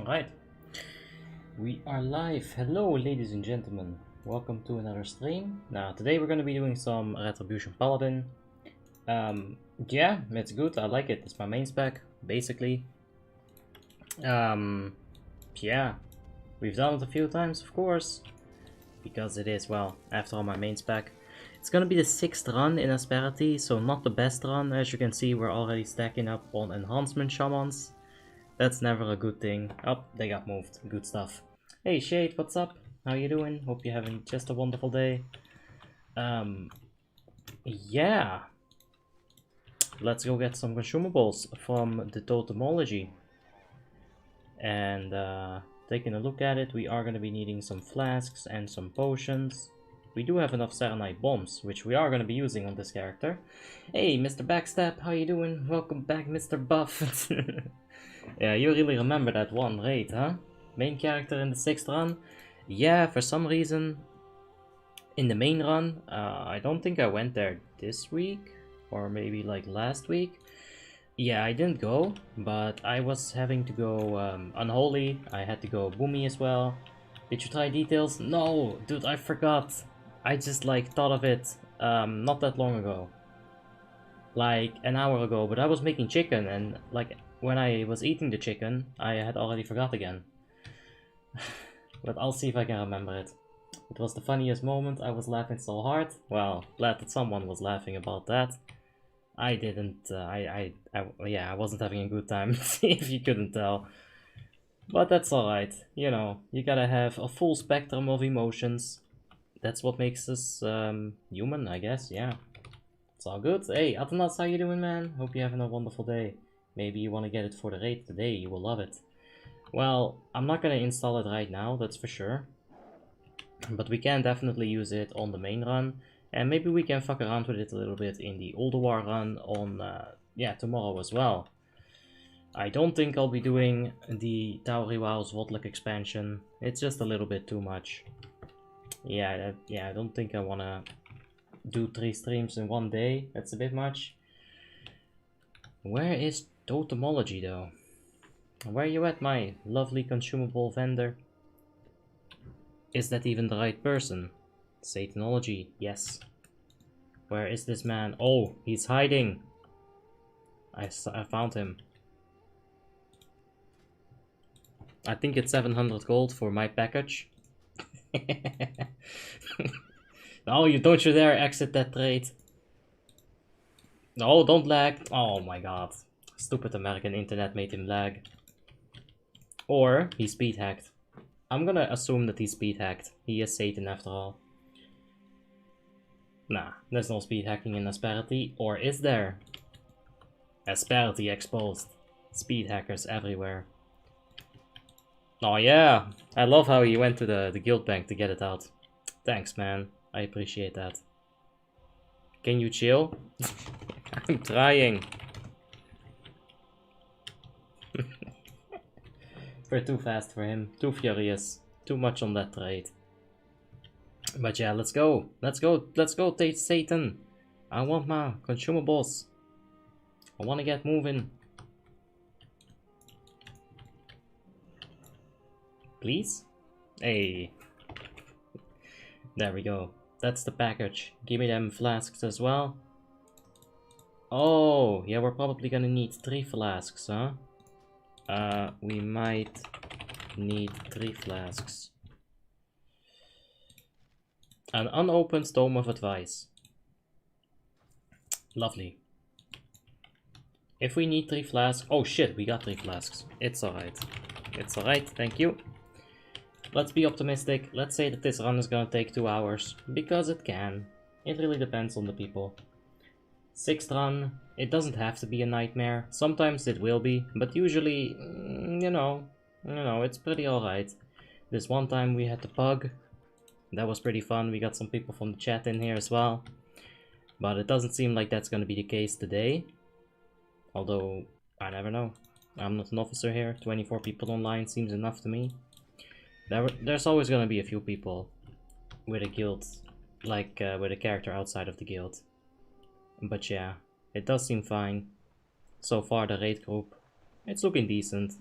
Alright, we are live. Hello ladies and gentlemen, welcome to another stream. Now today we're going to be doing some Retribution Paladin. Yeah, it's good, I like it, it's my main spec, basically. Yeah, we've done it a few times of course, because it is, well, after all, my main spec. It's going to be the 6th run in Asperity, so not the best run. As you can see, we're already stacking up on enhancement shamans. That's never a good thing. Oh, they got moved. Good stuff. Hey Shade, what's up? How you doing? Hope you're having just a wonderful day. Yeah. Let's go get some consumables from the totemology. And taking a look at it, we are going to be needing some flasks and some potions. We do have enough Serenite bombs, which we are going to be using on this character. Hey, Mr. Backstab, how you doing? Welcome back, Mr. Buff. Yeah, you really remember that one raid, huh? Main character in the 6th run? Yeah, for some reason, in the main run, I don't think I went there this week, or maybe like last week. Yeah, I didn't go, but I was having to go Unholy, I had to go Boomy as well. Did you try details? No, dude, I forgot. I just like thought of it not that long ago. Like an hour ago, but I was making chicken and like when I was eating the chicken, I had already forgot again. But I'll see if I can remember it. It was the funniest moment, I was laughing so hard. Well, glad that someone was laughing about that. I didn't, yeah, I wasn't having a good time, if you couldn't tell. But that's alright, you know, you gotta have a full spectrum of emotions. That's what makes us human, I guess, yeah. It's all good. Hey, Atanas, how you doing, man? Hope you're having a wonderful day. Maybe you want to get it for the raid today, you will love it. Well, I'm not going to install it right now, that's for sure. But we can definitely use it on the main run. And maybe we can fuck around with it a little bit in the Older War run on, yeah, tomorrow as well. I don't think I'll be doing the Towery Wow's WoTLK expansion. It's just a little bit too much. Yeah, I don't think I want to do 3 streams in one day. That's a bit much. Where is totemology though? Where you at, my lovely consumable vendor? Is that even the right person? Satanology, yes. Where is this man? Oh, he's hiding. I found him. I think it's 700 gold for my package. No, don't you dare exit that trade. No, don't lag. Oh my god. Stupid American internet made him lag. Or he speed hacked. I'm gonna assume that he speed hacked. He is Satan after all. Nah, there's no speed hacking in Asperity. Or is there? Asperity exposed. Speed hackers everywhere. Oh yeah, I love how he went to the guild bank to get it out. Thanks, man. I appreciate that. Can you chill? I'm trying. We're too fast for him. Too furious. Too much on that trade. But yeah, let's go. Let's go. Let's go, Satan. I want my consumables. I want to get moving. Please? Hey. There we go. That's the package. Give me them flasks as well. Oh, yeah, we're probably gonna need 3 flasks, huh? We might need 3 flasks. An unopened Tome of Advice. Lovely. If we need 3 flasks... Oh shit, we got 3 flasks. It's alright. It's alright, thank you. Let's be optimistic. Let's say that this run is gonna take 2 hours. Because it can. It really depends on the people. 6th run, it doesn't have to be a nightmare. Sometimes it will be, but usually, you know, it's pretty alright. This one time we had the pug. That was pretty fun. We got some people from the chat in here as well. But it doesn't seem like that's gonna be the case today. Although, I never know. I'm not an officer here. 24 people online seems enough to me. There's always gonna be a few people with a guild, like with a character outside of the guild. But yeah, it does seem fine. So far the raid group, it's looking decent.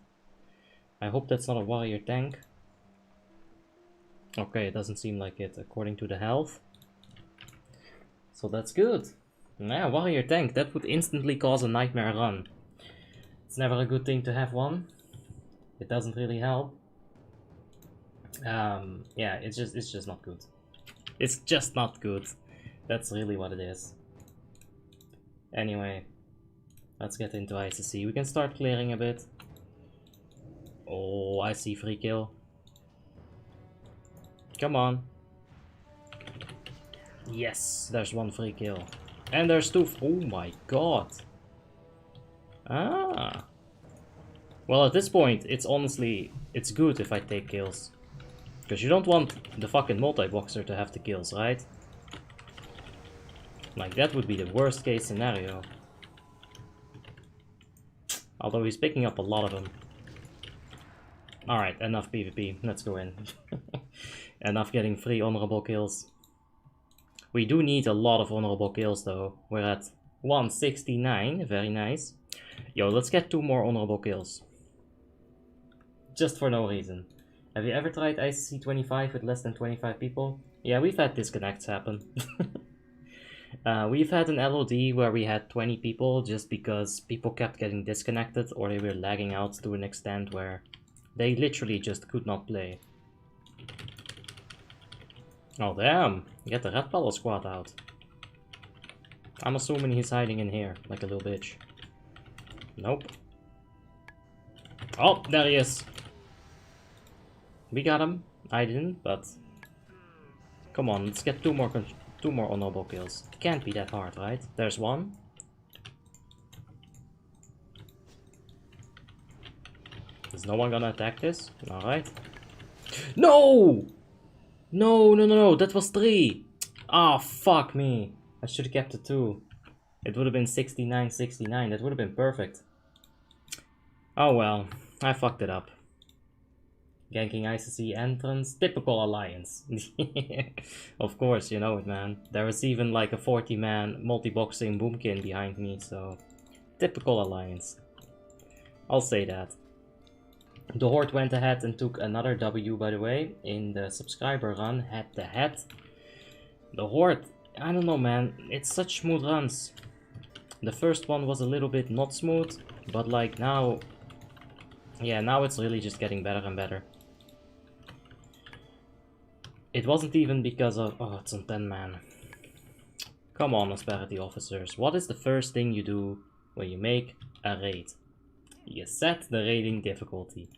I hope that's not a warrior tank. Okay, it doesn't seem like it according to the health. So that's good. Yeah, warrior tank, that would instantly cause a nightmare run. It's never a good thing to have one. It doesn't really help. Yeah, it's just not good. It's just not good. That's really what it is. Anyway, let's get into ICC. We can start clearing a bit. Oh, I see free kill. Come on. Yes, there's one free kill. And there's two. Oh my god. Ah. Well, at this point, it's honestly, it's good if I take kills. Because you don't want the fucking multi-boxer to have the kills, right? Like, that would be the worst case scenario. Although he's picking up a lot of them. Alright, enough PvP. Let's go in. Enough getting free honorable kills. We do need a lot of honorable kills though. We're at 169, very nice. Yo, let's get 2 more honorable kills. Just for no reason. Have you ever tried ICC 25 with less than 25 people? Yeah, we've had disconnects happen. We've had an LOD where we had 20 people just because people kept getting disconnected or they were lagging out to an extent where they literally just could not play. Oh damn, get the Red Palace squad out. I'm assuming he's hiding in here, like a little bitch. Nope. Oh, there he is. We got him. I didn't, but... Come on, let's get two more honorable kills. It can't be that hard, right? There's one. Is no one gonna attack this? Alright. No! No, that was 3! Ah, oh, fuck me. I should have kept it 2. It would have been 69-69, that would have been perfect. Oh well, I fucked it up. Ganking ICC entrance, typical alliance. Of course, you know it, man. There was even like a 40-man multi-boxing boomkin behind me, so... Typical alliance. I'll say that. The Horde went ahead and took another W, by the way, in the subscriber run, head-to-head. The Horde, I don't know, man, it's such smooth runs. The first one was a little bit not smooth, but like now... Yeah, now it's really just getting better and better. It wasn't even because of... Oh, it's on 10 man. Come on, Asperity officers. What is the first thing you do when you make a raid? You set the raiding difficulty.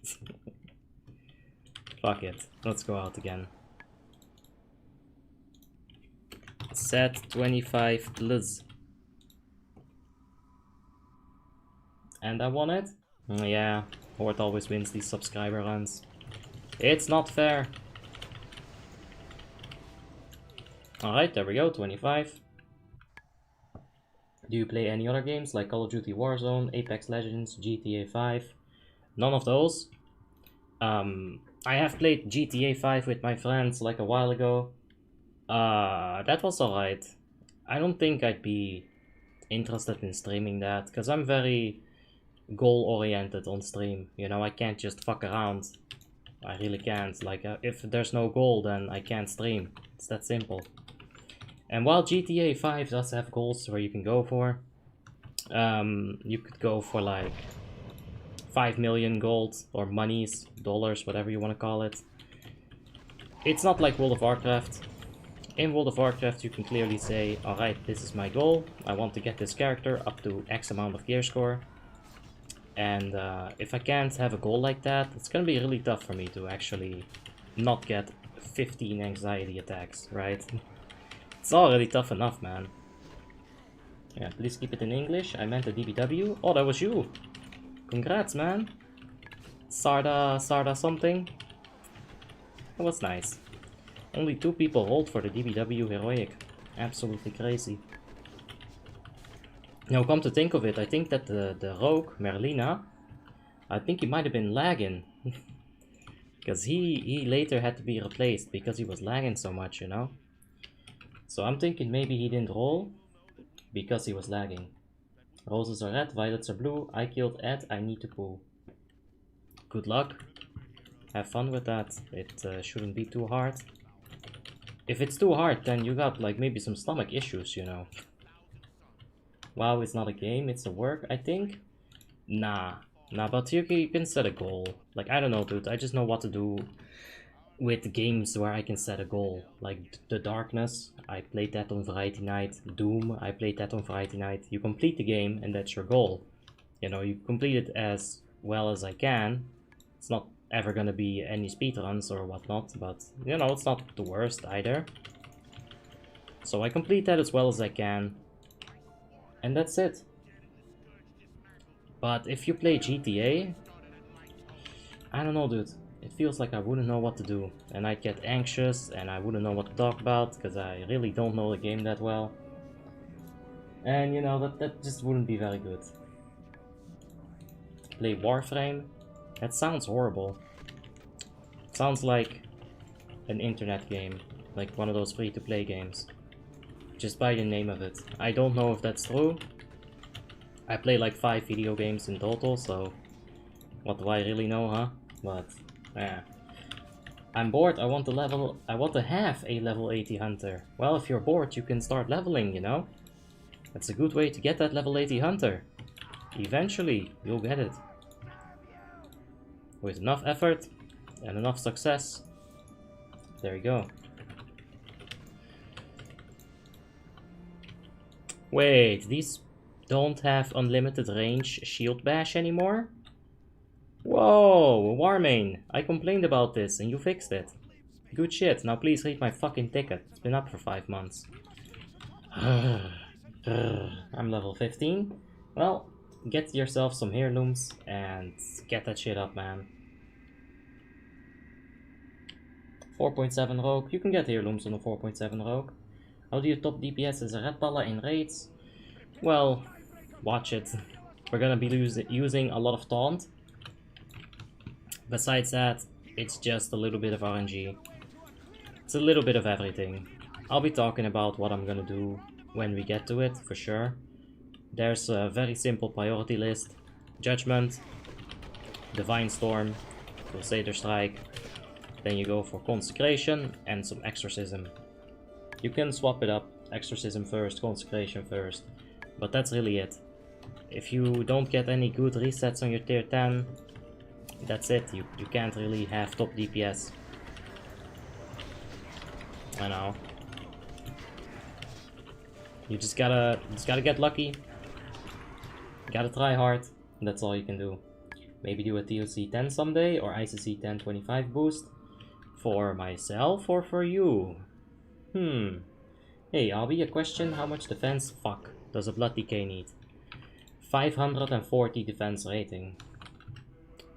Fuck it. Let's go out again. Set 25 plus. And I won it? Yeah, Horde always wins these subscriber runs. It's not fair. Alright, there we go, 25. Do you play any other games like Call of Duty Warzone, Apex Legends, GTA 5? None of those. I have played GTA 5 with my friends like a while ago. That was alright. I don't think I'd be interested in streaming that, because I'm very goal-oriented on stream. You know, I can't just fuck around. I really can't. Like, if there's no goal, then I can't stream. It's that simple. And while GTA 5 does have goals where you can go for, you could go for like 5 million gold or monies, dollars, whatever you want to call it. It's not like World of Warcraft. In World of Warcraft you can clearly say, alright, this is my goal, I want to get this character up to X amount of gear score. And if I can't have a goal like that, it's gonna be really tough for me to actually not get 15 anxiety attacks, right? It's already tough enough, man. Yeah, please keep it in English. I meant a DBW. Oh, that was you. Congrats, man. Sarda something. That was nice. Only 2 people rolled for the DBW heroic. Absolutely crazy. Now, come to think of it, I think that the rogue, Merlina, I think he might have been lagging. Because he later had to be replaced because he was lagging so much, you know? So I'm thinking maybe he didn't roll because he was lagging. Roses are red, violets are blue. I killed Ed, I need to poo. Good luck. Have fun with that. It shouldn't be too hard. If it's too hard, then you got like maybe some stomach issues, you know. WoW is not a game, it's a work, I think. Nah, but you can set a goal. Like, I don't know, dude, I just know what to do with games where I can set a goal. Like The Darkness, I played that on Variety Night. Doom, I played that on Variety Night. You complete the game and that's your goal. You know, you complete it as well as I can. It's not ever gonna be any speedruns or whatnot, but you know, it's not the worst either. So I complete that as well as I can. And that's it. But if you play GTA, I don't know, dude. It feels like I wouldn't know what to do. And I'd get anxious and I wouldn't know what to talk about because I really don't know the game that well. And you know, that just wouldn't be very good. Play Warframe? That sounds horrible. It sounds like an internet game. Like one of those free-to-play games. Just by the name of it. I don't know if that's true. I play like 5 video games in total, so what do I really know, huh? But yeah. I'm bored, I want to have a level 80 hunter. Well, if you're bored, you can start leveling, you know? That's a good way to get that level 80 hunter. Eventually, you'll get it. With enough effort and enough success. There you go. Wait, these don't have unlimited range shield bash anymore? Whoa, Warmane, I complained about this and you fixed it. Good shit, now please read my fucking ticket. It's been up for 5 months. I'm level 15. Well, get yourself some heirlooms and get that shit up, man. 4.7 rogue, you can get heirlooms on a 4.7 rogue. How do you top DPS as a red pala in raids? Well, watch it. We're gonna be using a lot of taunt. Besides that, it's just a little bit of RNG. It's a little bit of everything. I'll be talking about what I'm gonna do when we get to it, for sure. There's a very simple priority list. Judgment, Divine Storm, Crusader Strike. Then you go for Consecration and some Exorcism. You can swap it up, Exorcism first, Consecration first, but that's really it. If you don't get any good resets on your tier 10, that's it, you can't really have top DPS. I know. You just gotta get lucky. Gotta try hard, that's all you can do. Maybe do a TOC 10 someday, or ICC 1025 boost. For myself or for you? Hey, Albie, a question. How much defense does a Blood DK need? 540 defense rating.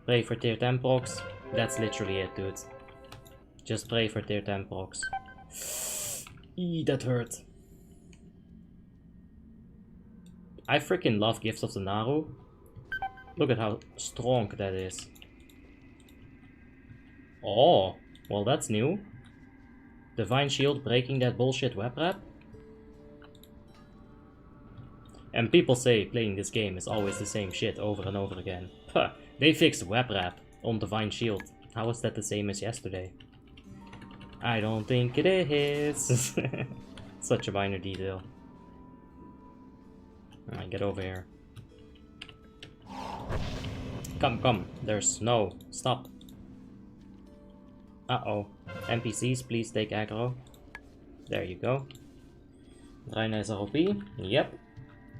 Pray for tier 10 procs. That's literally it, dude. Just pray for tier 10 procs. Eee, that hurt. I freaking love Gifts of the Naru. Look at how strong that is. Oh, well that's new. Divine Shield breaking that bullshit web wrap. And people say playing this game is always the same shit over and over again. Huh, they fixed web wrap on Divine Shield. How is that the same as yesterday? I don't think it is. Such a minor detail. Alright, get over here. Come, there's snow. Stop. Uh-oh. NPCs, please take aggro. There you go. Draina is OP. Yep.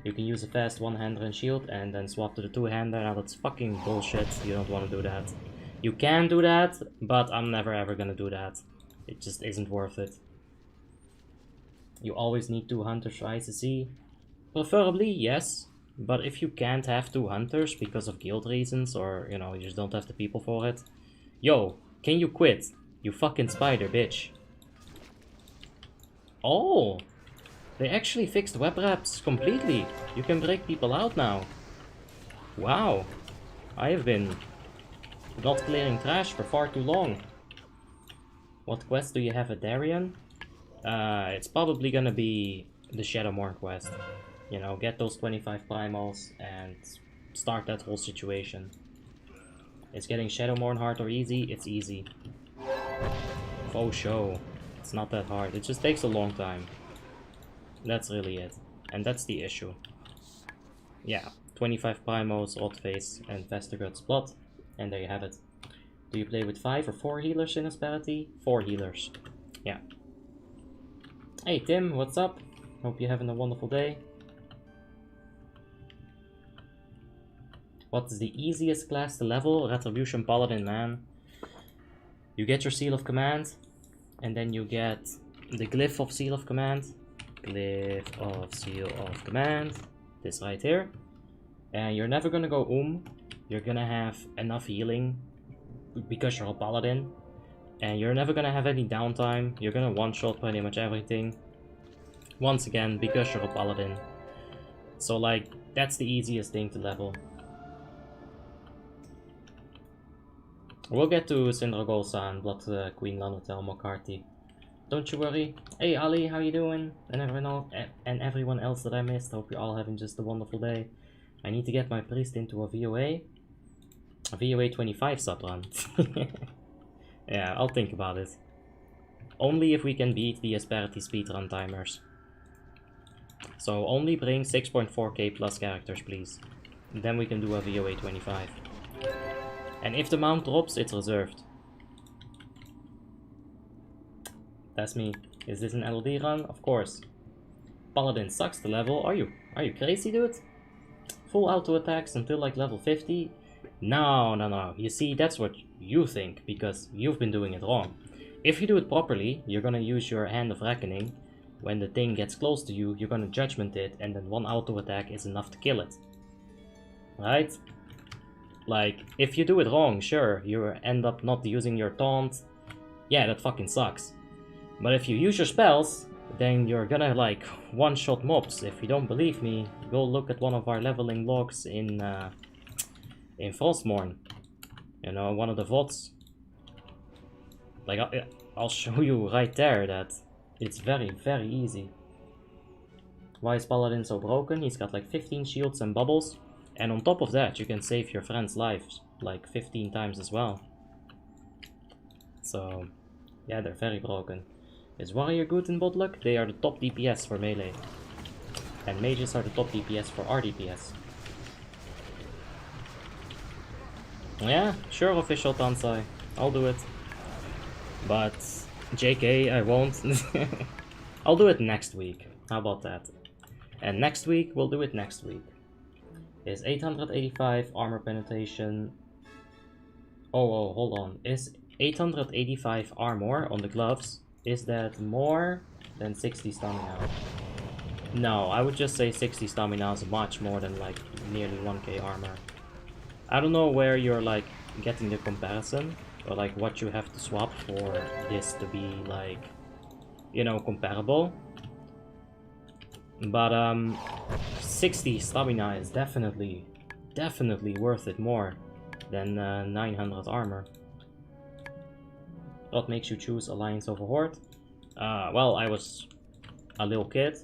You can use a fast one-hander and shield and then swap to the two-hander. Now that's fucking bullshit. You don't want to do that. You can do that, but I'm never ever gonna do that. It just isn't worth it. You always need 2 hunters for ICC. Preferably, yes. But if you can't have 2 hunters because of guild reasons, or, you know, you just don't have the people for it. Yo, can you quit? You fucking spider, bitch. Oh! They actually fixed web wraps completely. You can break people out now. Wow. I have been not clearing trash for far too long. What quest do you have at Darien? It's probably gonna be the Shadowmourne quest. You know, get those 25 primals and start that whole situation. Is getting Shadowmourne hard or easy? It's easy. Faux show. It's not that hard. It just takes a long time. That's really it. And that's the issue. Yeah. 25 Primos, Odd Face, and Vestergut's Blood. And there you have it. Do you play with 5 or 4 healers in Asperity? 4 healers. Yeah. Hey Tim, what's up? Hope you're having a wonderful day. What's the easiest class to level? Retribution Paladin, man. You get your Seal of Command, and then you get the Glyph of Seal of Command. Glyph of Seal of Command. This right here. And you're never gonna go You're gonna have enough healing because you're a Paladin. And you're never gonna have any downtime. You're gonna one-shot pretty much everything. Once again, because you're a Paladin. So like, that's the easiest thing to level. We'll get to Sindragosa and Blood Queen Lanotel Mokarti. Don't you worry. Hey Ali, how you doing? And everyone else that I missed. Hope you're all having just a wonderful day. I need to get my priest into a VOA. A VOA 25 subrun. Yeah, I'll think about it. Only if we can beat the Asperity speedrun timers. So only bring 6.4k plus characters, please. Then we can do a VOA 25. And if the mount drops, it's reserved. That's me. Is this an LD run? Of course. Paladin sucks to level. Are you crazy, dude? Full auto attacks until like level 50? No. You see, that's what you think, because you've been doing it wrong. If you do it properly, you're gonna use your Hand of Reckoning. When the thing gets close to you, you're gonna Judgment it, and then one auto attack is enough to kill it. Right? Like, if you do it wrong, sure, you end up not using your taunt. Yeah, that fucking sucks. But if you use your spells, then you're gonna like one-shot mobs. If you don't believe me, go look at one of our leveling logs in Frostmourne. You know, one of the VODs. Like, I'll show you right there that it's very, very easy. Why is Paladin so broken? He's got like 15 shields and bubbles. And on top of that, you can save your friend's lives like 15 times as well. So, yeah, they're very broken. Is Warrior good in WoTLK? They are the top DPS for melee. And mages are the top DPS for RDPS. Yeah, sure, official Tansai. I'll do it. But, JK, I won't. I'll do it next week. How about that? And next week, we'll do it next week. Is 885 armor penetration... Oh, hold on. Is 885 armor on the gloves, is that more than 60 stamina? No, I would just say 60 stamina is much more than like nearly 1k armor. I don't know where you're like getting the comparison, or like what you have to swap for this to be like, you know, comparable. But 60 stamina is definitely worth it more than 900 armor. What makes you choose Alliance over Horde? Well, I was a little kid,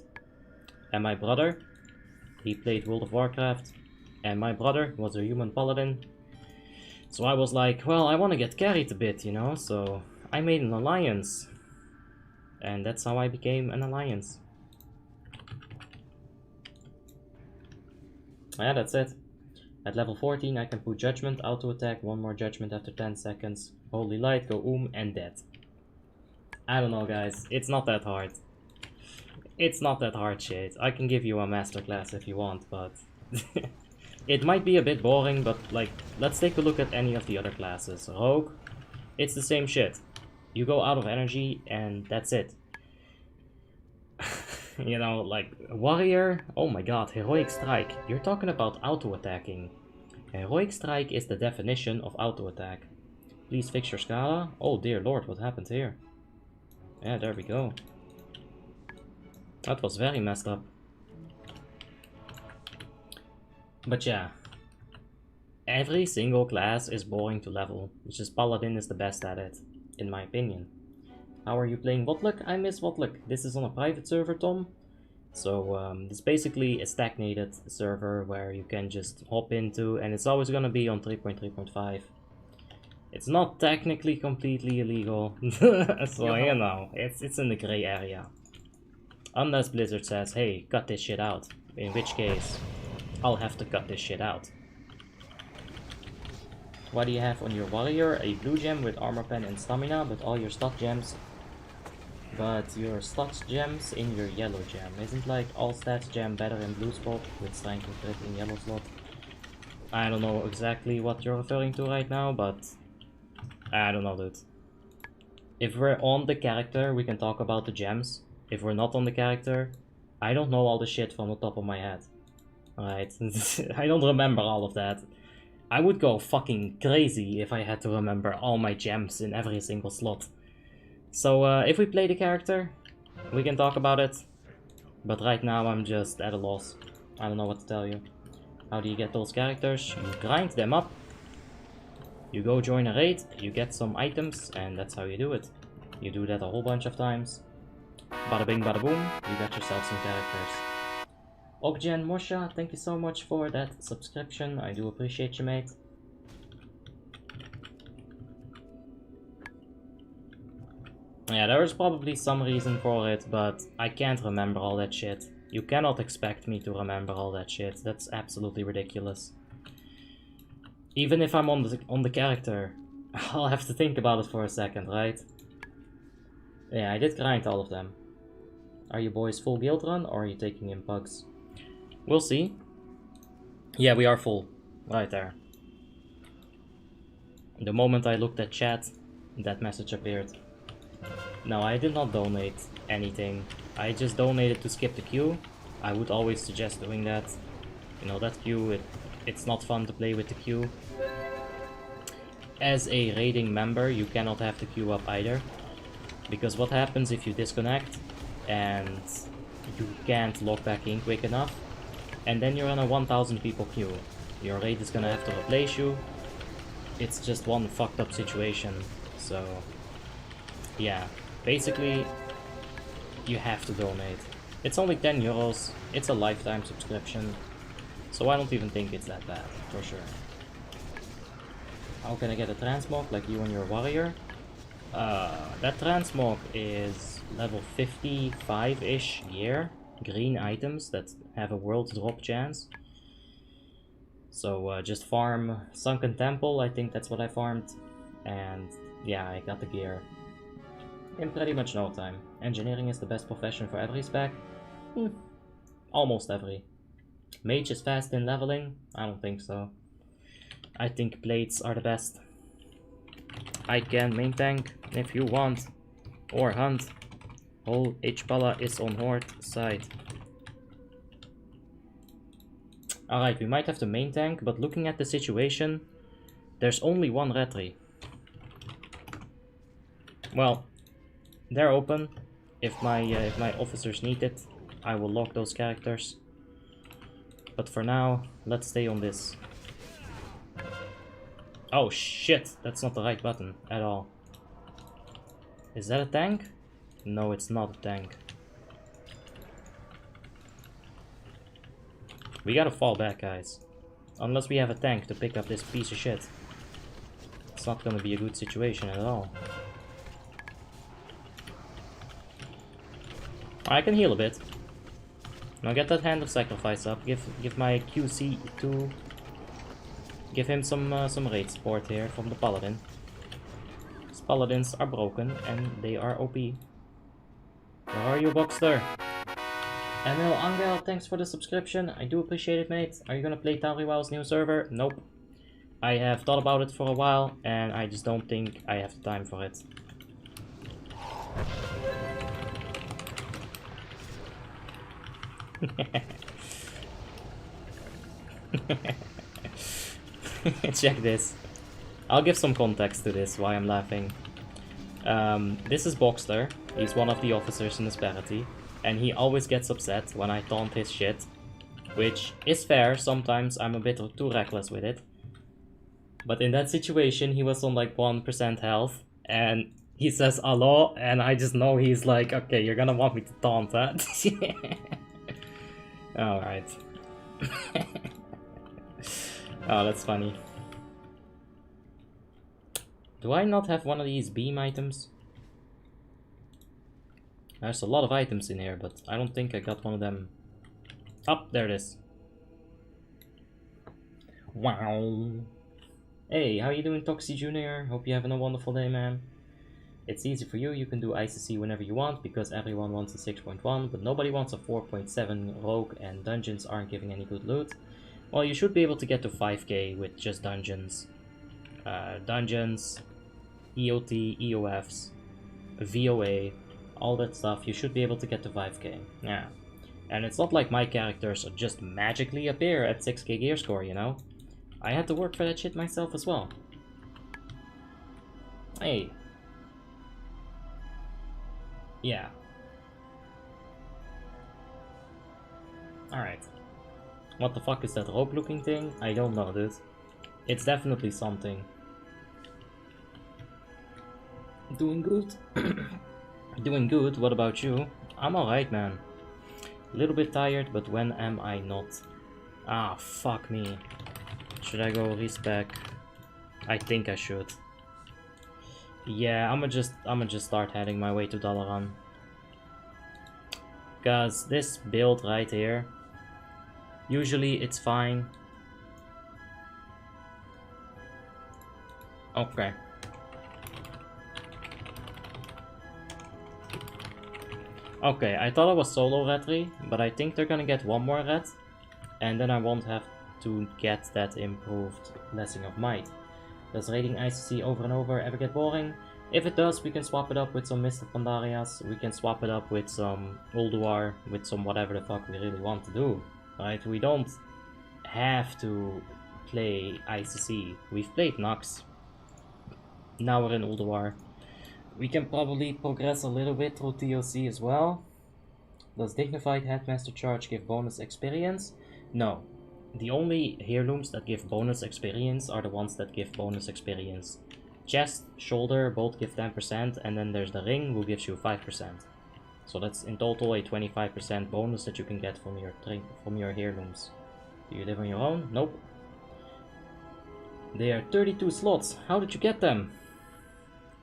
and my brother, he played World of Warcraft, and my brother was a human paladin. So I was like, well, I want to get carried a bit, you know, so I made an alliance. And that's how I became an alliance. Yeah, that's it. At level 14 I can put Judgment, auto attack, one more Judgment after 10 seconds, Holy Light, go and dead. I don't know guys, it's not that hard. It's not that hard, Shade. I can give you a masterclass if you want, but... It might be a bit boring, but like, let's take a look at any of the other classes. Rogue, it's the same shit. You go out of energy and that's it. You know, like, Warrior, oh my god, Heroic Strike. You're talking about auto-attacking. Heroic Strike is the definition of auto-attack. Please fix your Scala. Oh dear lord, what happened here? Yeah, there we go. That was very messed up. But yeah, every single class is boring to level. It's just Paladin is the best at it, in my opinion. How are you playing WoTLK? I miss WoTLK. This is on a private server, Tom. So it's basically a stagnated server where you can just hop into, and it's always gonna be on 3.3.5. It's not technically completely illegal, so you know, it's in the gray area. Unless Blizzard says, hey, cut this shit out, in which case, I'll have to cut this shit out. What do you have on your warrior? A blue gem with armor pen and stamina, but all your stat gems in your yellow gem. Isn't like all stats gem better in blue spot with strength and crit in yellow slot? I don't know exactly what you're referring to right now, but I don't know, dude. If we're on the character, we can talk about the gems. If we're not on the character, I don't know all the shit from the top of my head. Alright, I don't remember all of that. I would go fucking crazy if I had to remember all my gems in every single slot. So if we play the character, we can talk about it. But right now I'm just at a loss. I don't know what to tell you. How do you get those characters? You grind them up. You go join a raid, you get some items, and that's how you do it. You do that a whole bunch of times. Bada bing bada boom, you got yourself some characters. Ogjen Mosha, thank you so much for that subscription. I do appreciate you, mate. Yeah, there is probably some reason for it, but I can't remember all that shit. You cannot expect me to remember all that shit. That's absolutely ridiculous. Even if I'm on the character, I'll have to think about it for a second, right? Yeah, I did grind all of them. Are you boys full guild run, or are you taking in pugs? We'll see. Yeah, we are full. Right there. The moment I looked at chat, that message appeared. No, I did not donate anything. I just donated to skip the queue. I would always suggest doing that. You know, that queue, it's not fun to play with the queue. As a raiding member, you cannot have the queue up either. Because what happens if you disconnect and you can't log back in quick enough, and then you're in a 1000 people queue. Your raid is gonna have to replace you. It's just one fucked up situation. So yeah, basically you have to donate. It's only 10 euros, it's a lifetime subscription, so I don't even think it's that bad, for sure. How can I get a transmog like you and your warrior? That transmog is level 55-ish gear, green items that have a world drop chance. So just farm Sunken Temple, I think that's what I farmed, and yeah, I got the gear in pretty much no time. Engineering is the best profession for every spec? Almost every. Mage is fast in leveling? I don't think so. I think blades are the best. I can main tank if you want, or hunt. Whole H-Pala is on Horde side. Alright, we might have to main tank, but looking at the situation, there's only one Retri. Well, they're open. If my officers need it, I will lock those characters. But for now, let's stay on this. Oh shit, that's not the right button at all. Is that a tank? No, it's not a tank. We gotta fall back, guys. Unless we have a tank to pick up this piece of shit. It's not gonna be a good situation at all. I can heal a bit. Now get that Hand of Sacrifice up. Give my QC to... Give him some raid support here from the Paladin. These Paladins are broken and they are OP. Where are you, Boxster? ML Angel, thanks for the subscription. I do appreciate it, mate. Are you gonna play Tauriwell's new server? Nope. I have thought about it for a while and I just don't think I have the time for it. Check this. I'll give some context to this, why I'm laughing. This is Boxster. He's one of the officers in this party, and he always gets upset when I taunt his shit, which is fair. Sometimes I'm a bit too reckless with it. But in that situation, he was on like 1% health, and he says hello, and I just know he's like, okay, you're gonna want me to taunt, huh? Alright. Oh, that's funny. Do I not have one of these beam items? There's a lot of items in here, but I don't think I got one of them. Oh, there it is. Wow. Hey, how you doing, Toxie Jr.? Hope you're having a wonderful day, man. It's easy for you. You can do ICC whenever you want, because everyone wants a 6.1, but nobody wants a 4.7 rogue, and dungeons aren't giving any good loot. Well, you should be able to get to 5k with just dungeons. Dungeons, EOT, EOFs, VOA, all that stuff, you should be able to get to 5k. Yeah. And it's not like my characters just magically appear at 6k gear score, you know? I had to work for that shit myself as well. Hey. Yeah. Alright. What the fuck is that rope looking thing? I don't know, dude. It's definitely something. Doing good. Doing good, what about you? I'm alright, man. A little bit tired, but when am I not? Ah, fuck me. Should I go respec? I think I should. Yeah, I'ma just start heading my way to Dalaran. Cause this build right here, usually it's fine. Okay. Okay, I thought I was solo Retri, but I think they're gonna get one more ret, and then I won't have to get that improved Blessing of Might. Does raiding ICC over and over ever get boring? If it does, we can swap it up with some Mist of Pandarias, we can swap it up with some Ulduar, with some whatever the fuck we really want to do, right? We don't have to play ICC. We've played Nox. Now we're in Ulduar. We can probably progress a little bit through TOC as well. Does Dignified Headmaster Charge give bonus experience? No. The only heirlooms that give bonus experience are the ones that give bonus experience. Chest, shoulder, both give 10%, and then there's the ring, who gives you 5%. So that's in total a 25% bonus that you can get from your heirlooms. Do you live on your own? Nope. They are 32 slots. How did you get them?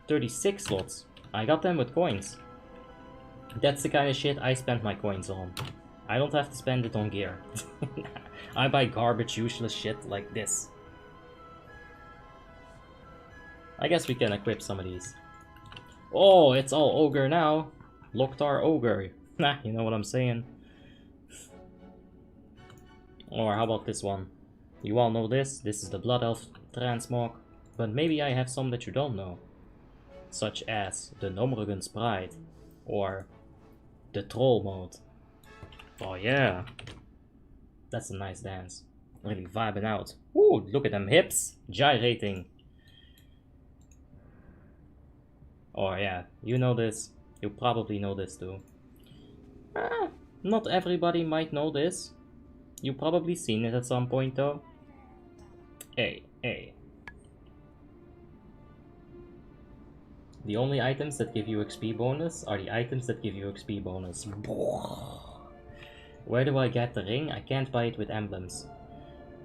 36 slots. I got them with coins. That's the kind of shit I spend my coins on. I don't have to spend it on gear. I buy garbage, useless shit like this. I guess we can equip some of these. Oh, it's all ogre now. Loktar ogre. Nah, you know what I'm saying. Or how about this one? You all know this. This is the Blood Elf Transmog. But maybe I have some that you don't know. Such as the Gnomerugun's Pride, or the Troll mode. Oh yeah, that's a nice dance. Really vibing out. Ooh, look at them hips, gyrating. Oh yeah, you know this. You probably know this too. Not everybody might know this. You've probably seen it at some point though. Hey, hey. The only items that give you XP bonus are the items that give you XP bonus. Where do I get the ring? I can't buy it with emblems.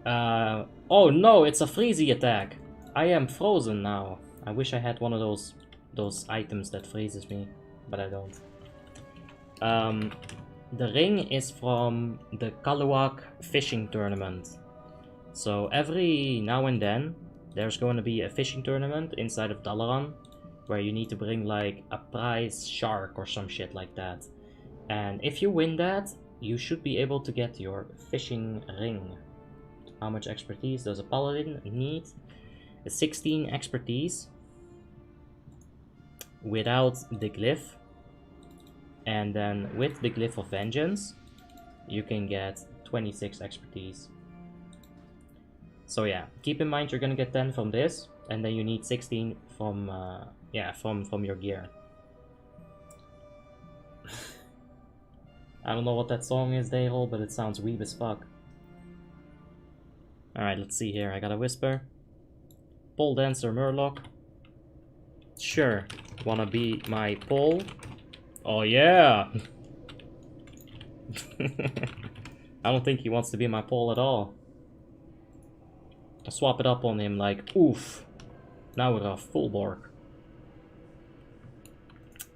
Oh no, it's a freezy attack. I am frozen now. I wish I had one of those items that freezes me, but I don't. The ring is from the Kaluak fishing tournament. So every now and then, there's going to be a fishing tournament inside of Dalaran, where you need to bring like a prize shark or some shit like that. And if you win that, you should be able to get your fishing ring. How much expertise does a paladin need? 16 expertise without the glyph. And then with the glyph of vengeance, you can get 26 expertise. So yeah, keep in mind you're gonna get 10 from this, and then you need 16 from from your gear. I don't know what that song is, Daryl, but it sounds weeb as fuck. Alright, let's see here. I got a whisper. Pole dancer Murloc. Sure. Wanna be my pole? Oh yeah! I don't think he wants to be my pole at all. I'll swap it up on him like, oof. Now we're off full Borg.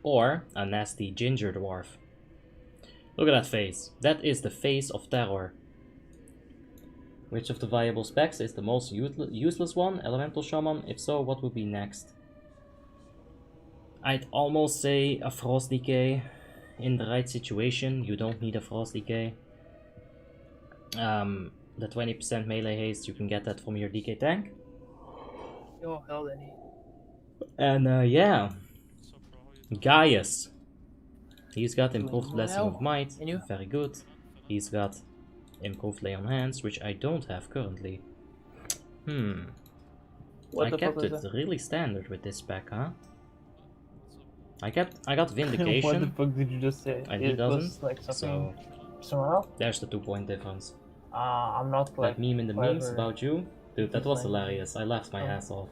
Or a nasty ginger dwarf. Look at that face. That is the face of terror. Which of the viable specs is the most useless one? Elemental Shaman? If so, what would be next? I'd almost say a Frost Decay. In the right situation, you don't need a Frost Decay. The 20% melee haste, you can get that from your DK tank. Oh, hell, Danny. And yeah. Gaius. He's got improved Blessing of Might. Very good. He's got improved Lay on Hands, which I don't have currently. I kept it really standard with this spec, huh? I got Vindication. What the fuck did you just say? And he doesn't. Like so there's the 2-point difference. I'm not like that meme in the memes about you, dude. That was hilarious. I laughed my ass off.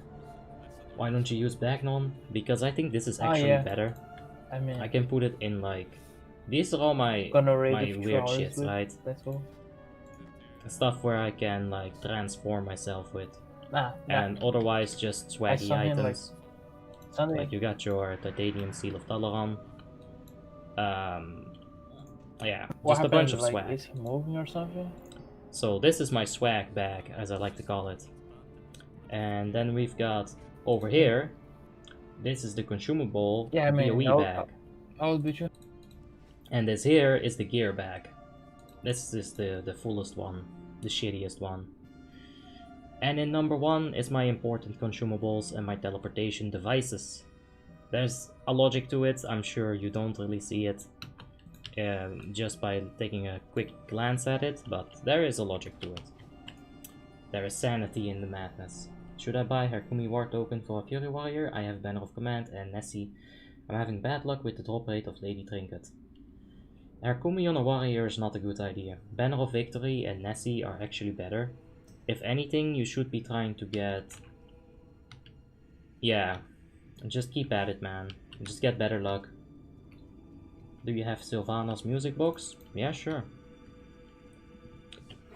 Why don't you use Bagnon? Because I think this is actually better. I mean, I can put it in like, these are all my weird shits, right? Stuff where I can like transform myself with. And otherwise just swaggy items. Like you got your Titanium Seal of Talaran. Yeah, just a bunch of swag. Is he moving or something? So this is my swag bag, as I like to call it. And then we've got over here, this is the consumable PoE bag. I'll beat you. And this here is the gear bag. This is the fullest one, the shittiest one. And in number 1 is my important consumables and my teleportation devices. There's a logic to it, I'm sure you don't really see it just by taking a quick glance at it, but there is a logic to it. There is sanity in the madness. Should I buy Herkumi War token for a Fury Warrior? I have Banner of Command and Nessie. I'm having bad luck with the drop rate of Lady Trinket. Herkumi on a warrior is not a good idea. Banner of Victory and Nessie are actually better. If anything, you should be trying to get... Yeah, just keep at it, man. Just get better luck. Do you have Sylvana's music box? Yeah, sure.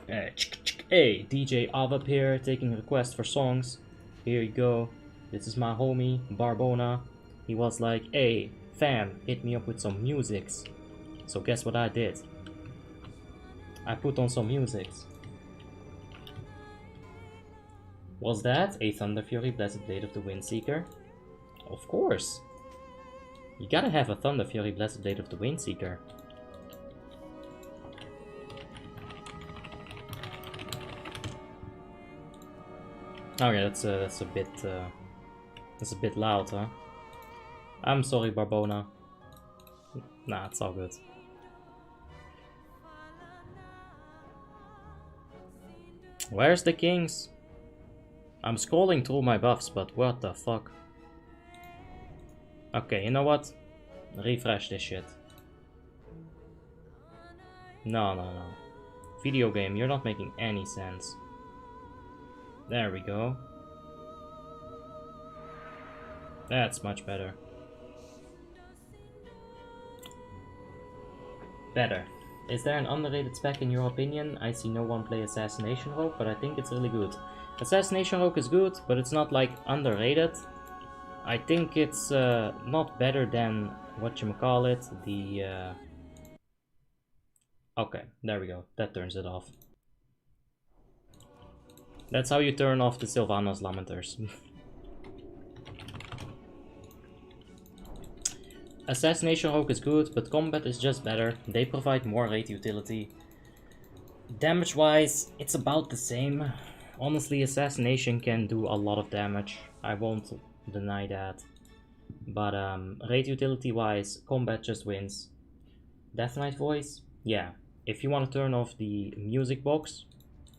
Hey, DJ Avap here, taking requests for songs. Here you go. This is my homie, Barbona. He was like, hey, fam, hit me up with some musics. So guess what I did? I put on some musics. Was that a Thunder Fury Blessed Blade of the Windseeker? Of course! You gotta have a Thunder Fury Blessed Blade of the Windseeker. Okay, that's a bit loud, huh? I'm sorry, Barbona. Nah, it's all good. Where's the kings? I'm scrolling through my buffs, but what the fuck? Okay, you know what? Refresh this shit. No. Video game, you're not making any sense. There we go. That's much better. Better. Is there an underrated spec in your opinion? I see no one play Assassination Rogue, but I think it's really good. Assassination Rogue is good, but it's not like underrated. I think it's not better than whatchamacallit, the... Okay, there we go. That turns it off. That's how you turn off the Sylvanas Lamenters. Assassination Rogue is good, but combat is just better. They provide more raid utility. Damage wise, it's about the same. Honestly, Assassination can do a lot of damage. I won't deny that. But raid utility wise, combat just wins. Death Knight voice? Yeah. If you want to turn off the music box,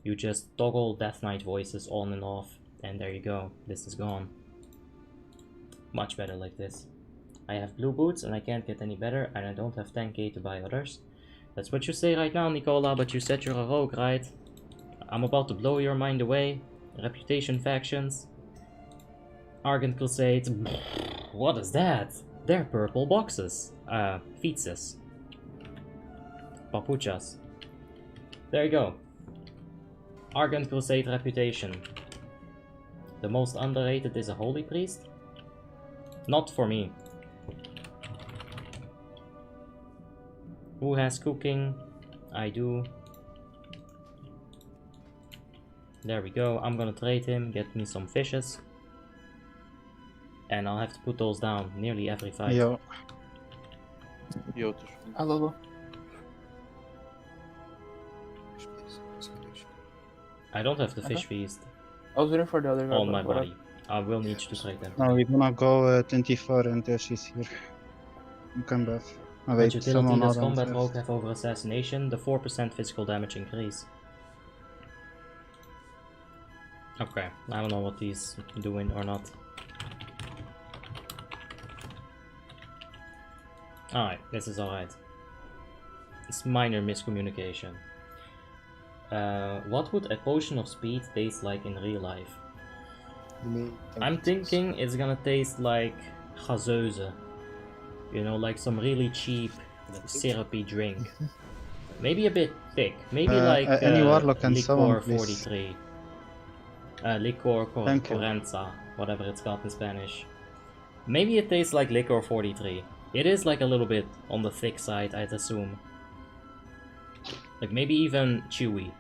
you just toggle Death Knight voices on and off. And there you go. This is gone. Much better like this. I have blue boots and I can't get any better, and I don't have 10k to buy others. That's what you say right now, Nicola, but you said you're a rogue, right? I'm about to blow your mind away. Reputation factions. Argent Crusade. What is that? They're purple boxes. Feetses. Papuchas. There you go. Argent Crusade Reputation. The most underrated is a holy priest? Not for me. Who has cooking? I do. There we go. I'm gonna trade him, get me some fishes. And I'll have to put those down nearly every fight. Yo. Yo też. Hello. I don't have the fish feast I was waiting for the other guy. on but my whatever. body. I will need to trade them. No, we're gonna go 24 until she's here. You come back. Oh, What wait, utility someone does else combat first. rogue have over assassination? The 4% physical damage increase. Okay, I don't know what he's doing or not. Alright, this is alright. It's minor miscommunication. What would a potion of speed taste like in real life? I'm thinking it's gonna taste like gazeuse. You know, like some really cheap syrupy drink. Maybe a bit thick. Maybe like any warlock and Licor someone, please. 43. Licor Thank you. Corenza, whatever it's called in Spanish. Maybe it tastes like Licor 43. It is like a little bit on the thick side, I'd assume. Like maybe even chewy.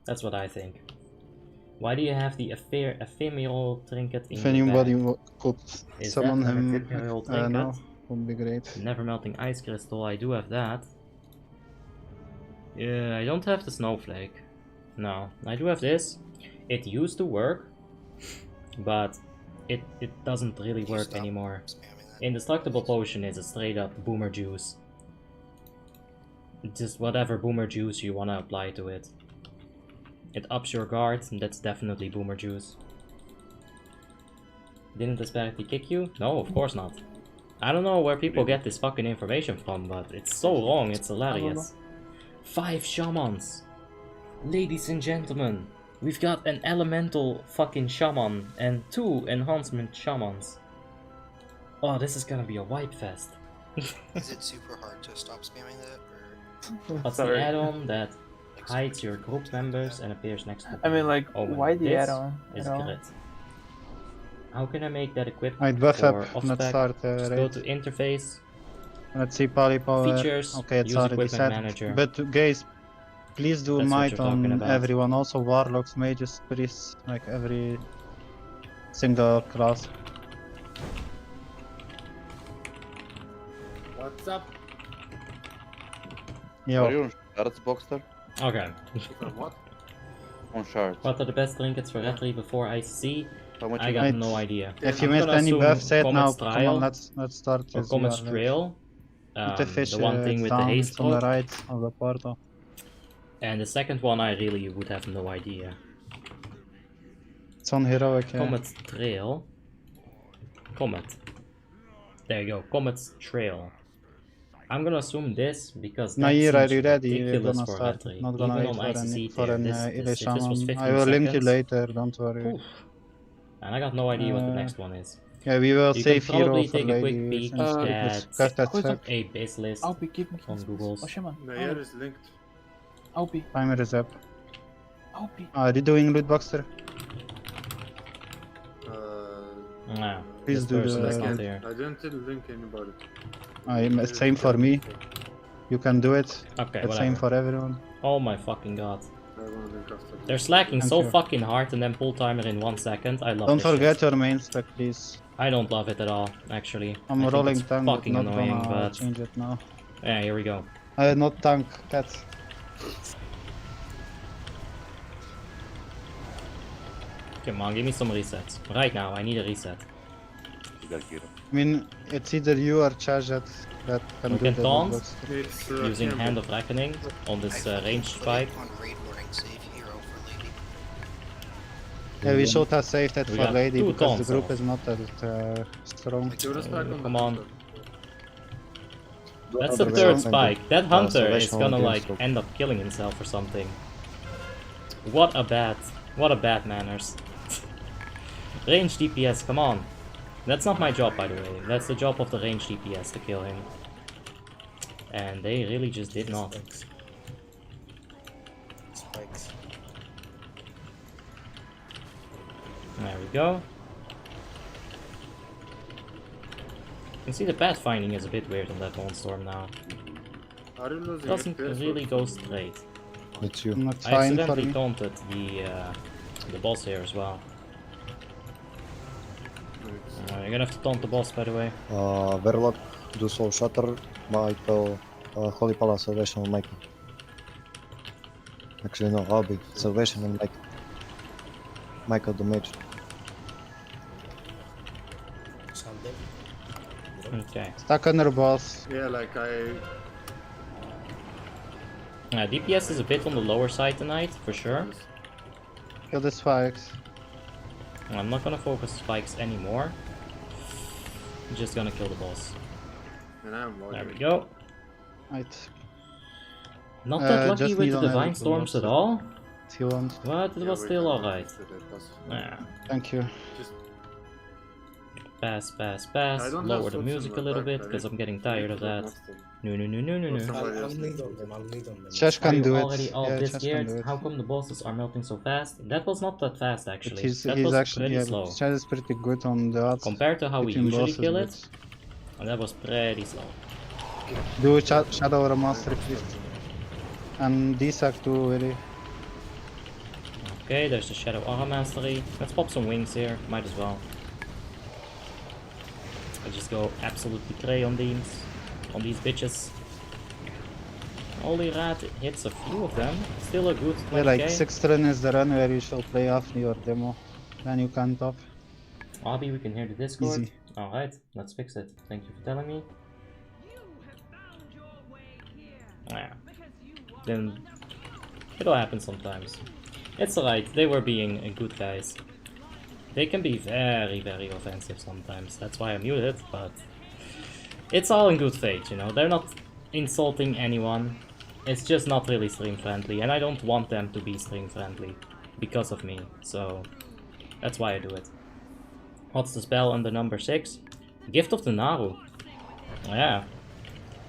That's what I think. Why do you have the ephemeral trinket in If your anybody bag? could Is summon that an him ephemeral trinket? now, would be great. Never melting ice crystal, I do have that. Yeah, I don't have the snowflake. No, I do have this. It used to work, but it doesn't really work anymore. Indestructible potion is a straight up boomer juice. Just whatever boomer juice you want to apply to it. It ups your guard, and that's definitely boomer juice. Didn't Disparity kick you? No, of course not. I don't know where people get this fucking information from, but it's so wrong, it's hilarious. 5 shamans! Ladies and gentlemen, we've got an elemental fucking shaman and 2 enhancement shamans. Oh, this is gonna be a wipe fest. Is it super hard to stop spamming that, or What's the add-on that hides your group members and appears next to them? I mean, like, Oh, why the this add-on? is You know? grit. How can I make that equipped I'd buff for up, off let's spec? start Just go raid. to interface, Let's see poly power. features, Okay, it's use already equipment set. manager. But guys, please do That's what might you're talking on about. everyone, also warlocks, mages, priests, like every single class. What's up? Are Yo, you on shards, Boxster? Okay. From what? On shards. What are the best trinkets for Retri before ICC? How much I you got Right. no idea. if you I'm missed gonna any assume buff set now, Comet's come Trial on, let's start or with Comet's warlocks. Trail. The fish, The one thing it's with the down, haste it's on the proc. right of the portal. And the second one I really would have no idea. It's on heroic, yeah. Comet's Trail. Comet. There you go, Comet's Trail. I'm gonna assume this because that Nair, are seems you ready? We're ridiculous gonna for start. Retri. Not gonna Even wait on for ICC an, for tier, an this, Ilya if this was Shaman. 15 I will link you seconds, later, don't worry. oof. And I got no idea what the next one is. Yeah, we will You save can probably hero for take a quick lady peek since at it's cut that Who's fuck. a base list I'll be keeping on Google's. Oh, Shaman. Nair is linked. I'll be. Timer is up. I'll be. Are you doing loot boxer? Nah, Please this do person is the- not here. I didn't link anybody. Same for me. You can do it. Okay, It's whatever. same for everyone. Oh my fucking god. I want to link after. They're slacking Thank so you. fucking hard and then pull timer in 1 second. I love Don't this forget shit. your main spec, please. I don't love it at all, actually. I'm I think rolling it's tank, but fucking not annoying, gonna but change it now. yeah, here we go. Not tank, cat. Come on, give me some resets. Right now, I need a reset. You got hero. I mean, it's either you or Chaz that can We do can the taunt. loot boxer. It's Using Campbell. Hand of Reckoning on this ranged spike. on raid warning save hero for lady? Yeah, we should have saved that We for got lady two because the taunts group off. is not that strong. Give us back on Come the on. hunter. That's the Other third way. spike. That hunter is Salvation gonna Wall like against end up killing himself or something. What a bad manners. Range DPS, come on. That's not my job, by the way. That's the job of the range DPS to kill him. And they really just did not. There we go. You can see the pathfinding is a bit weird on that Storm now. Are you losing Doesn't FPS really or go something? straight. It's you. That's I fine for accidentally me. taunted the boss here as well. You're gonna have to taunt the boss, by the way. Verloc, do Soul Shatter, Michael, Holy Palace, Salvation, and Michael. Actually, no, I'll be Salvation and Michael. Michael the Mage. Okay. Stuck under boss. Yeah, like DPS is a bit on the lower side tonight, for sure. Kill the spikes. I'm not gonna focus spikes anymore. I'm just gonna kill the boss. And I'm There watching. we go. Right. Not that lucky just with need the on Divine everything Storms at else. all, If you want. but it was still alright. Yeah. Thank you. Just Pass, pass, I pass. don't Lower have the slots music in a my little back, bit, I because need- I'm getting I need tired to of drop that. most of them. No, no, no, no, no, no. Somebody I'll else lead needs on to them, I'll lead on them. Chesh Are can you do it. already all Yeah, this Chesh can scared? do it. How come the bosses are melting so fast? That was not that fast, But actually. he's That was actually pretty yeah, slow. Chesh is pretty good on the odds. Compared to how we between usually bosses, kill but it, and that was pretty slow. Do Shadow Remaster, please. And DSAC too, really. Okay, there's the Shadow Aura Mastery. Let's pop some wings here, might as well. I just go absolutely cray on these bitches. Holy rat hits a few of them. Still a good 20k. Yeah, like 6th run is the run where you shall play after your demo. Then you can top. Abby, we can hear the Discord. Easy. Alright, let's fix it. Thank you for telling me. Yeah. Then it'll happen sometimes. It's alright, they were being good guys. They can be very, very offensive sometimes. That's why I muted, but it's all in good faith, you know. They're not insulting anyone. It's just not really stream friendly, and I don't want them to be stream friendly because of me. So that's why I do it. What's the spell under number 6? Gift of the Naru. Yeah.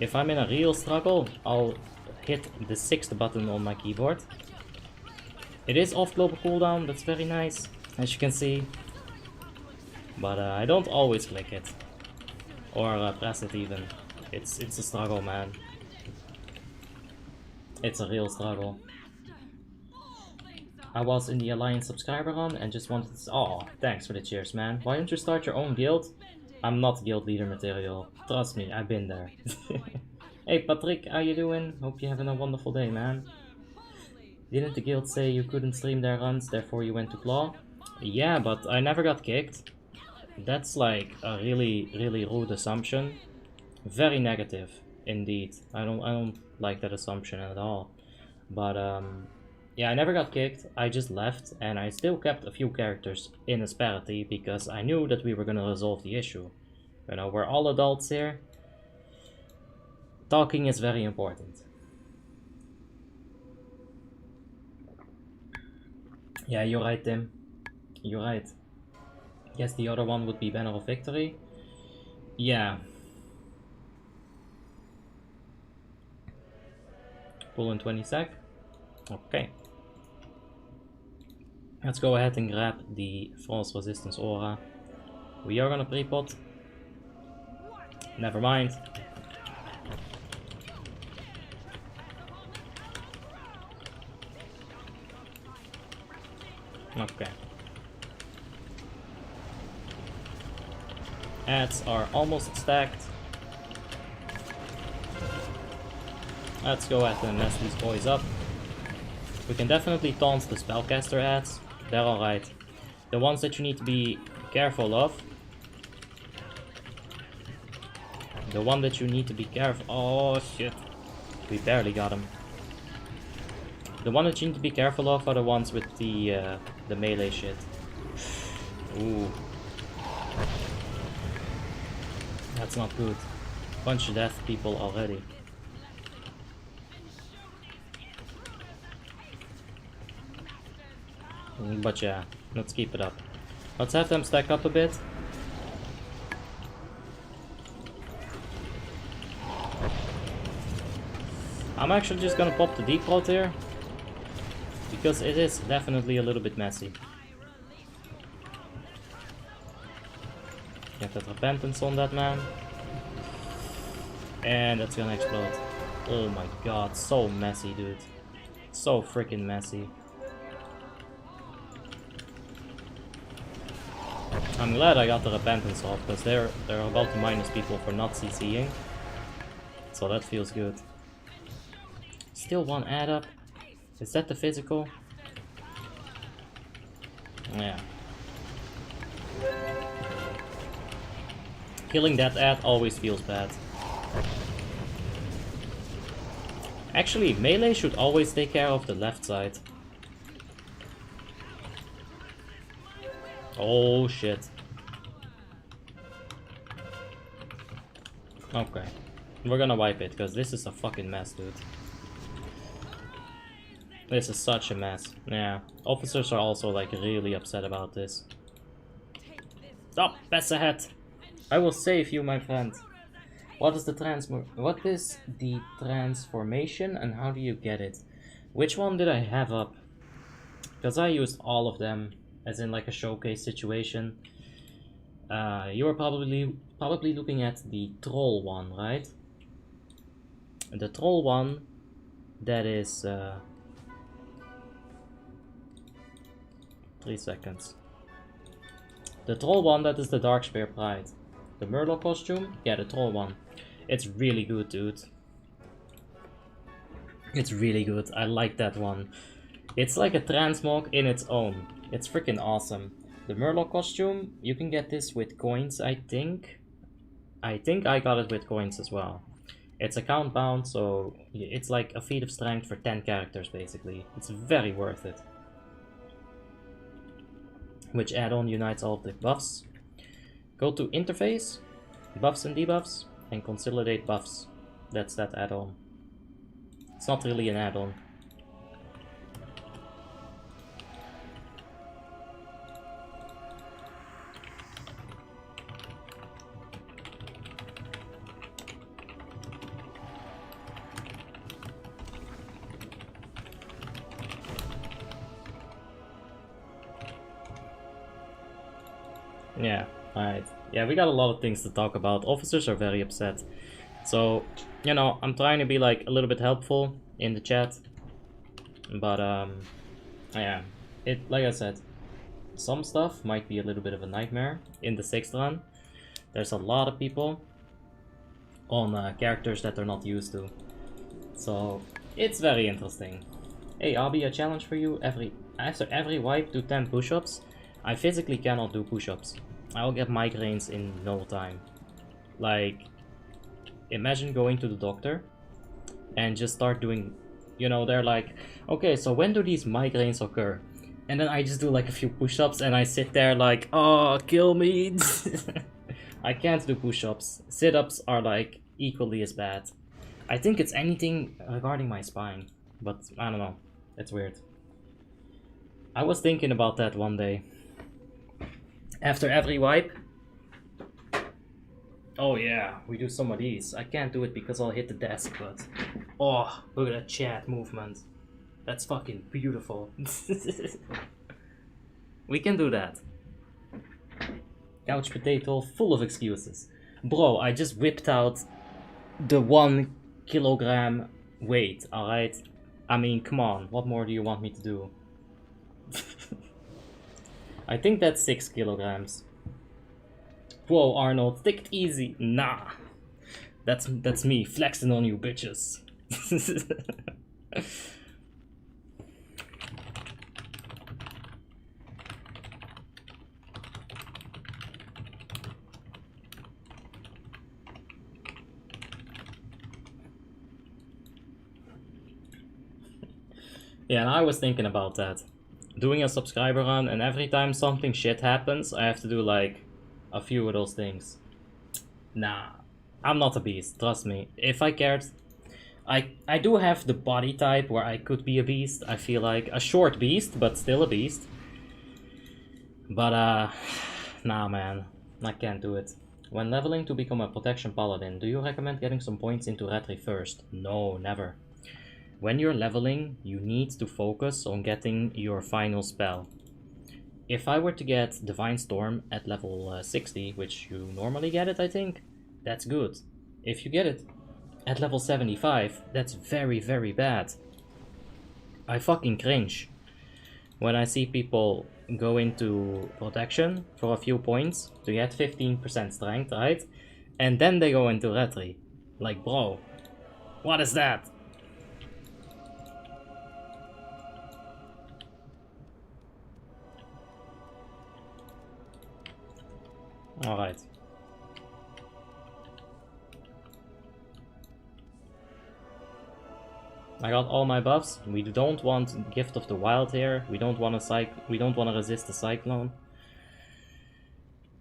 If I'm in a real struggle, I'll hit the 6th button on my keyboard. It is off global cooldown, that's very nice, as you can see. But I don't always click it. Or press it even. It's a struggle, man. It's a real struggle. I was in the Alliance subscriber run and just wanted to... Oh, thanks for the cheers, man. Why don't you start your own guild? I'm not guild leader material. Trust me, I've been there. Hey Patrick, how you doing? Hope you're having a wonderful day, man. Didn't the guild say you couldn't stream their runs, therefore you went to Claw? Yeah, but I never got kicked. That's like a really, really rude assumption. Very negative, indeed. I don't like that assumption at all. But yeah, I never got kicked. I just left, and I still kept a few characters in asperity because I knew that we were gonna resolve the issue. You know, we're all adults here. Talking is very important. Yeah, you're right, Tim. You're right. Yes, the other one would be Banner of Victory. Yeah. Pull in 20 sec. Okay. Let's go ahead and grab the Frost Resistance Aura. We are gonna pre-pot. Never mind. Okay. Ads are almost stacked. Let's go ahead and mess these boys up. We can definitely taunt the spellcaster ads. They're alright. The ones that you need to be careful of. The one that you need to be careful. Oh shit. We barely got him. The one that you need to be careful of are the ones with the melee shit. Ooh. That's not good. Bunch of death people already. But yeah, let's keep it up. Let's have them stack up a bit. I'm actually just gonna pop the deep rot here, because it is definitely a little bit messy. Get that repentance on that man. And that's gonna explode. Oh my god, so messy, dude. So freaking messy. I'm glad I got the repentance off, because they're about to minus people for not CCing. So that feels good. Still one add up. Is that the physical? Yeah. Killing that ad always feels bad. Actually, melee should always take care of the left side. Oh shit. Okay. We're gonna wipe it, because this is a fucking mess, dude. This is such a mess. Yeah. Officers are also like really upset about this. Stop! Pass ahead! I will save you, my friend. What is the transformation and how do you get it? Which one did I have up? Because I used all of them as in like a showcase situation. You are probably looking at the troll one, right? The troll one, that is 3 seconds. The troll one, that is the Darkspear Pride. The Murloc costume, yeah, the troll one. It's really good, dude. It's really good. I like that one. It's like a transmog in its own. It's freaking awesome. The Murloc costume, you can get this with coins, I think. I think I got it with coins as well. It's account bound, so it's like a feat of strength for 10 characters, basically. It's very worth it. Which add-on unites all of the buffs. Go to interface, buffs and debuffs, and consolidate buffs. That's that add-on. It's not really an add-on. Yeah, alright. Yeah, we got a lot of things to talk about. Officers are very upset. So, you know, I'm trying to be like a little bit helpful in the chat. But, yeah. Like I said, some stuff might be a little bit of a nightmare in the 6th run. There's a lot of people on characters that they're not used to. So, it's very interesting. Hey, Abby, a challenge for you. After every wipe, do 10 push-ups. I physically cannot do push-ups. I'll get migraines in no time. Like, imagine going to the doctor and just start doing, you know, they're like, okay, so when do these migraines occur? And then I just do like a few push-ups and I sit there like, oh, kill me. I can't do push-ups. Sit-ups are like equally as bad. I think it's anything regarding my spine, but I don't know. It's weird. I was thinking about that one day. After every wipe. Oh yeah, we do some of these. I can't do it because I'll hit the desk, but... Oh, look at that chat movement. That's fucking beautiful. We can do that. Couch potato, full of excuses. Bro, I just whipped out the 1 kilogram weight, alright? I mean, come on, what more do you want me to do? I think that's 6 kilograms. Whoa, Arnold, take it easy. Nah. That's me flexing on you bitches. Yeah, and I was thinking about that. Doing a subscriber run, and every time something shit happens, I have to do like a few of those things. Nah, I'm not a beast, trust me. If I cared, I do have the body type where I could be a beast. I feel like a short beast, but still a beast. But nah man, I can't do it. When leveling to become a protection paladin, do you recommend getting some points into Retri first? No, never. When you're leveling, you need to focus on getting your final spell. if I were to get Divine Storm at level 60, which you normally get it, I think, that's good. If you get it at level 75, that's very, very bad. I fucking cringe when I see people go into protection for a few points to get 15% strength, right? And then they go into retry. Like, bro, what is that? Alright. I got all my buffs. We don't want Gift of the Wild here. We don't want to resist the Cyclone.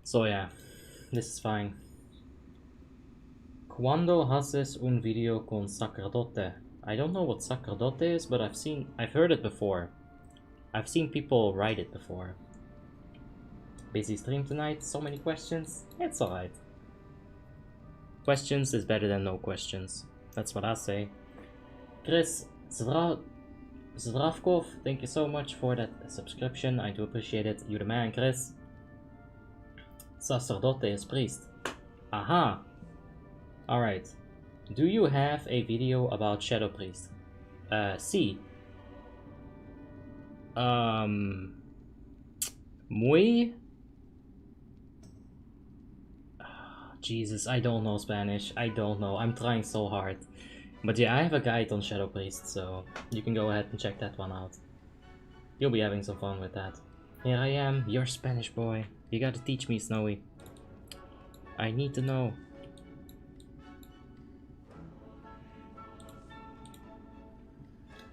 So yeah, this is fine. Cuando haces un video con sacerdote? I don't know what sacerdote is, but I've heard it before. I've seen people write it before. Busy stream tonight, so many questions. It's alright. Questions is better than no questions. That's what I say. Chris Zdravkov, thank you so much for that subscription. I do appreciate it. You're the man, Chris. Sacerdote is priest. Aha! Alright. Do you have a video about Shadow Priest? Sí. Muy? Jesus, I don't know Spanish. I don't know. I'm trying so hard. But yeah, I have a guide on Shadow Priest, so you can go ahead and check that one out. You'll be having some fun with that. Here I am, your Spanish boy. You gotta teach me, Snowy. I need to know.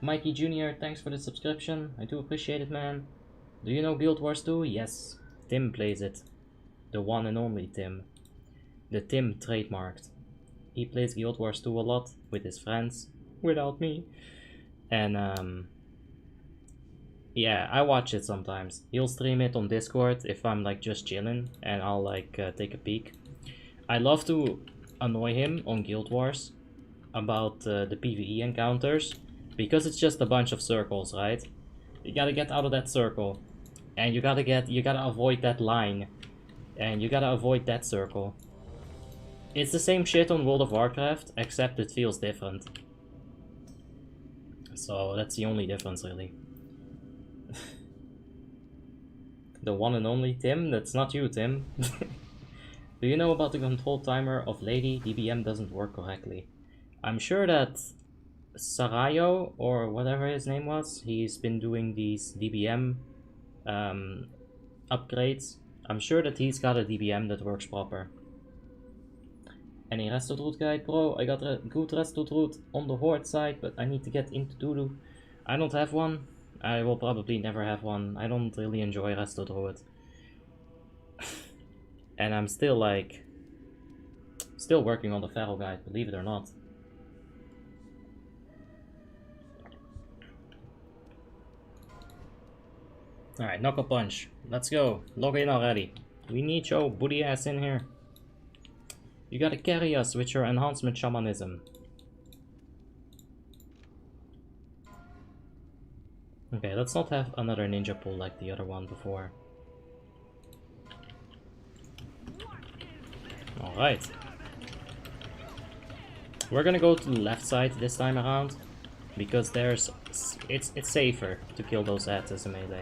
Mikey Jr., thanks for the subscription. I do appreciate it, man. Do you know Guild Wars 2? Yes. Tim plays it. The one and only Tim. The Tim trademarked. He plays Guild Wars 2 a lot with his friends, without me. And yeah, I watch it sometimes. He'll stream it on Discord if I'm like just chilling, and I'll like take a peek. I love to annoy him on Guild Wars about the PvE encounters, because it's just a bunch of circles, right? You gotta get out of that circle, and you gotta avoid that line, and you gotta avoid that circle. It's the same shit on World of Warcraft, except it feels different. So that's the only difference, really. The one and only Tim? That's not you, Tim. Do you know about the control timer of Lady? DBM doesn't work correctly. I'm sure that Sarayo, or whatever his name was, he's been doing these DBM upgrades. I'm sure that he's got a DBM that works proper. Any Resto Route guide? Bro, I got a good Resto Route on the Horde side, but I need to get into Dudu. I don't have one. I will probably never have one. I don't really enjoy Resto Route. And I'm still like... still working on the Feral guide, believe it or not. Alright, Knuckle Punch. Let's go. Log in already. We need your booty ass in here. You gotta carry us with your enhancement shamanism. Okay, let's not have another ninja pull like the other one before. Alright. We're gonna go to the left side this time around, because it's safer to kill those ads as a melee.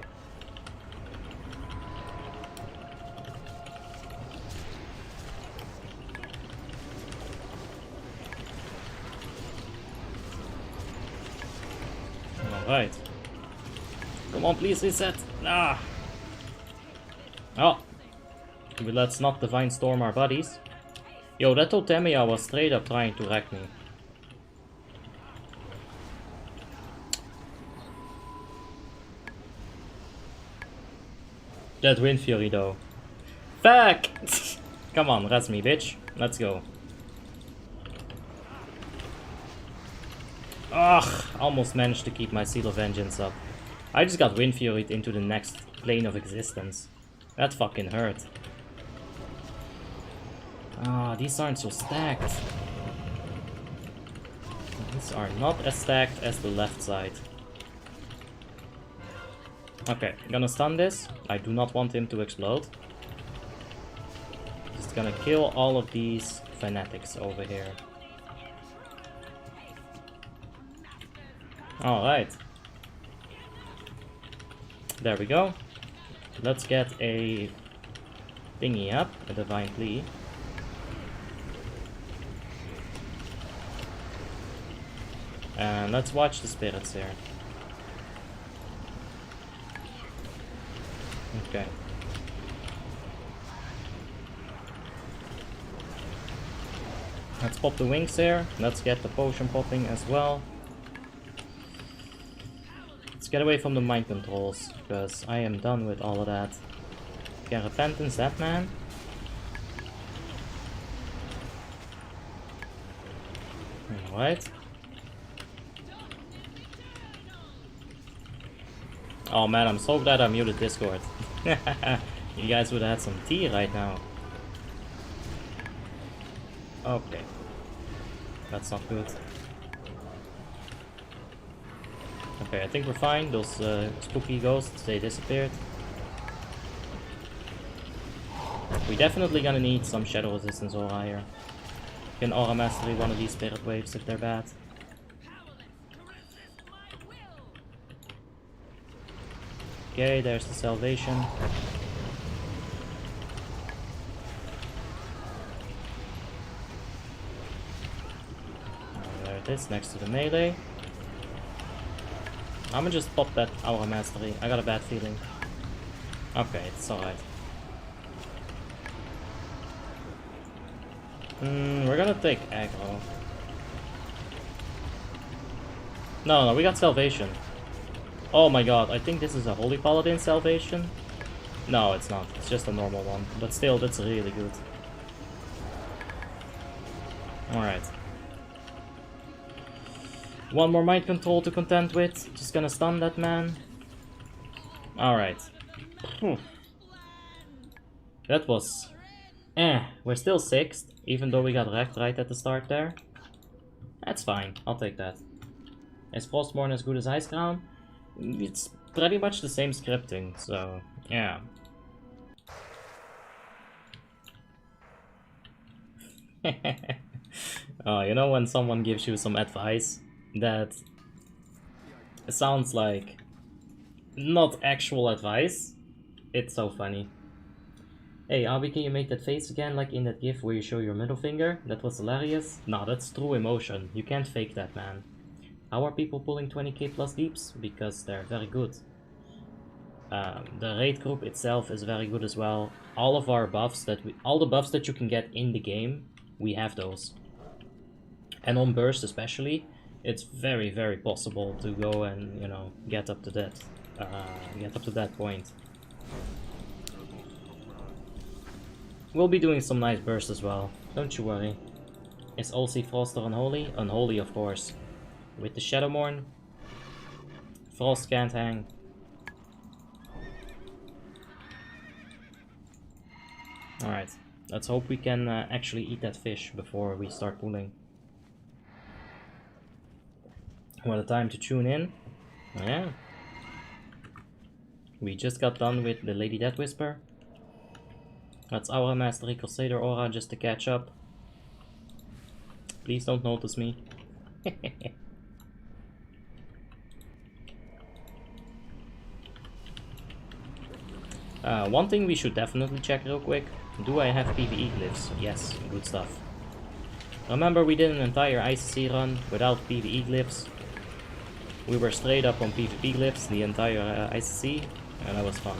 Alright. Come on, please reset. Ah. Oh. But let's not Divine Storm our buddies. Yo, that Totemia was straight up trying to wreck me. That Wind Fury though. Fuck! Come on, res me, bitch. Let's go. Ugh, almost managed to keep my Seal of Vengeance up. I just got Wind Furied into the next plane of existence. That fucking hurt. Ah, these aren't so stacked. These are not as stacked as the left side. Okay, gonna stun this. I do not want him to explode. Just gonna kill all of these fanatics over here. Alright. There we go. Let's get a thingy up, a divine plea. And let's watch the spirits here. Okay. Let's pop the wings here. Let's get the potion popping as well. Let's get away from the mind controls, because I am done with all of that. Can repentance that man? Alright. Oh man, I'm so glad I muted Discord. You guys would have had some tea right now. Okay. That's not good. Okay, I think we're fine. Those spooky ghosts, they disappeared. We definitely gonna need some shadow resistance aura here. Can aura mastery one of these spirit waves if they're bad. Okay, there's the salvation. There it is, next to the melee. I'm gonna just pop that aura mastery. I got a bad feeling. Okay, it's alright. We're gonna take aggro. No, we got salvation. Oh my god, I think this is a Holy Paladin salvation. No, it's not. It's just a normal one. But still, that's really good. Alright. One more mind control to contend with. Just gonna stun that man. Alright. That was... We're still 6th, even though we got wrecked right at the start there. That's fine. I'll take that. Is Frostmourne as good as Icecrown? It's pretty much the same scripting, so yeah. Oh, you know when someone gives you some advice that sounds like not actual advice? It's so funny. Hey, Abby, can you make that face again, like in that gif where you show your middle finger? That was hilarious. Nah, that's true emotion. You can't fake that, man. How are people pulling 20k plus deeps? Because they're very good. The raid group itself is very good as well. All of our buffs all the buffs that you can get in the game, we have those. And on burst especially, it's very, very possible to go and, you know, get up to that point. We'll be doing some nice bursts as well, don't you worry. Is Olsey Froster unholy? Unholy, of course. With the Shadowmourne, Frost can't hang. Alright, let's hope we can actually eat that fish before we start pulling. What a time to tune in. Yeah. We just got done with the Lady Death Whisper. That's Aura Mastery Crusader Aura just to catch up. Please don't notice me. One thing we should definitely check real quick. Do I have PvE glyphs? Yes, good stuff. Remember we did an entire ICC run without PvE glyphs. We were straight up on PvP glyphs the entire ICC, and that was fun.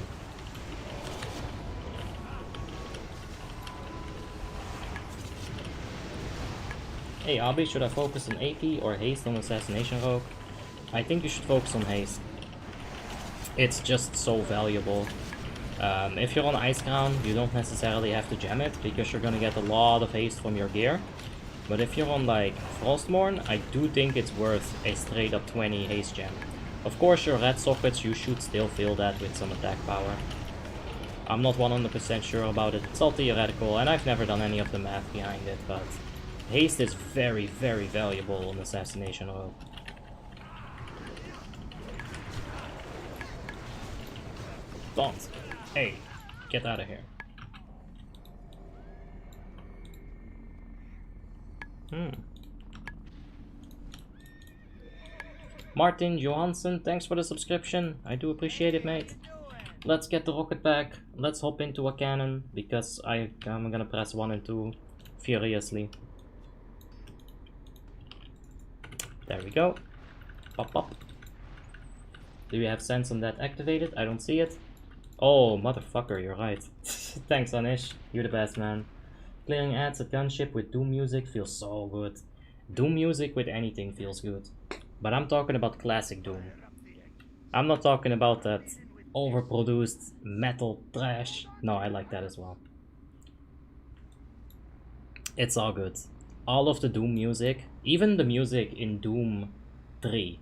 Hey Abby, should I focus on AP or haste on Assassination Rogue? I think you should focus on haste. It's just so valuable. If you're on Icecrown, you don't necessarily have to gem it, because you're gonna get a lot of haste from your gear. But if you're on like Frostmourne, I do think it's worth a straight up 20 haste gem. Of course your red sockets, you should still fill that with some attack power. I'm not 100% sure about it, it's all theoretical, and I've never done any of the math behind it, but haste is very, very valuable on Assassination Rogue. Don't. Hey, get out of here. Martin Johansson, thanks for the subscription. I do appreciate it, mate. Let's get the rocket back. Let's hop into a cannon because I'm gonna press 1 and 2 furiously. There we go. Pop, pop. Do you have sense on that activated? I don't see it. Oh, motherfucker, you're right. Thanks, Anish. You're the best, man. Clearing ads at gunship with Doom music feels so good. Doom music with anything feels good. But I'm talking about classic Doom. I'm not talking about that overproduced metal trash. No, I like that as well. It's all good. All of the Doom music, even the music in Doom 3,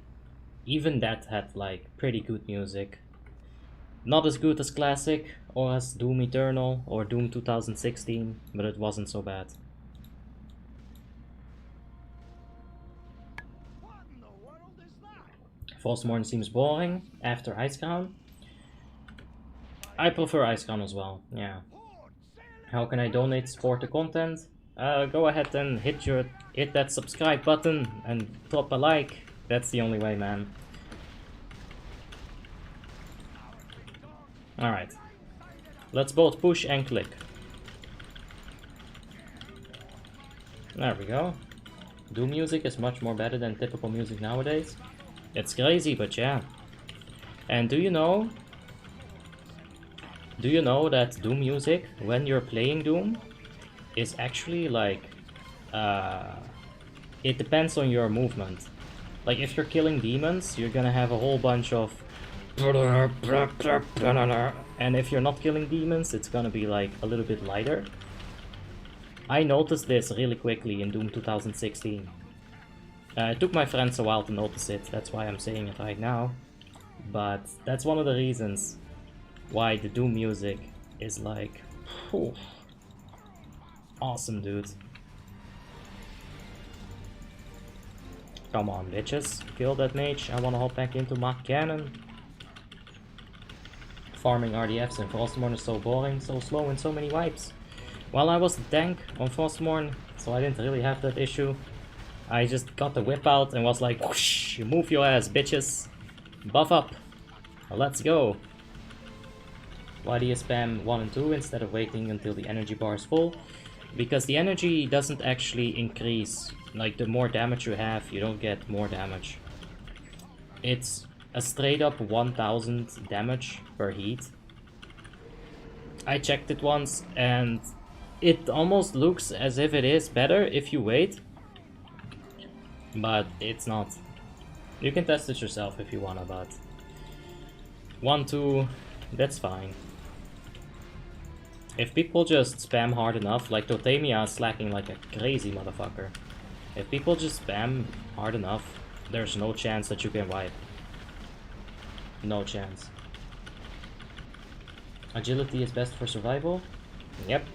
even that had like pretty good music. Not as good as classic or as Doom Eternal or Doom 2016, but it wasn't so bad. Frostmourne seems boring after Icecrown. I prefer Icecrown as well, yeah. How can I donate to support the content? Go ahead and hit that subscribe button and drop a like. That's the only way, man. Alright. Let's both push and click. There we go. Doom music is much more better than typical music nowadays. It's crazy, but yeah. And do you know that Doom music, when you're playing Doom, is actually like, it depends on your movement. Like if you're killing demons, you're gonna have a whole bunch of and if you're not killing demons, it's gonna be like a little bit lighter. I noticed this really quickly in Doom 2016. It took my friends a while to notice it, that's why I'm saying it right now. But that's one of the reasons why the Doom music is like, whew, awesome, dude. Come on, bitches, kill that mage. I wanna hop back into my cannon. Farming RDFs in Frostmourne is so boring, so slow, and so many wipes. Well, I was the tank on Frostmourne, so I didn't really have that issue. I just got the whip out and was like, whoosh, move your ass, bitches. Buff up. Let's go. Why do you spam 1 and 2 instead of waiting until the energy bar is full? Because the energy doesn't actually increase. Like, the more damage you have, you don't get more damage. It's a straight up 1000 damage per heat. I checked it once and it almost looks as if it is better if you wait. But it's not. You can test it yourself if you wanna, but 1, 2, that's fine. If people just spam hard enough, like Totemia is slacking like a crazy motherfucker. If people just spam hard enough, there's no chance that you can wipe. No chance. Agility is best for survival? Yep.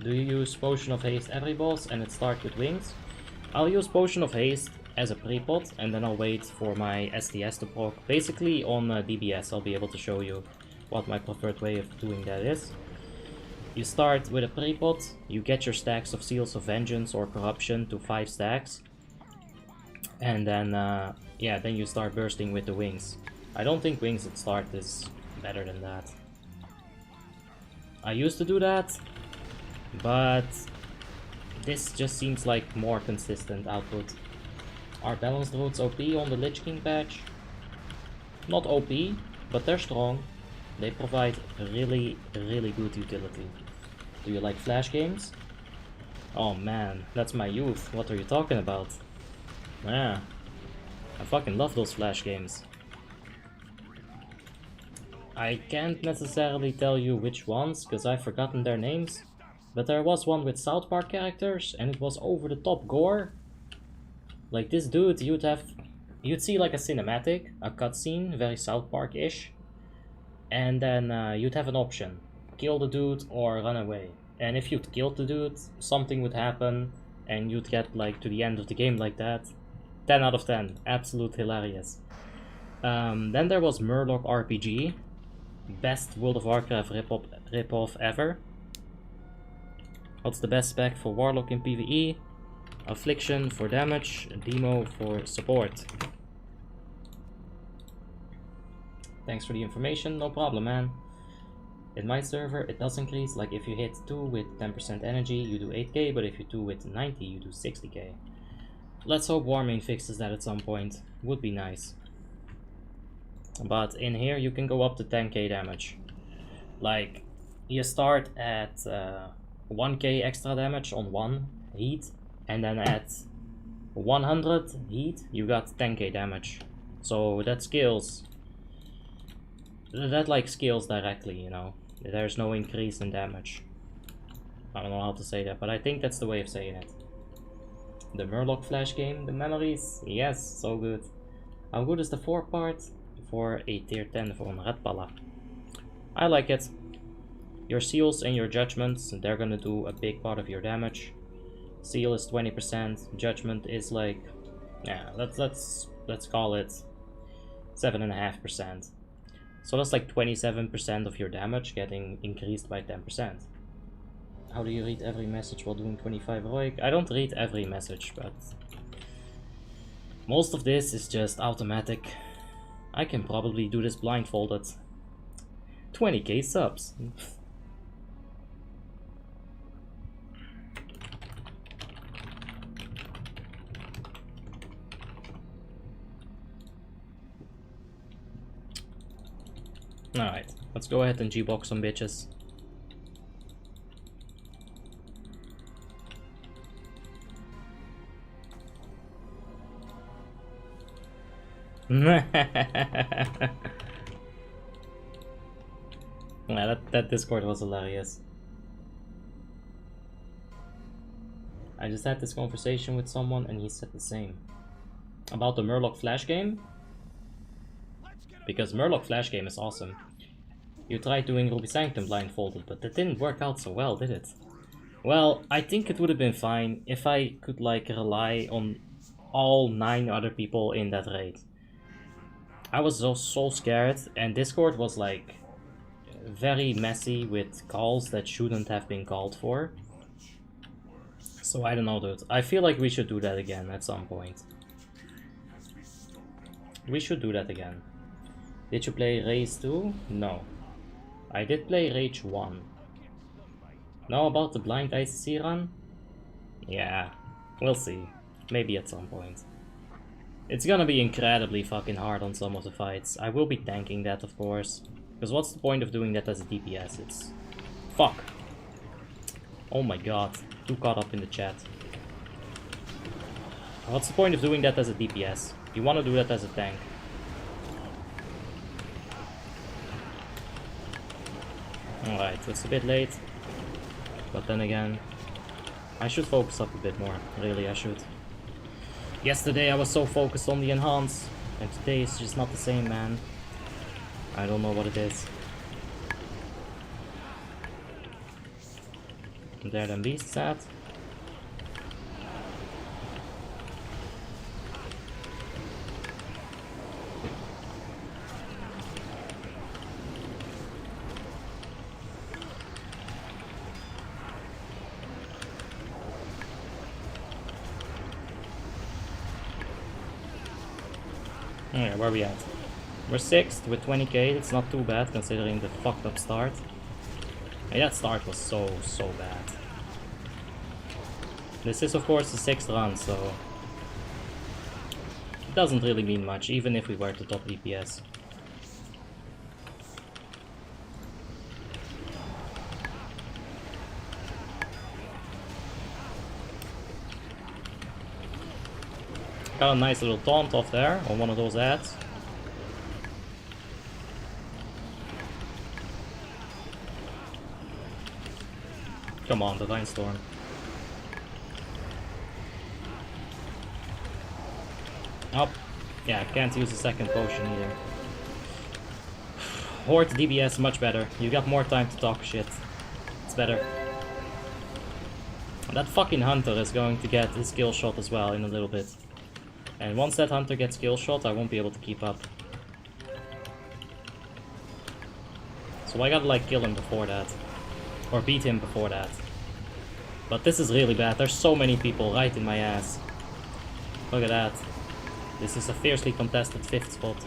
Do you use Potion of Haste every boss and it starts with wings? I'll use Potion of Haste as a pre-pot and then I'll wait for my STS to proc. Basically on DBS I'll be able to show you what my preferred way of doing that is. You start with a pre-pot, you get your stacks of Seals of Vengeance or Corruption to 5 stacks. And then, yeah, then you start bursting with the wings. I don't think wings at start is better than that. I used to do that, but this just seems like more consistent output. Are balanced routes OP on the Lich King patch? Not OP, but they're strong. They provide really, really good utility. Do you like flash games? Oh man, that's my youth. What are you talking about? Yeah, I fucking love those flash games. I can't necessarily tell you which ones, because I've forgotten their names. But there was one with South Park characters, and it was over the top gore. Like this dude, you'd see like a cinematic, a cutscene, very South Park-ish. And then you'd have an option. Kill the dude or run away. And if you'd killed the dude, something would happen, and you'd get like to the end of the game like that. 10 out of 10, absolute hilarious. Then there was Murloc RPG, best World of Warcraft rip-off ever. What's the best spec for Warlock in PvE? Affliction for damage, Demo for support. Thanks for the information, no problem, man. In my server, it does increase, like if you hit 2 with 10% energy, you do 8k, but if you do with 90, you do 60k. Let's hope Warmane fixes that at some point, would be nice. But in here, you can go up to 10k damage. Like, you start at 1k extra damage on 1 heat, and then at 100 heat, you got 10k damage. So that scales. That like scales directly, you know. There's no increase in damage. I don't know how to say that, but I think that's the way of saying it. The Murloc Flash game, the memories, yes, so good. How good is the 4 part? For a tier 10 from Red Pala. I like it. Your seals and your judgments, they're gonna do a big part of your damage. Seal is 20%, judgment is like, yeah, let's call it 7.5%. So that's like 27% of your damage getting increased by 10%. How do you read every message while doing 25 heroic? I don't read every message, but most of this is just automatic. I can probably do this blindfolded. 20k subs. Alright, let's go ahead and G-box some bitches. Yeah, that Discord was hilarious. I just had this conversation with someone and he said the same. About the Murloc Flash game? Because Murloc Flash game is awesome. You tried doing Ruby Sanctum blindfolded, but that didn't work out so well, did it? Well, I think it would have been fine if I could like rely on all 9 other people in that raid. I was so scared, and Discord was like very messy with calls that shouldn't have been called for. So I don't know, dude. I feel like we should do that again at some point. We should do that again. Did you play Race 2? No. I did play Rage 1. Know about the blind ICC run? Yeah, we'll see. Maybe at some point. It's gonna be incredibly fucking hard on some of the fights. I will be tanking that, of course. Because what's the point of doing that as a DPS? It's... Fuck! Oh my god. Too caught up in the chat. What's the point of doing that as a DPS? You wanna do that as a tank. Alright, it's a bit late. But then again, I should focus up a bit more. Really, I should. Yesterday I was so focused on the enhance, and today it's just not the same, man. I don't know what it is. And there them beasts at. Yeah, where are we at? We're 6th with 20k, it's not too bad considering the fucked up start. And that start was so bad. This is of course the 6th run, so it doesn't really mean much, even if we were to top DPS. Got a nice little taunt off there on one of those ads. Come on, Divine Storm. Oh, yeah, can't use a second potion either. Horde DBS much better. You got more time to talk shit. It's better. That fucking hunter is going to get his kill shot as well in a little bit. And once that hunter gets kill shot, I won't be able to keep up. So I gotta like kill him before that. Or beat him before that. But this is really bad. There's so many people right in my ass. Look at that. This is a fiercely contested 5th spot.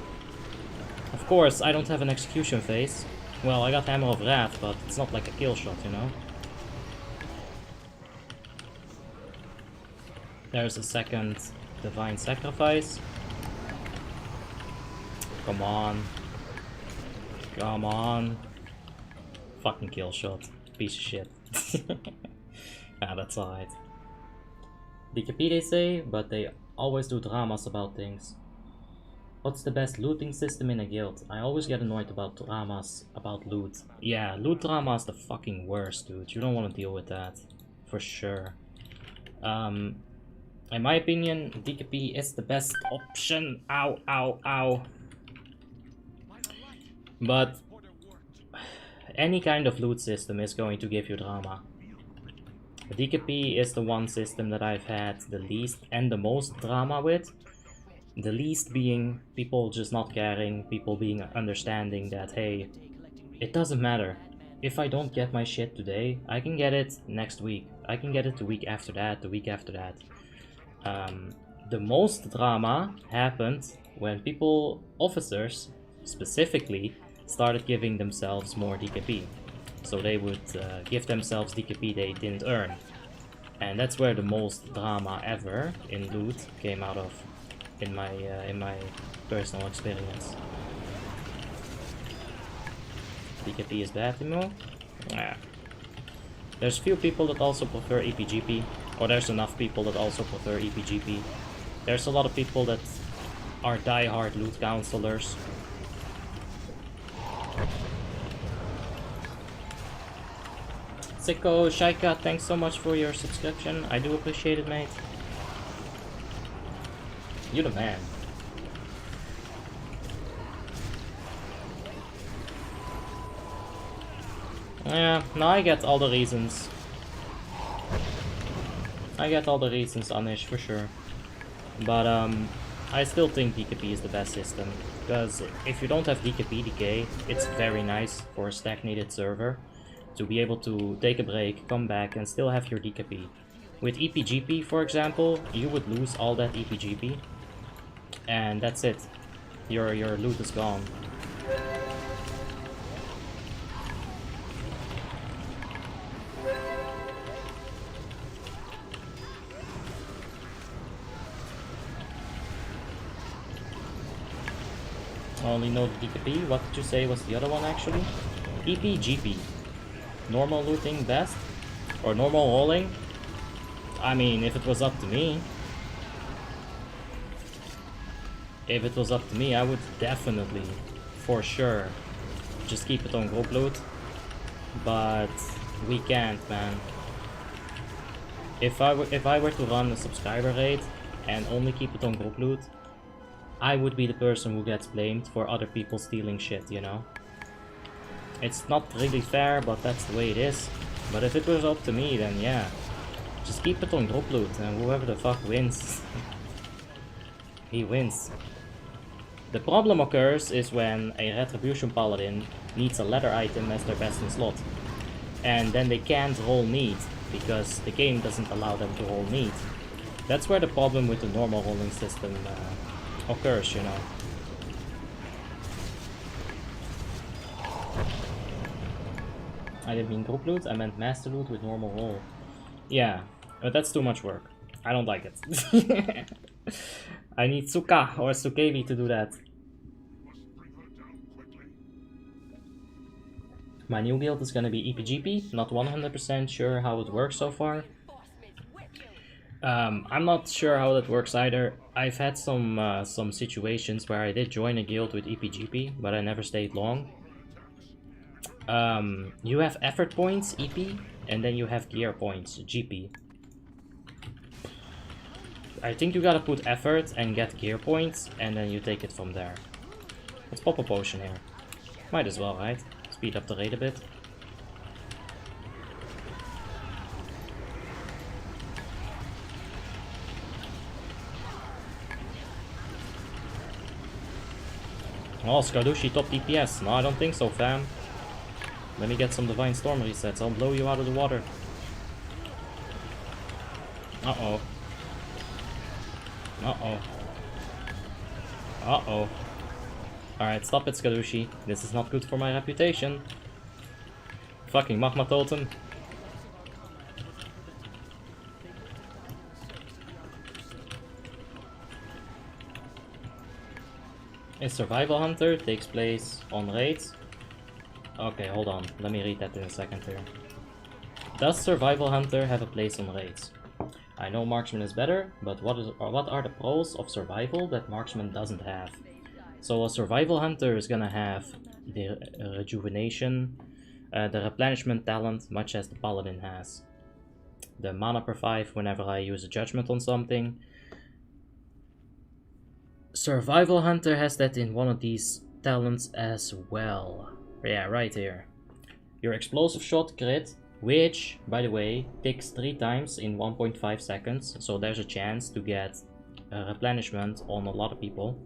Of course, I don't have an execution phase. Well, I got Hammer of Wrath, but it's not like a kill shot, you know? There's a second Divine Sacrifice. Come on. Come on. Fucking kill shot. Piece of shit. Ah, that's alright. DKP they say, but they always do dramas about things. What's the best looting system in a guild? I always get annoyed about dramas about loot. Yeah, loot drama is the fucking worst, dude. You don't want to deal with that. For sure. In my opinion, DKP is the best option. Ow, ow, ow. But any kind of loot system is going to give you drama. DKP is the one system that I've had the least and the most drama with. The least being people just not caring, people being understanding that, hey, it doesn't matter. If I don't get my shit today, I can get it next week. I can get it the week after that, the week after that. The most drama happened when people, officers specifically, started giving themselves more DKP. So they would give themselves DKP they didn't earn. And that's where the most drama ever in loot came out of, in my personal experience. DKP is bad, Timo? Yeah. There's few people that also prefer EPGP, or there's enough people that also prefer EPGP. There's a lot of people that are die-hard loot counselors. Sicko, Shaika, thanks so much for your subscription. I do appreciate it, mate. You're the man. Yeah, no, I get all the reasons. I get all the reasons, Anish, for sure. But I still think DKP is the best system. Because if you don't have DKP decay, it's very nice for a stagnated server to be able to take a break, come back, and still have your DKP. With EPGP, for example, you would lose all that EPGP, and that's it. Your loot is gone. I only know the DKP. What did you say was the other one actually? EPGP. Normal looting best? Or normal rolling? I mean, if it was up to me. If it was up to me, I would definitely, for sure, just keep it on group loot. But we can't, man. If I were to run a subscriber raid and only keep it on group loot, I would be the person who gets blamed for other people stealing shit, you know? It's not really fair, but that's the way it is. But if it was up to me, then yeah. Just keep it on group loot, and whoever the fuck wins, he wins. The problem occurs is when a Retribution Paladin needs a leather item as their best in slot. And then they can't roll need, because the game doesn't allow them to roll need. That's where the problem with the normal rolling system occurs, you know. I didn't mean group loot, I meant master loot with normal roll. Yeah, but that's too much work. I don't like it. I need Suka or Sukebi to do that. My new guild is gonna be EPGP, not 100% sure how it works so far. I'm not sure how that works either. I've had some situations where I did join a guild with EPGP, but I never stayed long. You have effort points, EP, and then you have gear points, GP. I think you gotta put effort and get gear points, and then you take it from there. Let's pop a potion here. Might as well, right? Speed up the rate a bit. Oh, Skardushi top DPS. No, I don't think so, fam. Let me get some Divine Storm resets. I'll blow you out of the water. Uh-oh. Uh-oh. Uh-oh. Alright, stop it, Skardushi. This is not good for my reputation. Fucking Magma Totem. A Survival Hunter takes place on raids. Okay, hold on. Let me read that in a second here. Does Survival Hunter have a place on raids? I know Marksman is better, but what are the pros of Survival that Marksman doesn't have? So a Survival Hunter is gonna have the Rejuvenation, the Replenishment talent, much as the Paladin has. The mana per 5 whenever I use a Judgment on something. Survival Hunter has that in one of these talents as well. Yeah, right here. Your Explosive Shot crit, which, by the way, ticks 3 times in 1.5 seconds, so there's a chance to get replenishment on a lot of people.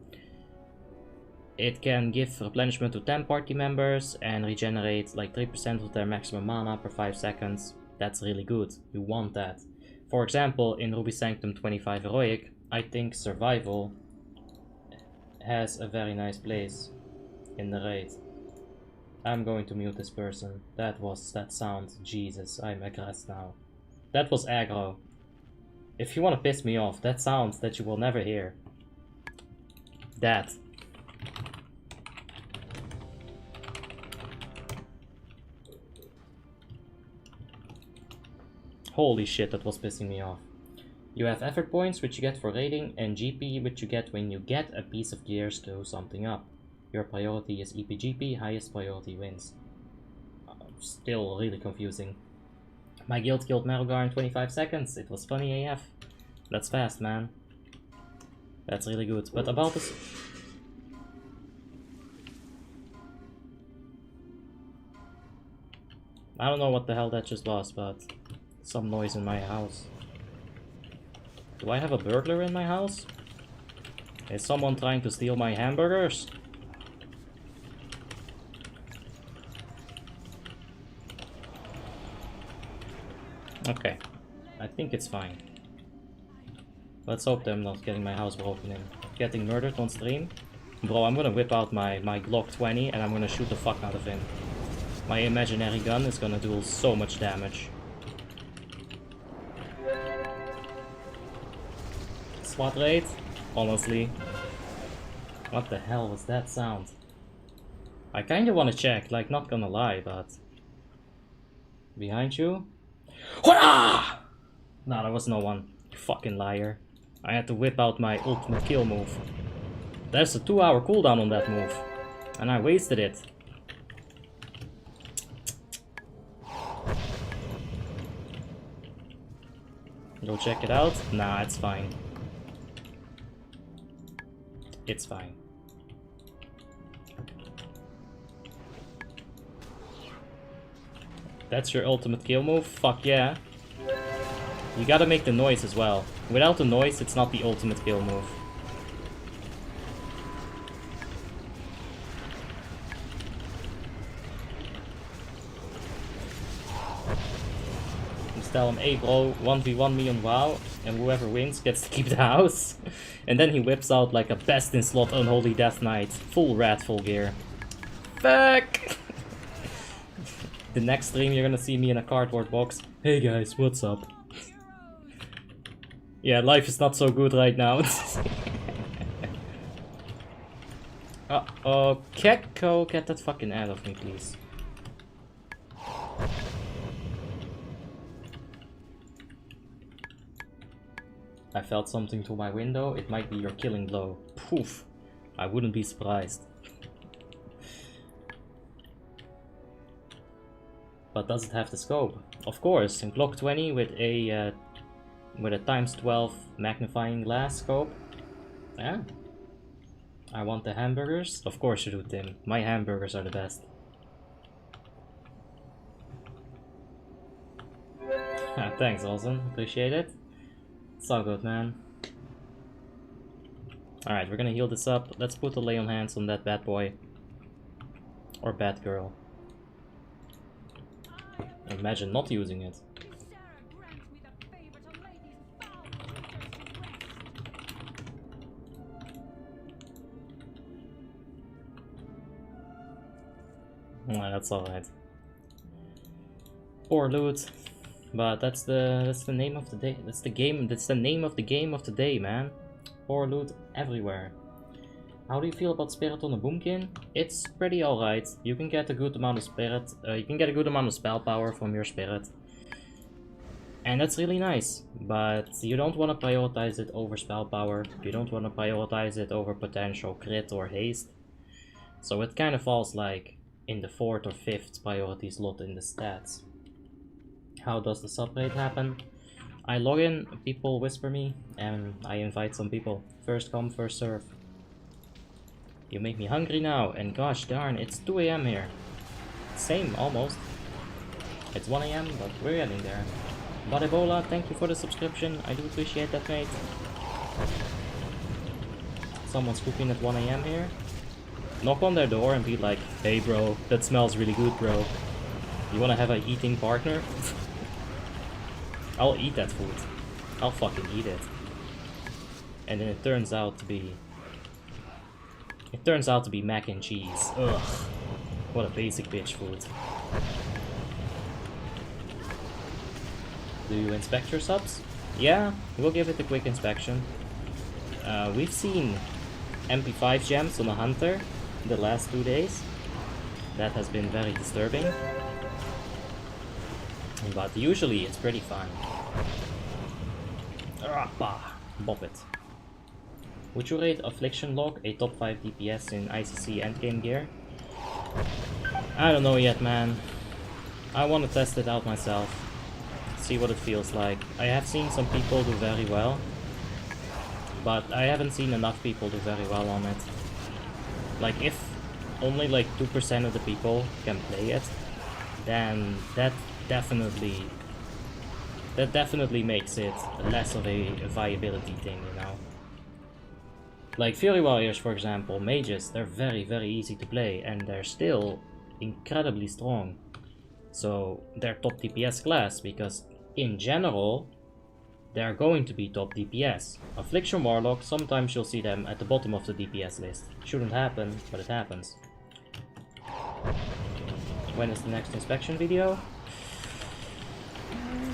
It can give replenishment to 10 party members and regenerate like 3% of their maximum mana per 5 seconds. That's really good. You want that. For example, in Ruby Sanctum 25 Heroic, I think Survival has a very nice place in the raid. I'm going to mute this person. That sound. Jesus, I'm aggressed now. That was aggro. If you want to piss me off, that sound that you will never hear. That. Holy shit, that was pissing me off. You have effort points, which you get for raiding, and GP, which you get when you get a piece of gear to screw something up. Your priority is EPGP, highest priority wins. Still really confusing. My guild killed Merogar in 25 seconds. It was funny AF. That's fast, man. That's really good. But about this... I don't know what the hell that just was, but... some noise in my house. Do I have a burglar in my house? Is someone trying to steal my hamburgers? Okay, I think it's fine. Let's hope I'm not getting my house broken in. Getting murdered on stream? Bro, I'm gonna whip out my Glock 20 and I'm gonna shoot the fuck out of him. My imaginary gun is gonna do so much damage. SWAT raid? Honestly. What the hell was that sound? I kinda wanna check, like, not gonna lie, but... behind you? Hurrah! Nah, there was no one. You fucking liar. I had to whip out my ultimate kill move. There's a 2-hour cooldown on that move. And I wasted it. Go check it out? Nah, it's fine. It's fine. That's your ultimate kill move? Fuck yeah. You gotta make the noise as well. Without the noise, it's not the ultimate kill move. Just tell him, hey bro, 1v1 me on WoW, and whoever wins gets to keep the house. And then he whips out like a best in slot Unholy Death Knight. Full rat, full gear. Fuck! The next stream you're gonna see me in a cardboard box. Hey guys, what's up? Yeah, life is not so good right now. Uh-oh, Kekko, get that fucking out of me, please. I felt something through my window. It might be your killing blow. Poof. I wouldn't be surprised. But does it have the scope? Of course, in Glock 20 with a times 12 magnifying glass scope. Yeah. I want the hamburgers? Of course you do, Tim. My hamburgers are the best. Thanks, Olsen. Appreciate it. It's all good, man. Alright, we're gonna heal this up. Let's put a lay on hands on that bad boy. Or bad girl. Imagine not using it. That's alright. Poor loot. But that's the name of the day. That's the name of the game of the day, man. Poor loot everywhere. How do you feel about Spirit on a Boomkin? It's pretty alright. You can get a good amount of spirit. You can get a good amount of spell power from your spirit. And that's really nice. But you don't want to prioritize it over spell power. You don't want to prioritize it over potential crit or haste. So it kind of falls like in the 4th or 5th priority slot in the stats. How does the sub rate happen? I log in, people whisper me, and I invite some people. First come, first serve. You make me hungry now, and gosh darn, it's 2 AM here. Same, almost. It's 1 AM, but we're getting there. But Ebola, thank you for the subscription. I do appreciate that, mate. Someone's cooking at 1 AM here. Knock on their door and be like, hey bro, that smells really good, bro. You wanna have an eating partner? I'll eat that food. I'll fucking eat it. And then it turns out to be mac and cheese. Ugh. What a basic bitch food. Do you inspect your subs? Yeah, we'll give it a quick inspection. We've seen MP5 gems on a hunter the last 2 days. That has been very disturbing. But usually it's pretty fun. Bop it. Would you rate Affliction Log a top 5 DPS in ICC endgame gear? I don't know yet, man. I want to test it out myself. See what it feels like. I have seen some people do very well. But I haven't seen enough people do very well on it. Like, if only like 2% of the people can play it, then that definitely makes it less of a viability thing, you know. Like Fury Warriors, for example, mages, they're very, very easy to play, and they're still incredibly strong. So they're top DPS class, because in general, they're going to be top DPS. Affliction Warlock, sometimes you'll see them at the bottom of the DPS list. Shouldn't happen, but it happens. When is the next inspection video?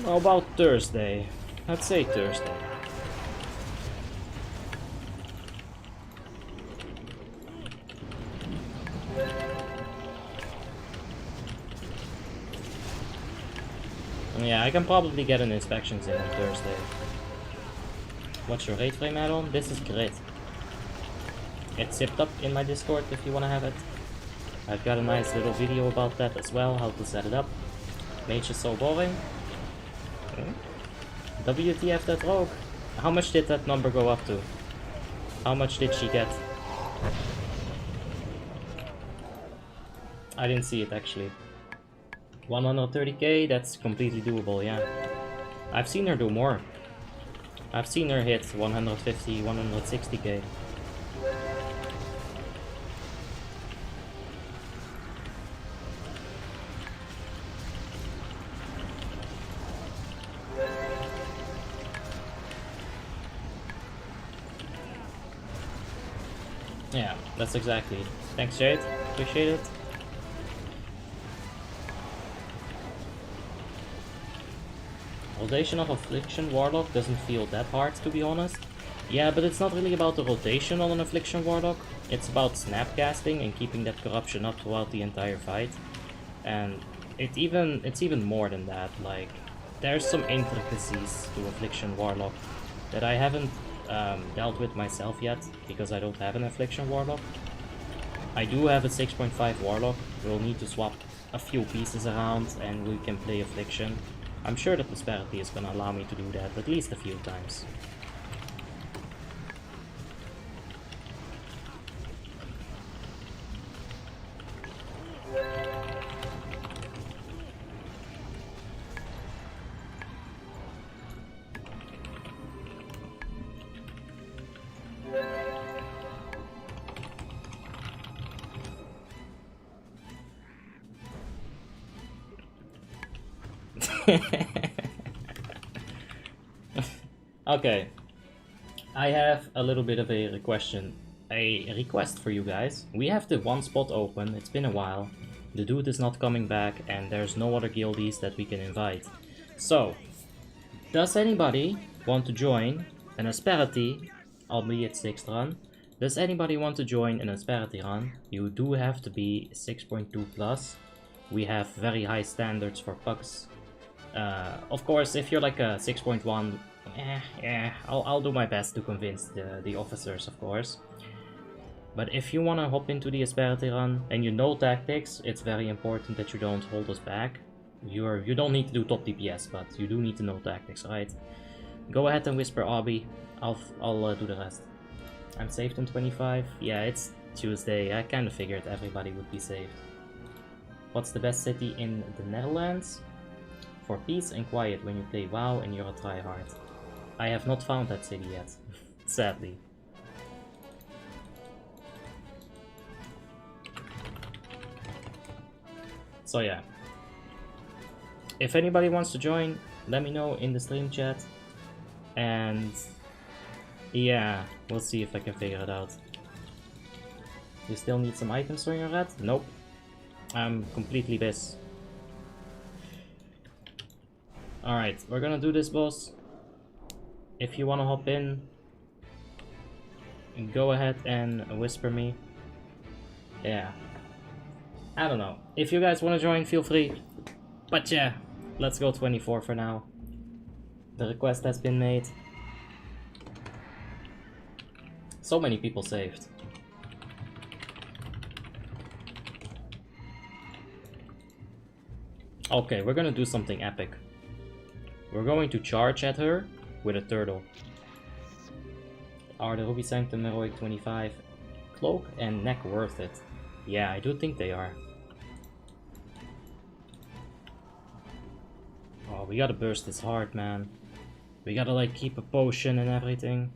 How about Thursday? Let's say Thursday. Yeah, I can probably get an inspections in on Thursday. What's your rate frame add-on? This is grit. It's zipped up in my Discord if you want to have it. I've got a nice little video about that as well, how to set it up. Mage is so boring. WTF that rogue? How much did that number go up to? How much did she get? I didn't see it actually. 130k, that's completely doable, yeah. I've seen her do more. I've seen her hit 150, 160k. Yeah, that's exactly it. Thanks, Jade. Appreciate it. Rotation of Affliction Warlock doesn't feel that hard, to be honest. Yeah, but it's not really about the rotation on an Affliction Warlock. It's about snapcasting and keeping that corruption up throughout the entire fight. And it's even more than that. Like, there's some intricacies to Affliction Warlock that I haven't dealt with myself yet, because I don't have an Affliction Warlock. I do have a 6.5 Warlock. We'll need to swap a few pieces around and we can play Affliction. I'm sure that Prosperity is gonna allow me to do that at least a few times. Okay. I have a little bit of a request for you guys. We have the one spot open, it's been a while. The dude is not coming back and there's no other guildies that we can invite. So, does anybody want to join an Asperity, albeit 6th run? Does anybody want to join an Asperity run? You do have to be 6.2 plus. We have very high standards for pucks. Of course, if you're like a 6.1, I'll do my best to convince the officers, of course. But if you want to hop into the Asperity run and you know tactics, it's very important that you don't hold us back. You don't need to do top DPS, but you do need to know tactics, right? Go ahead and whisper Obby. I'll do the rest. I'm saved in 25. Yeah, it's Tuesday. I kind of figured everybody would be saved. What's the best city in the Netherlands? For peace and quiet when you play WoW and you're a tryhard. I have not found that city yet, sadly. So yeah. If anybody wants to join, let me know in the stream chat. And yeah, we'll see if I can figure it out. You still need some items on your red? Nope. I'm completely biz. Alright, we're gonna do this, boss. If you wanna hop in, go ahead and whisper me. Yeah. I don't know. If you guys wanna join, feel free. But yeah, let's go 24 for now. The request has been made. So many people saved. Okay, we're gonna do something epic. We're going to charge at her with a turtle. Are the Ruby Sanctum Heroic 25 cloak and neck worth it? Yeah, I do think they are. Oh, we gotta burst this hard, man. We gotta like keep a potion and everything.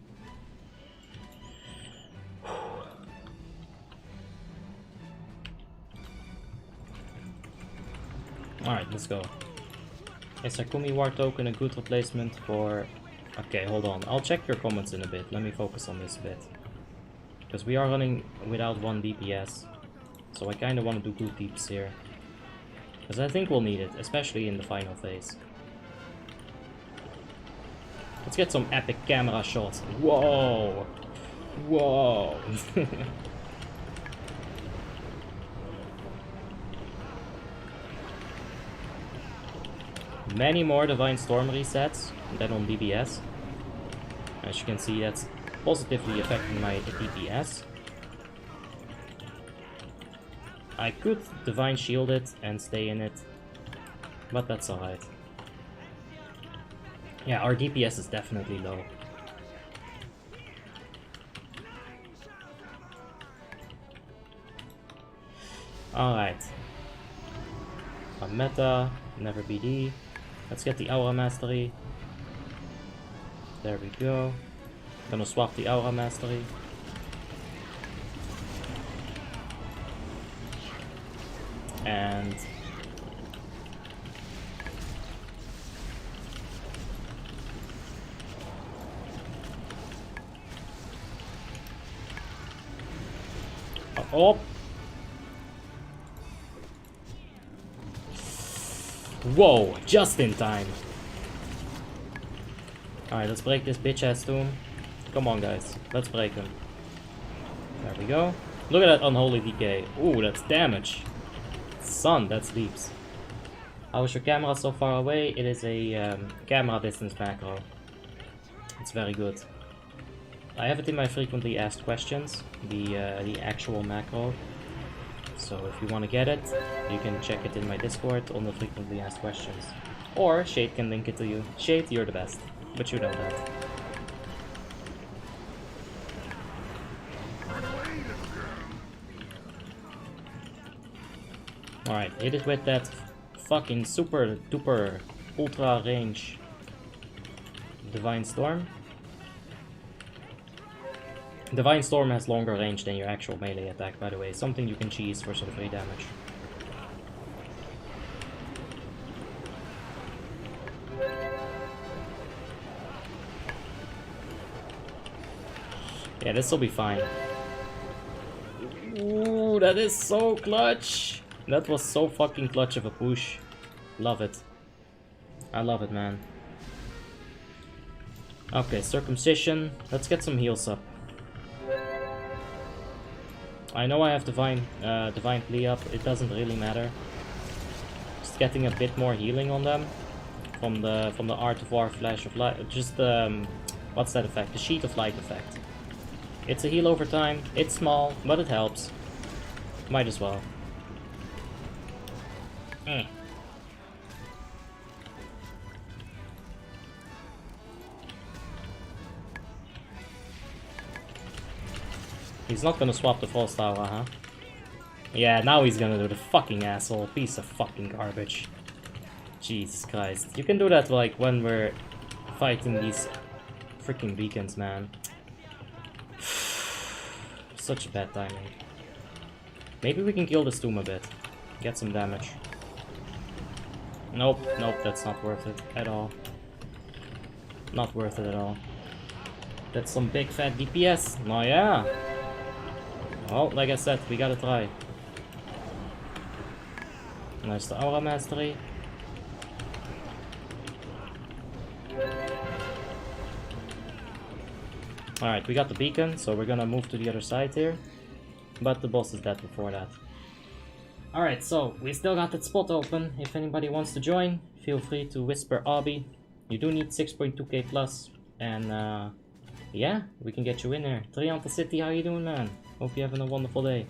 Alright, let's go. Is Akumi War token a good replacement for... Okay, hold on. I'll check your comments in a bit. Let me focus on this bit. Because we are running without 1 DPS. So I kind of want to do good deeps here. Because I think we'll need it, especially in the final phase. Let's get some epic camera shots. Whoa! Whoa! Many more Divine Storm resets than on DPS. As you can see, that's positively affecting my DPS. I could Divine Shield it and stay in it, but that's alright. Yeah, our DPS is definitely low. Alright. A meta, never BD. Let's get the Aura Mastery. There we go. Gonna swap the Aura Mastery. And... oh! Whoa, just in time. Alright, let's break this bitch ass tomb. Come on guys, let's break him. There we go. Look at that unholy DK. Ooh, that's damage. Son, that sleeps. How is your camera so far away? It is a camera distance macro. It's very good. I have it in my frequently asked questions, the actual macro. So if you want to get it, you can check it in my Discord on the frequently asked questions. Or Shade can link it to you. Shade, you're the best, but you know that. Alright, hit it with that fucking super duper ultra range Divine Storm. Divine Storm has longer range than your actual melee attack, by the way. Something you can cheese for some free damage. Yeah, this will be fine. Ooh, that is so clutch. That was so fucking clutch of a push. Love it. I love it, man. Okay, circumcision. Let's get some heals up. I know I have divine plea up. It doesn't really matter. Just getting a bit more healing on them from the Art of War Flash of Light. Just what's that effect? The Sheet of Light effect. It's a heal over time. It's small, but it helps. Might as well. He's not gonna swap the Frost Tower, huh? Yeah, now he's gonna do the fucking asshole. Piece of fucking garbage. Jesus Christ. You can do that like when we're fighting these freaking beacons, man. Such bad timing. Maybe we can kill this tomb a bit. Get some damage. Nope, nope, that's not worth it at all. Not worth it at all. That's some big fat DPS. Oh yeah. Well, like I said, we gotta try. Nice the Aura Mastery. Alright, we got the beacon, so we're gonna move to the other side here. But the boss is dead before that. Alright, so we still got that spot open. If anybody wants to join, feel free to whisper Obby. You do need 6.2k plus. And yeah, we can get you in there. Trianta City, how you doing, man? Hope you're having a wonderful day.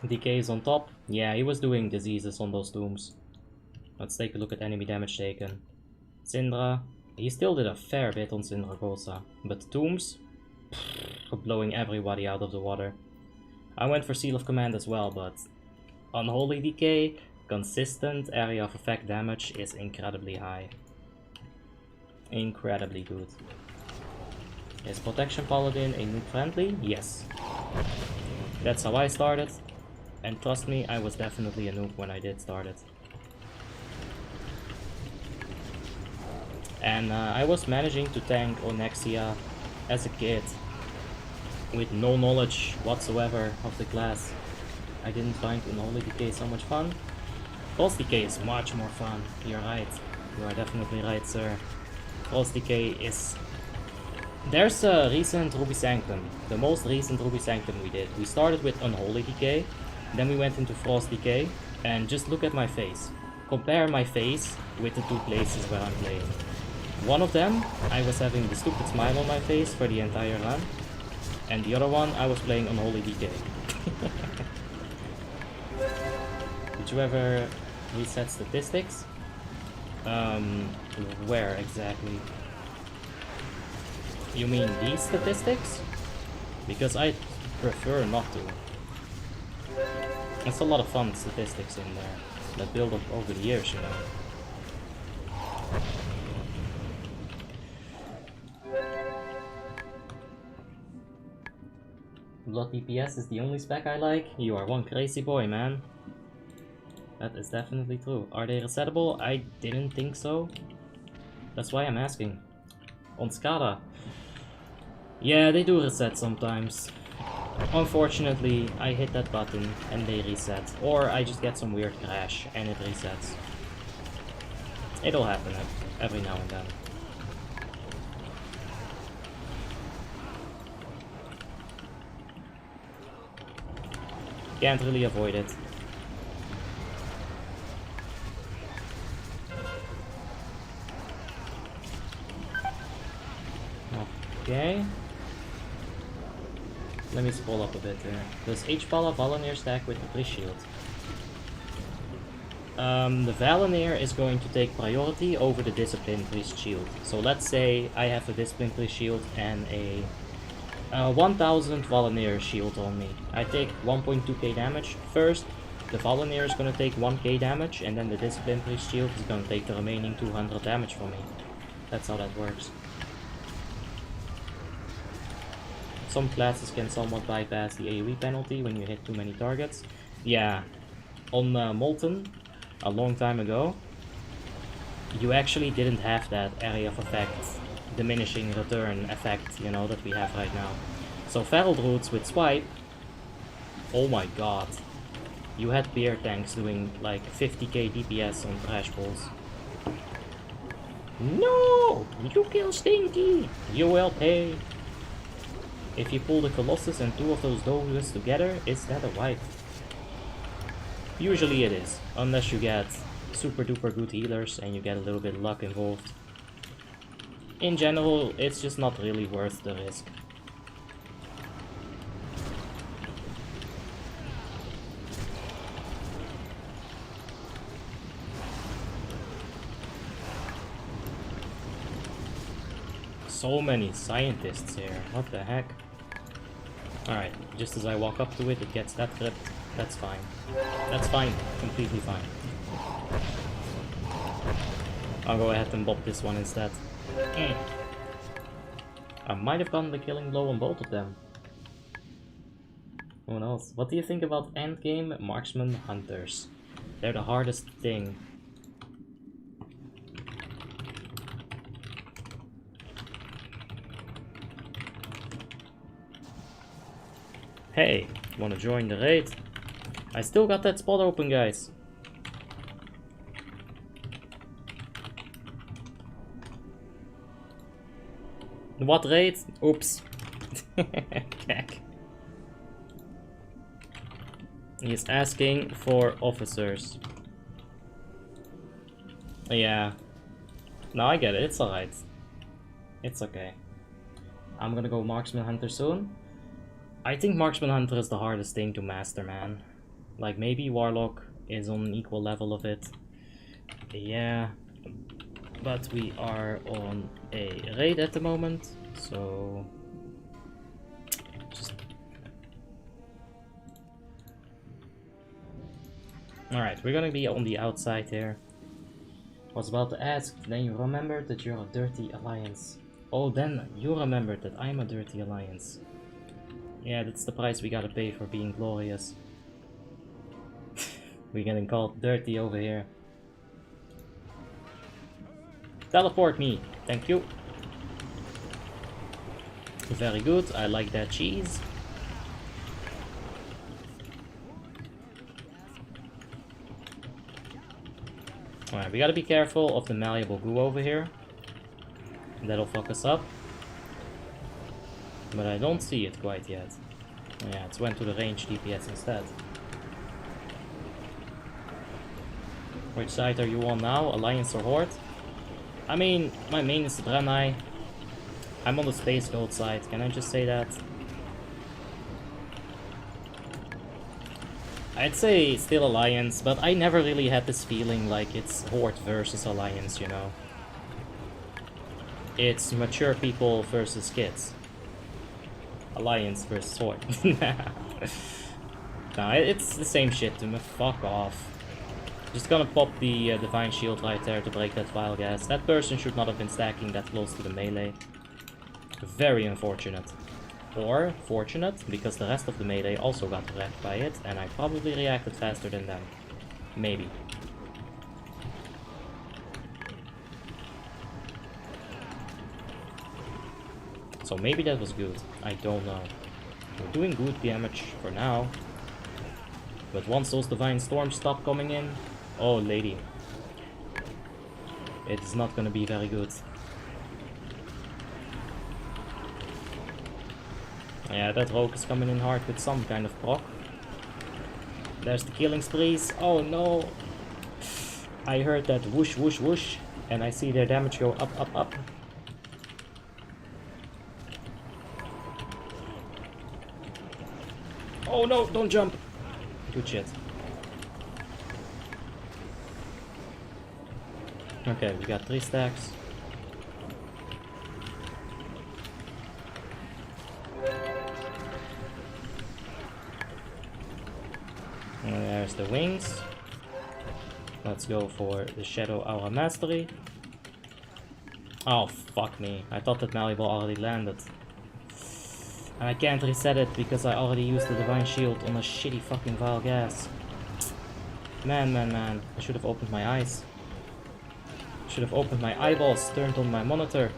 DK is on top. Yeah, he was doing diseases on those tombs. Let's take a look at enemy damage taken. Syndra. He still did a fair bit on Syndragosa. But tombs? Blowing everybody out of the water. I went for Seal of Command as well, but Unholy Decay, consistent area of effect damage is incredibly high. Incredibly good. Is Protection Paladin a noob friendly? Yes. That's how I started. And trust me, I was definitely a noob when I did start it. And I was managing to tank Onyxia as a kid with no knowledge whatsoever of the class. I didn't find Unholy Decay so much fun. Frost Decay is much more fun. You're right. You are definitely right, sir. Frost Decay is... There's a recent Ruby Sanctum. The most recent Ruby Sanctum we did. We started with Unholy Decay. Then we went into Frost Decay. And just look at my face. Compare my face with the two places where I'm playing. One of them, I was having the stupid smile on my face for the entire run. And the other one, I was playing Unholy Decay. Did you ever reset statistics? Where exactly? You mean these statistics? Because I prefer not to. There's a lot of fun statistics in there that build up over the years, you know. Blood DPS is the only spec I like? You are one crazy boy, man. That is definitely true. Are they resettable? I didn't think so. That's why I'm asking. On SCADA. Yeah, they do reset sometimes. Unfortunately, I hit that button and they reset. Or I just get some weird crash and it resets. It'll happen every now and then. Can't really avoid it. Okay. Let me scroll up a bit here. Does H-Pala Valenier stack with the Priest Shield? The Valenier is going to take priority over the Discipline Priest Shield. So let's say I have a Discipline Priest Shield and a 1000 Valenier shield on me. I take 1.2k damage. First, the Valenier is going to take 1k damage, and then the Discipline Priest shield is going to take the remaining 200 damage from me. That's how that works. Some classes can somewhat bypass the AoE penalty when you hit too many targets. Yeah, on Molten, a long time ago, you actually didn't have that area of effect diminishing return effect, you know, that we have right now. So Feral Roots with Swipe, oh my god. You had beer tanks doing like 50k DPS on Trash Balls. No! You kill Stinky! You will pay! If you pull the Colossus and 2 of those doges together, is that a wipe? Usually it is, unless you get super duper good healers and you get a little bit of luck involved. In general, it's just not really worth the risk. So many scientists here, what the heck? Alright, just as I walk up to it, it gets that grip. That's fine. That's fine, completely fine. I'll go ahead and bop this one instead. I might have gotten the killing blow on both of them. Who knows? What do you think about endgame marksman hunters? They're the hardest thing. Hey, wanna join the raid? I still got that spot open, guys. What raid? Oops. Cack. He's asking for officers. Yeah. No, I get it. It's alright. It's okay. I'm gonna go Marksman Hunter soon. I think Marksman Hunter is the hardest thing to master, man. Like, maybe Warlock is on an equal level of it. Yeah. But we are on a raid at the moment, so... Alright, we're gonna be on the outside here. Was about to ask, then you remembered that you're a dirty alliance. Oh, then you remembered that I'm a dirty alliance. Yeah, that's the price we gotta pay for being glorious. We're getting called dirty over here. Teleport me, thank you. Very good, I like that cheese. Alright, we gotta be careful of the malleable goo over here. That'll fuck us up. But I don't see it quite yet. Oh, yeah, it's went to the range DPS instead. Which side are you on now? Alliance or Horde? I mean, my main is Draenei. I'm on the Space Gold side, can I just say that? I'd say still Alliance, but I never really had this feeling like it's Horde versus Alliance, you know? It's mature people versus kids. Alliance versus Horde. Nah, it's the same shit to me. Fuck off. Just gonna pop the Divine Shield right there to break that Vile Gas. That person should not have been stacking that close to the melee. Very unfortunate. Or fortunate, because the rest of the melee also got wrecked by it, and I probably reacted faster than them. Maybe. So maybe that was good. I don't know. We're doing good damage for now. But once those Divine Storms stop coming in, oh lady. It is not gonna be very good. Yeah, that Rogue is coming in hard with some kind of proc. There's the killing sprees. Oh no! I heard that whoosh whoosh whoosh, and I see their damage go up up up. Oh no, don't jump! Good shit. Okay, we got 3 stacks. And there's the wings. Let's go for the Shadow Aura Mastery. Oh, fuck me. I thought that Malleable already landed. And I can't reset it because I already used the Divine Shield on a shitty fucking Vile Gas. Man. I should have opened my eyes. Should have opened my eyeballs, turned on my monitor.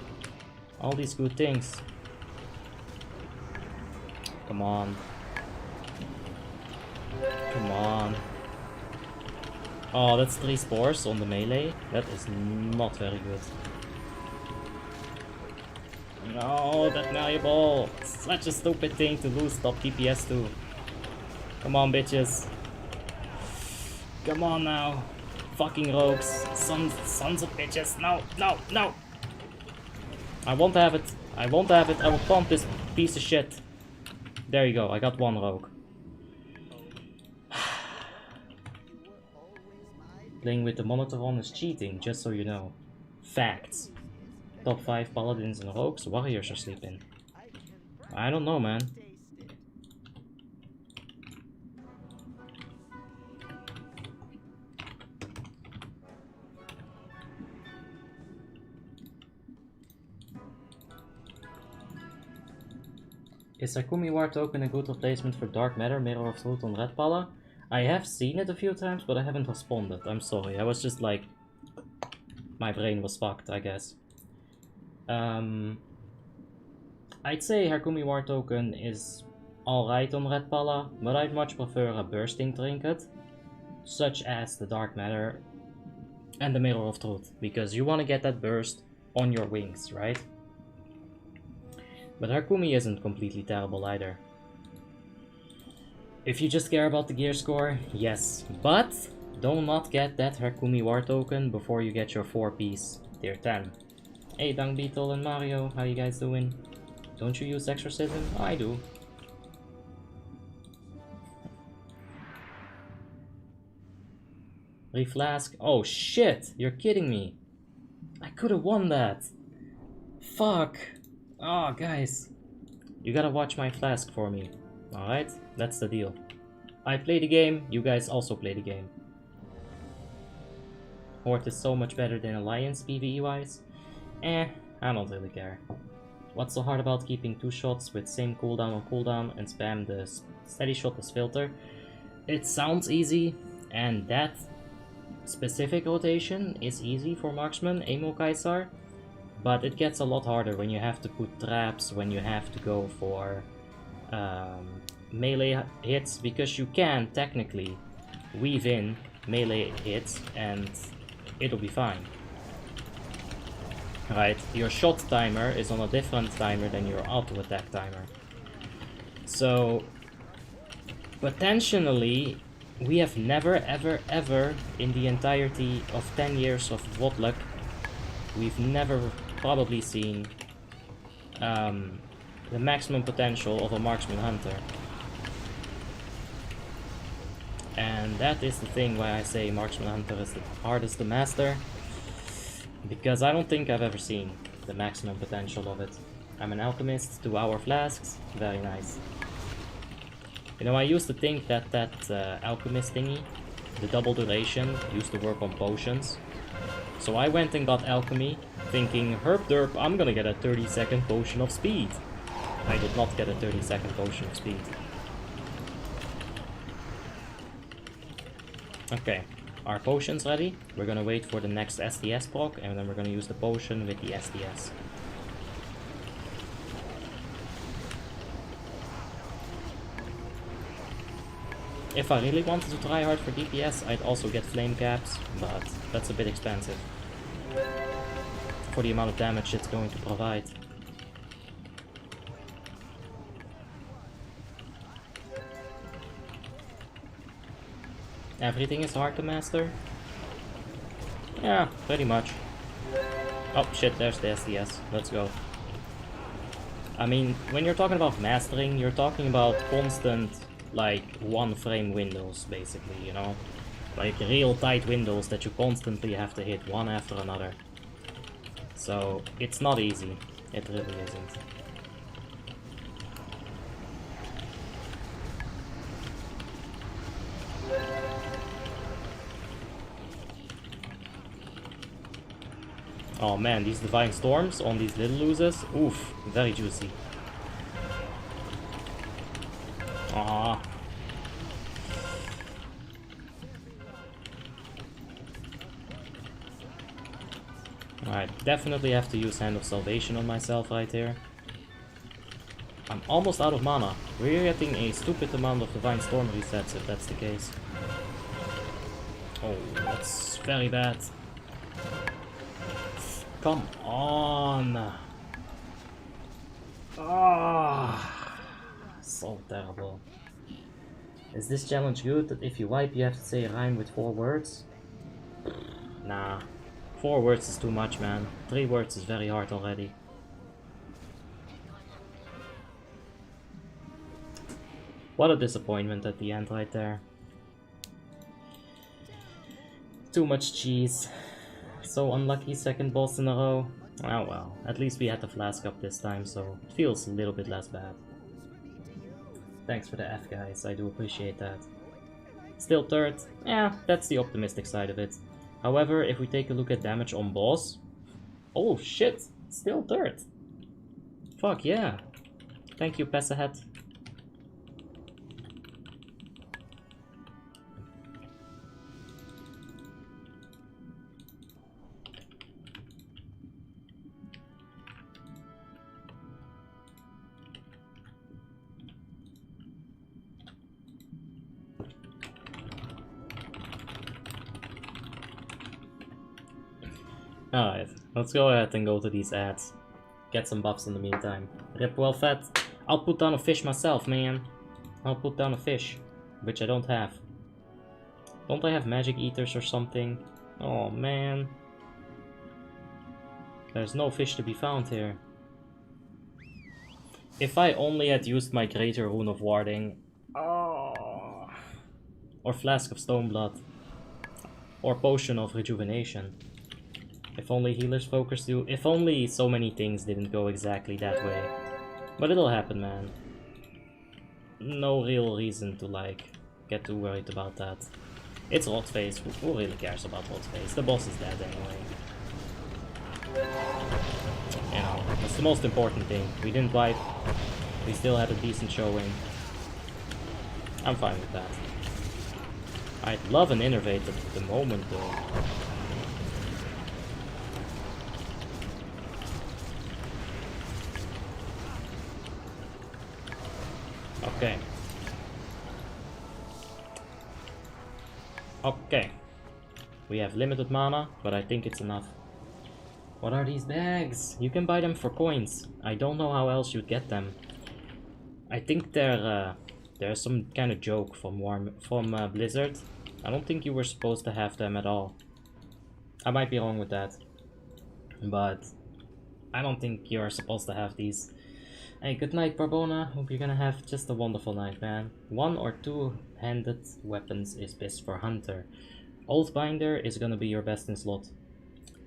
All these good things. Come on. Come on. Oh, that's 3 spores on the melee. That is not very good. No, that malleable. Such a stupid thing to lose top DPS to. Come on, bitches. Come on now. Fucking rogues. Sons of bitches. No, no, no. I won't have it. I won't have it. I will pump this piece of shit. There you go. I got 1 rogue. Playing with the monitor on is cheating, just so you know. Facts. Top 5 paladins and rogues, warriors are sleeping. I don't know, man. Is Akumi War token a good replacement for Dark Matter, Mirror of Truth on Red Pala? I have seen it a few times, but I haven't responded. I'm sorry, I was just like... my brain was fucked, I guess. I'd say Harkumi War token is alright on Red Pala, but I'd much prefer a bursting trinket, such as the Dark Matter and the Mirror of Truth, because you want to get that burst on your wings, right? But Harkumi isn't completely terrible either. If you just care about the gear score, yes, but do not get that Harkumi War token before you get your 4-piece tier 10. Hey Dung Beetle and Mario, how you guys doing? Don't you use Exorcism? I do. Reflask. Oh shit, you're kidding me. I could have won that. Fuck. Oh guys. You gotta watch my flask for me. Alright, that's the deal. I play the game, you guys also play the game. Horde is so much better than Alliance PvE wise. I don't really care. What's so hard about keeping 2 shots with same cooldown on cooldown and spam the steady shot as filter? It sounds easy, and that specific rotation is easy for marksman, Amo Kaisar, but it gets a lot harder when you have to put traps, when you have to go for melee hits, because you can technically weave in melee hits and it'll be fine. Right, your shot timer is on a different timer than your auto attack timer. So, potentially, we have never ever in the entirety of 10 years of WoTLK, we've never probably seen the maximum potential of a marksman hunter. And that is the thing why I say marksman hunter is the hardest to master. Because I don't think I've ever seen the maximum potential of it. I'm an alchemist, 2-hour flasks, very nice. You know, I used to think that alchemist thingy, the double duration, used to work on potions. So I went and got alchemy, thinking, herp derp, I'm gonna get a 30-second potion of speed. I did not get a 30-second potion of speed. Okay. Our potion's ready. We're gonna wait for the next SDS proc, and then we're gonna use the potion with the SDS. If I really wanted to try hard for DPS, I'd also get flame caps, but that's a bit expensive for the amount of damage it's going to provide. Everything is hard to master? Yeah, pretty much. Oh shit, there's the SDS. Let's go. I mean, when you're talking about mastering, you're talking about constant, like, 1-frame windows, basically, you know? Like, real tight windows that you constantly have to hit one after another. So, it's not easy. It really isn't. Oh man, these Divine Storms on these little losers, oof, very juicy. Ah. Alright, definitely have to use Hand of Salvation on myself right here. I'm almost out of mana. We're getting a stupid amount of Divine Storm resets if that's the case. Oh, that's very bad. Come on! Ah, so terrible. Is this challenge good that if you wipe you have to say a rhyme with 4 words? Nah. 4 words is too much, man. 3 words is very hard already. What a disappointment at the end right there. Too much cheese. So unlucky, second boss in a row. Oh well, at least we had the flask up this time, so it feels a little bit less bad. Thanks for the F, guys, I do appreciate that. Still third? Yeah, that's the optimistic side of it. However, if we take a look at damage on boss... Oh shit, still third. Fuck yeah. Thank you, pass ahead. Alright, let's go ahead and go to these ads. Get some buffs in the meantime. Rip well fed. I'll put down a fish myself, man. I'll put down a fish. Which I don't have. Don't I have magic eaters or something? Oh man. There's no fish to be found here. If I only had used my greater rune of warding. Oh. Or flask of stone blood. Or potion of rejuvenation. If only healers focused you. If only so many things didn't go exactly that way. But it'll happen, man. No real reason to like get too worried about that. It's Rotface. Who really cares about Rotface? The boss is dead anyway. You know, that's the most important thing. We didn't wipe. We still had a decent showing. I'm fine with that. I'd love an innervate at the moment though. Okay. Okay. We have limited mana, but I think it's enough. What are these bags? You can buy them for coins. I don't know how else you'd get them. I think they're some kind of joke from Blizzard. I don't think you were supposed to have them at all. I might be wrong with that, but I don't think you're supposed to have these. Hey, good night, Barbona. Hope you're gonna have just a wonderful night, man. 1 or 2-handed weapons is best for Hunter. Oathbinder is gonna be your best in slot.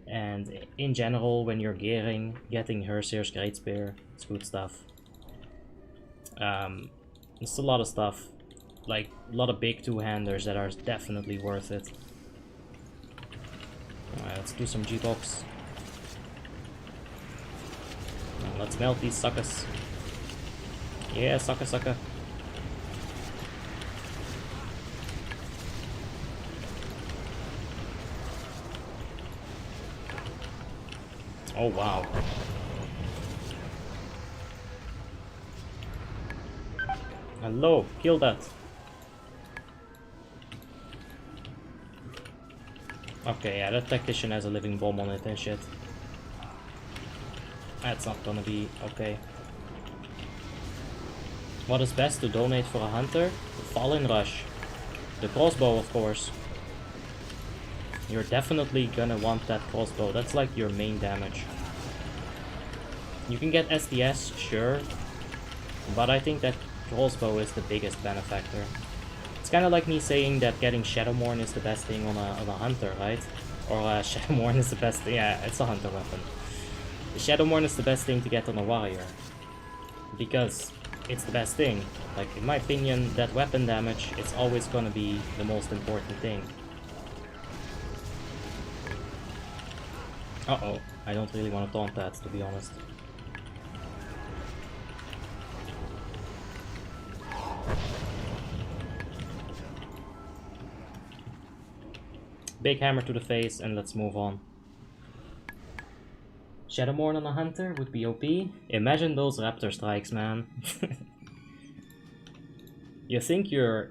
And in general, when you're gearing, getting Herseer's Great Spear, it's good stuff. There's a lot of stuff. Like, a lot of big 2-handers that are definitely worth it. Alright, let's do some G-Box. Let's melt these suckers. Yeah, sucker, sucker. Oh, wow. Hello, kill that. Okay, yeah, that tactician has a living bomb on it and shit. That's not gonna be okay. What is best to donate for a hunter? The Fallen Rush. The crossbow, of course. You're definitely gonna want that crossbow. That's like your main damage. You can get SDS, sure. But I think that crossbow is the biggest benefactor. It's kind of like me saying that getting Shadowmourne is the best thing on a hunter, right? Or Shadowmourne is the best thing. Yeah, it's a hunter weapon. Shadowmourne is the best thing to get on a warrior. Because it's the best thing. Like, in my opinion, that weapon damage is always gonna be the most important thing. Uh-oh. I don't really want to taunt that, to be honest. Big hammer to the face, and let's move on. Shadowmourne on a hunter would be OP. Imagine those raptor strikes, man. you think you're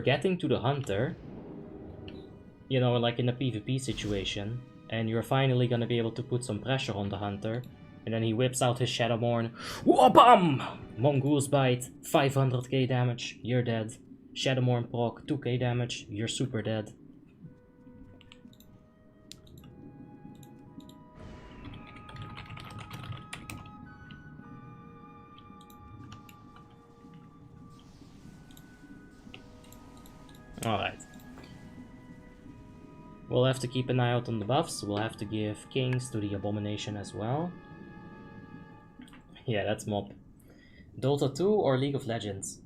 getting to the hunter, you know, like in a PvP situation, and you're finally gonna be able to put some pressure on the hunter, and then he whips out his Shadowmourne. Whoopam! Mongoose Bite, 500k damage, you're dead. Shadowmourne proc, 2k damage, you're super dead. Alright. We'll have to keep an eye out on the buffs. We'll have to give kings to the Abomination as well. Yeah, that's mob. Dota 2 or League of Legends?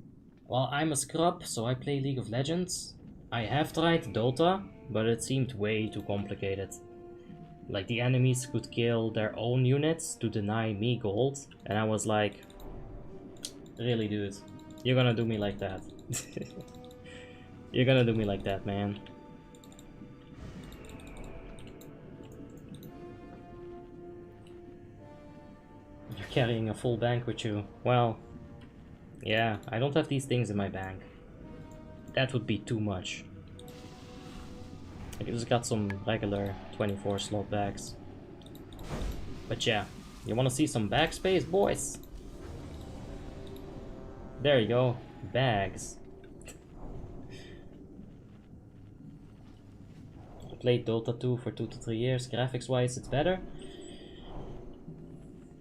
Well, I'm a scrub, so I play League of Legends. I have tried Dota, but it seemed way too complicated. Like, the enemies could kill their own units to deny me gold, and I was like, really, dude, you're gonna do me like that. You're gonna do me like that, man. You're carrying a full bank with you. Well, yeah, I don't have these things in my bank. That would be too much. I just got some regular 24 slot bags. But yeah, you wanna see some backspace, boys? There you go, bags. Played Dota 2 for 2 to 3 years. Graphics wise, it's better.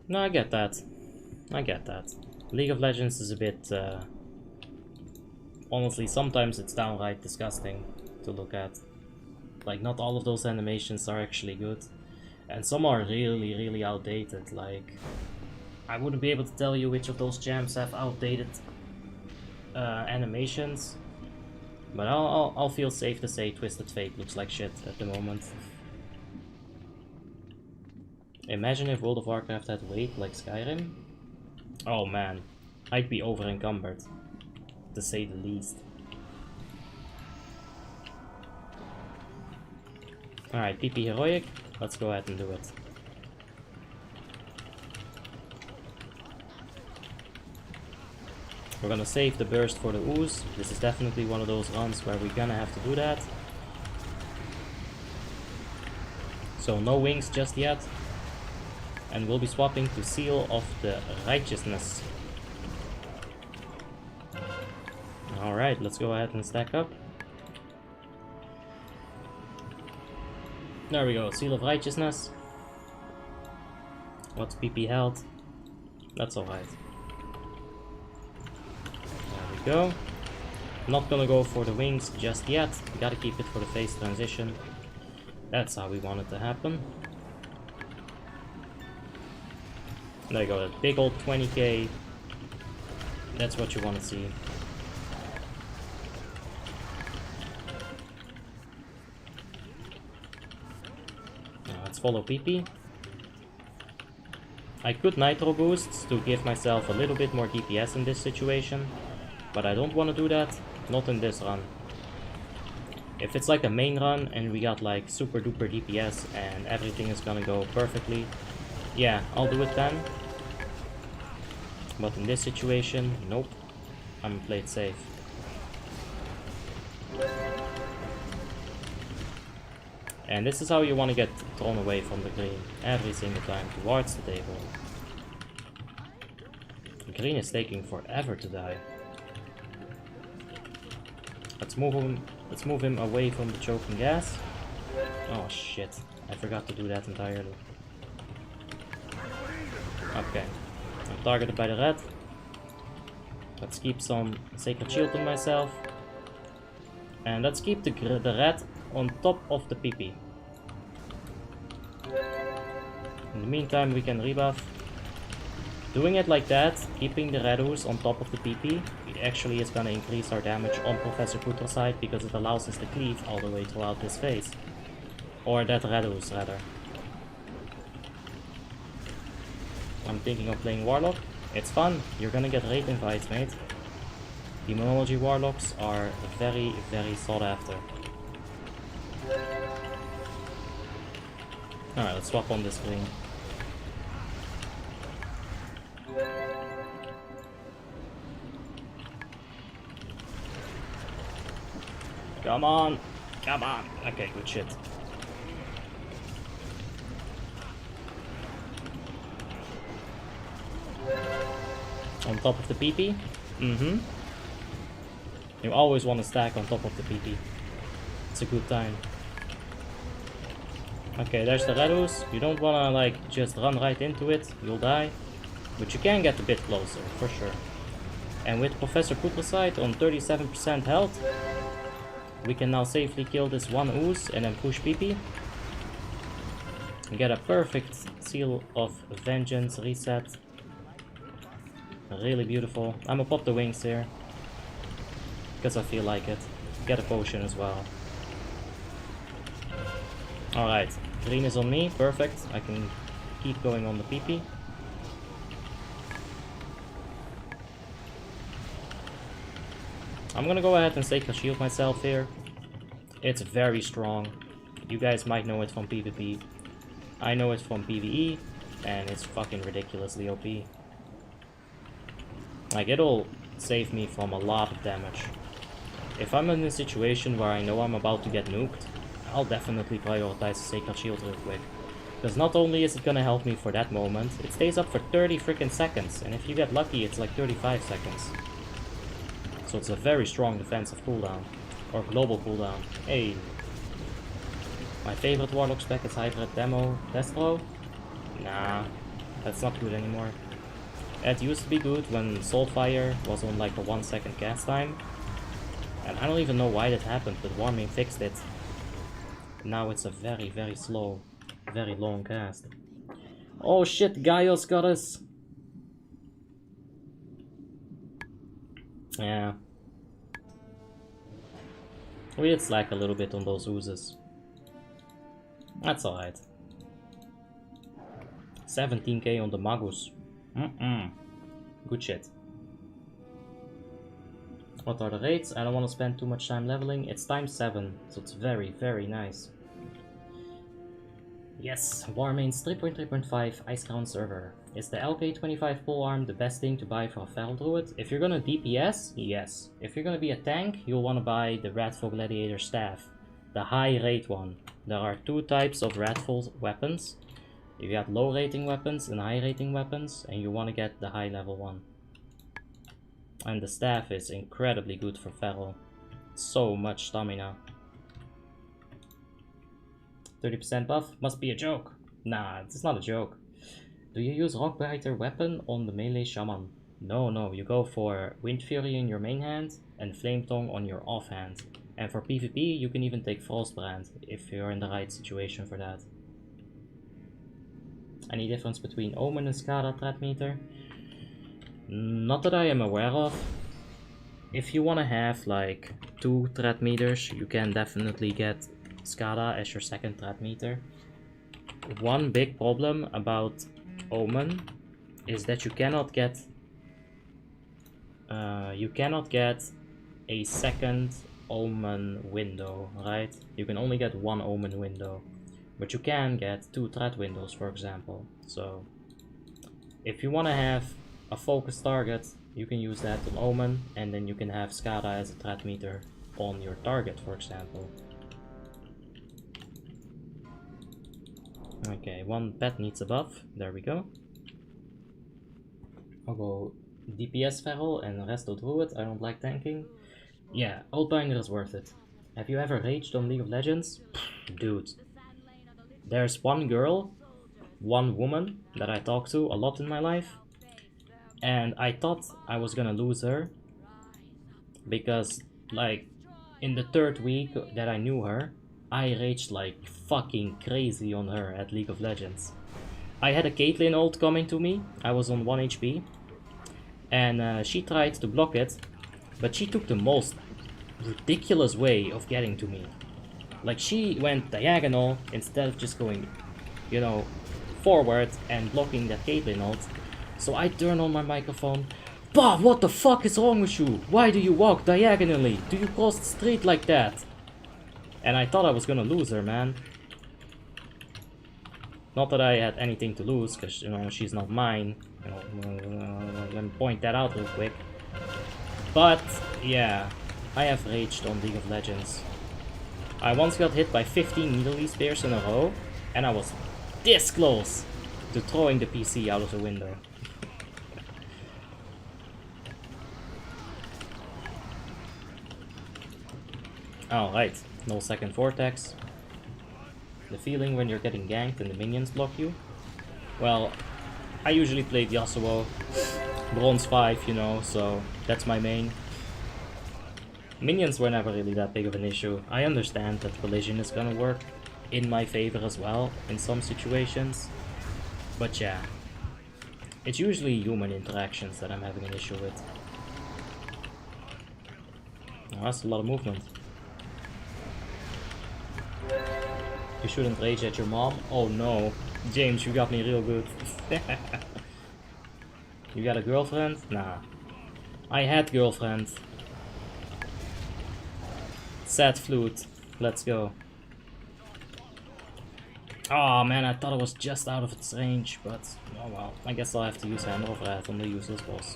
No, I get that. I get that. League of Legends is a bit... honestly, sometimes it's downright disgusting to look at. Like, not all of those animations are actually good. And some are really, really outdated. Like, I wouldn't be able to tell you which of those champs have outdated animations. But I'll feel safe to say Twisted Fate looks like shit at the moment. Imagine if World of Warcraft had weight like Skyrim. Oh man, I'd be over encumbered, to say the least. Alright, PP Heroic, let's go ahead and do it. We're gonna save the burst for the ooze. This is definitely one of those runs where we're gonna have to do that. So no wings just yet. And we'll be swapping to Seal of the Righteousness. Alright, let's go ahead and stack up. There we go, Seal of Righteousness. What's PP health? That's alright. Go. Not gonna go for the wings just yet. We gotta keep it for the phase transition. That's how we want it to happen. There you go, that big old 20k. That's what you want to see. Now let's follow PP. I could nitro boost to give myself a little bit more DPS in this situation. But I don't want to do that, not in this run. If it's like a main run and we got like super duper DPS and everything is gonna go perfectly, yeah, I'll do it then. But in this situation, nope, I'm played safe. And this is how you want to get thrown away from the green, every single time, towards the table. Green is taking forever to die. Let's move him away from the choking gas. Oh shit, I forgot to do that entirely. Okay, I'm targeted by the red. Let's keep some Sacred Shield on myself. And let's keep the red on top of the PP. In the meantime, we can rebuff. Doing it like that, keeping the red ooze on top of the PP, it actually is gonna increase our damage on Professor Putra's side because it allows us to cleave all the way throughout this phase. Or that red ooze, rather. I'm thinking of playing Warlock. It's fun, you're gonna get raid invites, mate. Demonology Warlocks are very, very sought after. Alright, let's swap on this green. Come on. Come on. Okay, good shit. On top of the PP. Mm-hmm. You always want to stack on top of the PP. It's a good time. Okay, there's the Redus. You don't want to like just run right into it. You'll die. But you can get a bit closer, for sure. And with Professor Putricide on 37% health, we can now safely kill this one ooze and then push PP. And get a perfect seal of vengeance reset. Really beautiful. I'm gonna pop the wings here. Because I feel like it. Get a potion as well. Alright, green is on me, perfect. I can keep going on the PP. I'm gonna go ahead and Sacred Shield myself here. It's very strong. You guys might know it from PvP. I know it from PvE, and it's fucking ridiculously OP. Like, it'll save me from a lot of damage. If I'm in a situation where I know I'm about to get nuked, I'll definitely prioritize the Sacred Shield real quick. Because not only is it gonna help me for that moment, it stays up for 30 freaking seconds, and if you get lucky, it's like 35 seconds. So it's a very strong defensive cooldown. Or global cooldown. Hey. My favorite Warlock spec is Hybrid Demo Destro. Nah, that's not good anymore. It used to be good when Soulfire was on like a 1 second cast time. And I don't even know why that happened, but Warmane fixed it. Now it's a very, very slow, very long cast. Oh shit, Gaios got us! Yeah. We did slack a little bit on those oozes. That's alright. 17k on the Magus. Good shit. What are the rates? I don't want to spend too much time leveling. It's times 7, so it's very, very nice. Yes, Warmanes 3.3.5 Icecrown server. Is the LK25 polearm the best thing to buy for a Feral Druid? If you're gonna DPS, yes. If you're gonna be a tank, you'll want to buy the Wrathful Gladiator staff. The high rate one. There are 2 types of Wrathful weapons. You got low rating weapons and high rating weapons, and you want to get the high level one. And the staff is incredibly good for Feral. So much stamina. 30% buff? Must be a joke. Nah, it's not a joke. Do you use Rockbiter weapon on the melee shaman? No, you go for Wind Fury in your main hand and Flame Tongue on your offhand. And for PvP you can even take Frostbrand if you're in the right situation for that. Any difference between Omen and Skada threat meter? Not that I am aware of. If you want to have like 2 threat meters, you can definitely get Skada as your second threat meter. One big problem about Omen is that you cannot get a second Omen window, right? You can only get 1 Omen window, but you can get 2 threat windows, for example. So if you want to have a focus target, you can use that on Omen, and then you can have Skada as a threat meter on your target, for example. Okay, 1 pet needs a buff. There we go. I'll go DPS Feral and Resto Druid. I don't like tanking. Yeah, Oathbinder is worth it. Have you ever raged on League of Legends? Dude. There's one girl, one woman that I talk to a lot in my life. And I thought I was gonna lose her. Because, like, in the 3rd week that I knew her, I raged like fucking crazy on her at League of Legends. I had a Caitlyn ult coming to me. I was on 1 HP. And she tried to block it. But she took the most ridiculous way of getting to me. Like, she went diagonal instead of just going, you know, forward and blocking that Caitlyn ult. So I turn on my microphone. Bob, what the fuck is wrong with you? Why do you walk diagonally? Do you cross the street like that? And I thought I was gonna lose her, man. Not that I had anything to lose, because, you know, she's not mine. You know, let me point that out real quick. But, yeah, I have raged on League of Legends I once got hit by 15 melee spears in a row, and I was this close to throwing the PC out of the window. Alright, no second vortex. The feeling when you're getting ganked and the minions block you? Well, I usually played Yasuo, Bronze 5, you know, so that's my main. Minions were never really that big of an issue. I understand that collision is gonna work in my favor as well in some situations. But yeah, it's usually human interactions that I'm having an issue with. Oh, that's a lot of movement. You shouldn't rage at your mom. Oh no, James, you got me real good. You got a girlfriend? Nah. I had girlfriend. Sad flute. Let's go. Oh man, I thought it was just out of its range, but oh well. I guess I'll have to use Hammer of Wrath on the useless boss.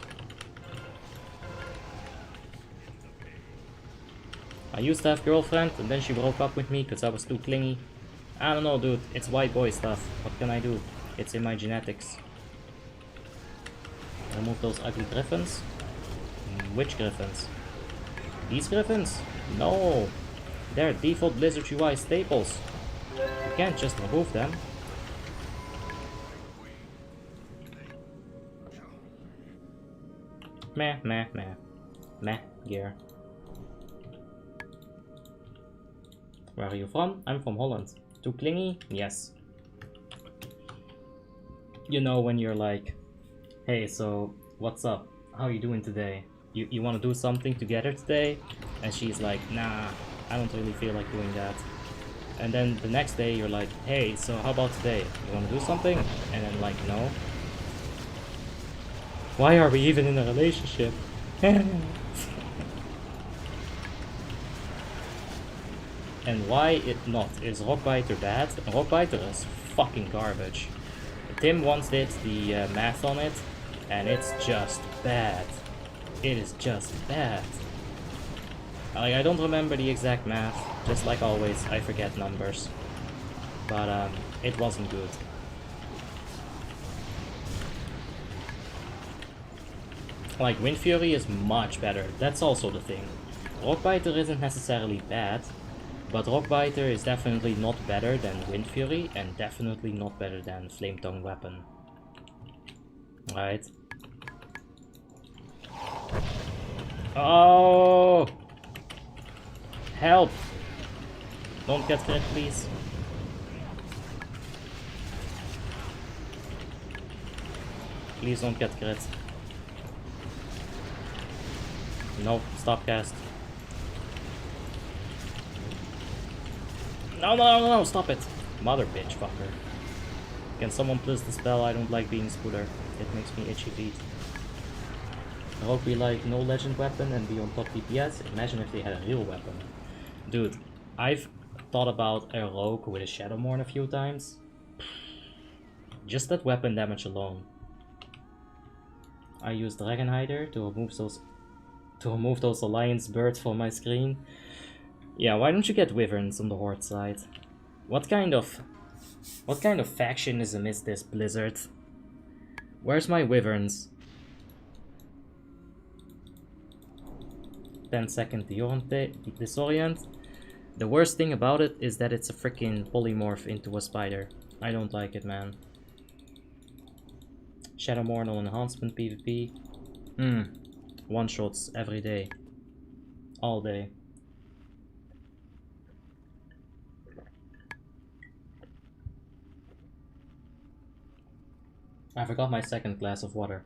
I used to have girlfriend, and then she broke up with me because I was too clingy. I don't know, dude. It's white boy stuff. What can I do? It's in my genetics. Remove those ugly griffins. Which griffins? These griffins? No! They're default Blizzard UI staples. You can't just remove them. Meh, meh, meh. Meh, gear. Where are you from? I'm from Holland. Too clingy? Yes. You know when you're like, hey, so what's up? How you doing today? You want to do something together today? And she's like, nah, I don't really feel like doing that. And then the next day you're like, hey, so how about today? You want to do something? And then like, no. Why are we even in a relationship? And why it not? Is Rockbiter bad? Rockbiter is fucking garbage. Tim once did the math on it, and it's just bad. It is just bad. Like, I don't remember the exact math, just like always, I forget numbers. But it wasn't good. Like, Wind Fury is much better, that's also the thing. Rockbiter isn't necessarily bad, but Rockbiter is definitely not better than Wind Fury, and definitely not better than Flame Tongue Weapon. Right? Oh! Help! Don't get crit, please. Please don't get crit. No, stop cast. No, no, no, no, stop it! Mother bitch fucker. Can someone please dispel? I don't like being Scooter. It makes me itchy feet. I hope we like no legend weapon and be on top DPS. Imagine if they had a real weapon. Dude, I've thought about a rogue with a Shadowmourne a few times. Just that weapon damage alone. I use Dragon Hider to remove those alliance birds from my screen. Yeah, why don't you get wyverns on the Horde side? What kind of factionism is this, Blizzard? Where's my wyverns? 10-second disorient. The worst thing about it is that it's a freaking polymorph into a spider. I don't like it, man. Shadowmourne on enhancement PvP. One shots every day. All day. I forgot my second glass of water.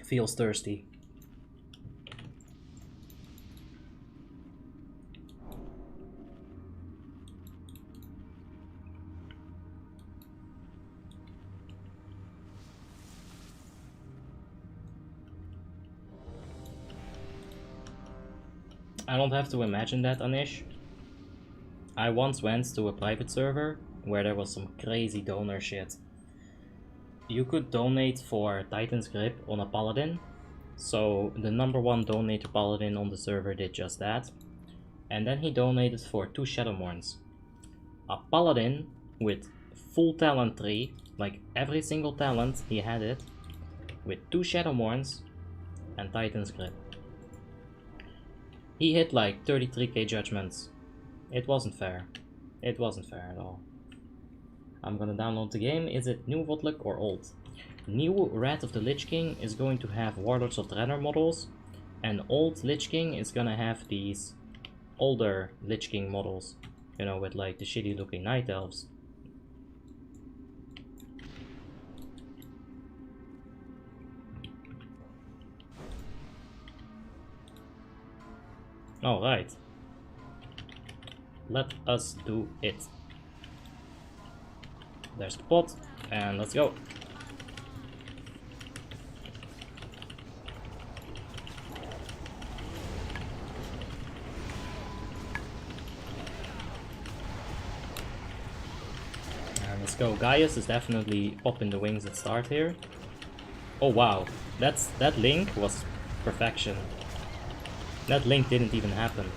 Feels thirsty. I don't have to imagine that, Anish. I once went to a private server where there was some crazy donor shit. You could donate for Titan's Grip on a Paladin. So the #1 donator Paladin on the server did just that. And then he donated for 2 Shadowmourns. A Paladin with full talent tree, like every single talent he had it, with 2 Shadowmourns and Titan's Grip. He hit like 33k judgments. It wasn't fair. It wasn't fair at all. I'm gonna download the game. Is it new WoTLK or old? New Wrath of the Lich King is going to have Warlords of Draenor models, and old Lich King is gonna have these older Lich King models, you know, with like the shitty looking night elves. Alright. Let us do it. There's the pot, and let's go. And let's go. Gaius is definitely popping the wings at start here. Oh wow, that link was perfection. That link didn't even happen.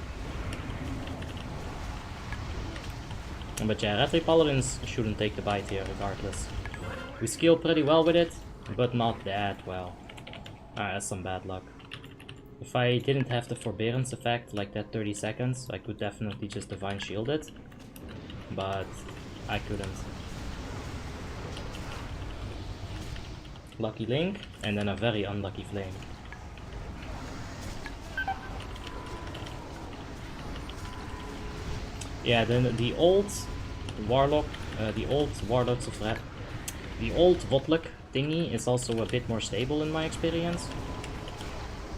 But yeah, Red Paladins shouldn't take the bite here regardless. We scale pretty well with it, but not that well. Alright, that's some bad luck. If I didn't have the forbearance effect, like that 30 seconds, I could definitely just Divine Shield it. But I couldn't. Lucky Link, and then a very unlucky Flame. Yeah, then the old Warlock, the old Warlords of Red, the old WoTLK thingy is also a bit more stable in my experience.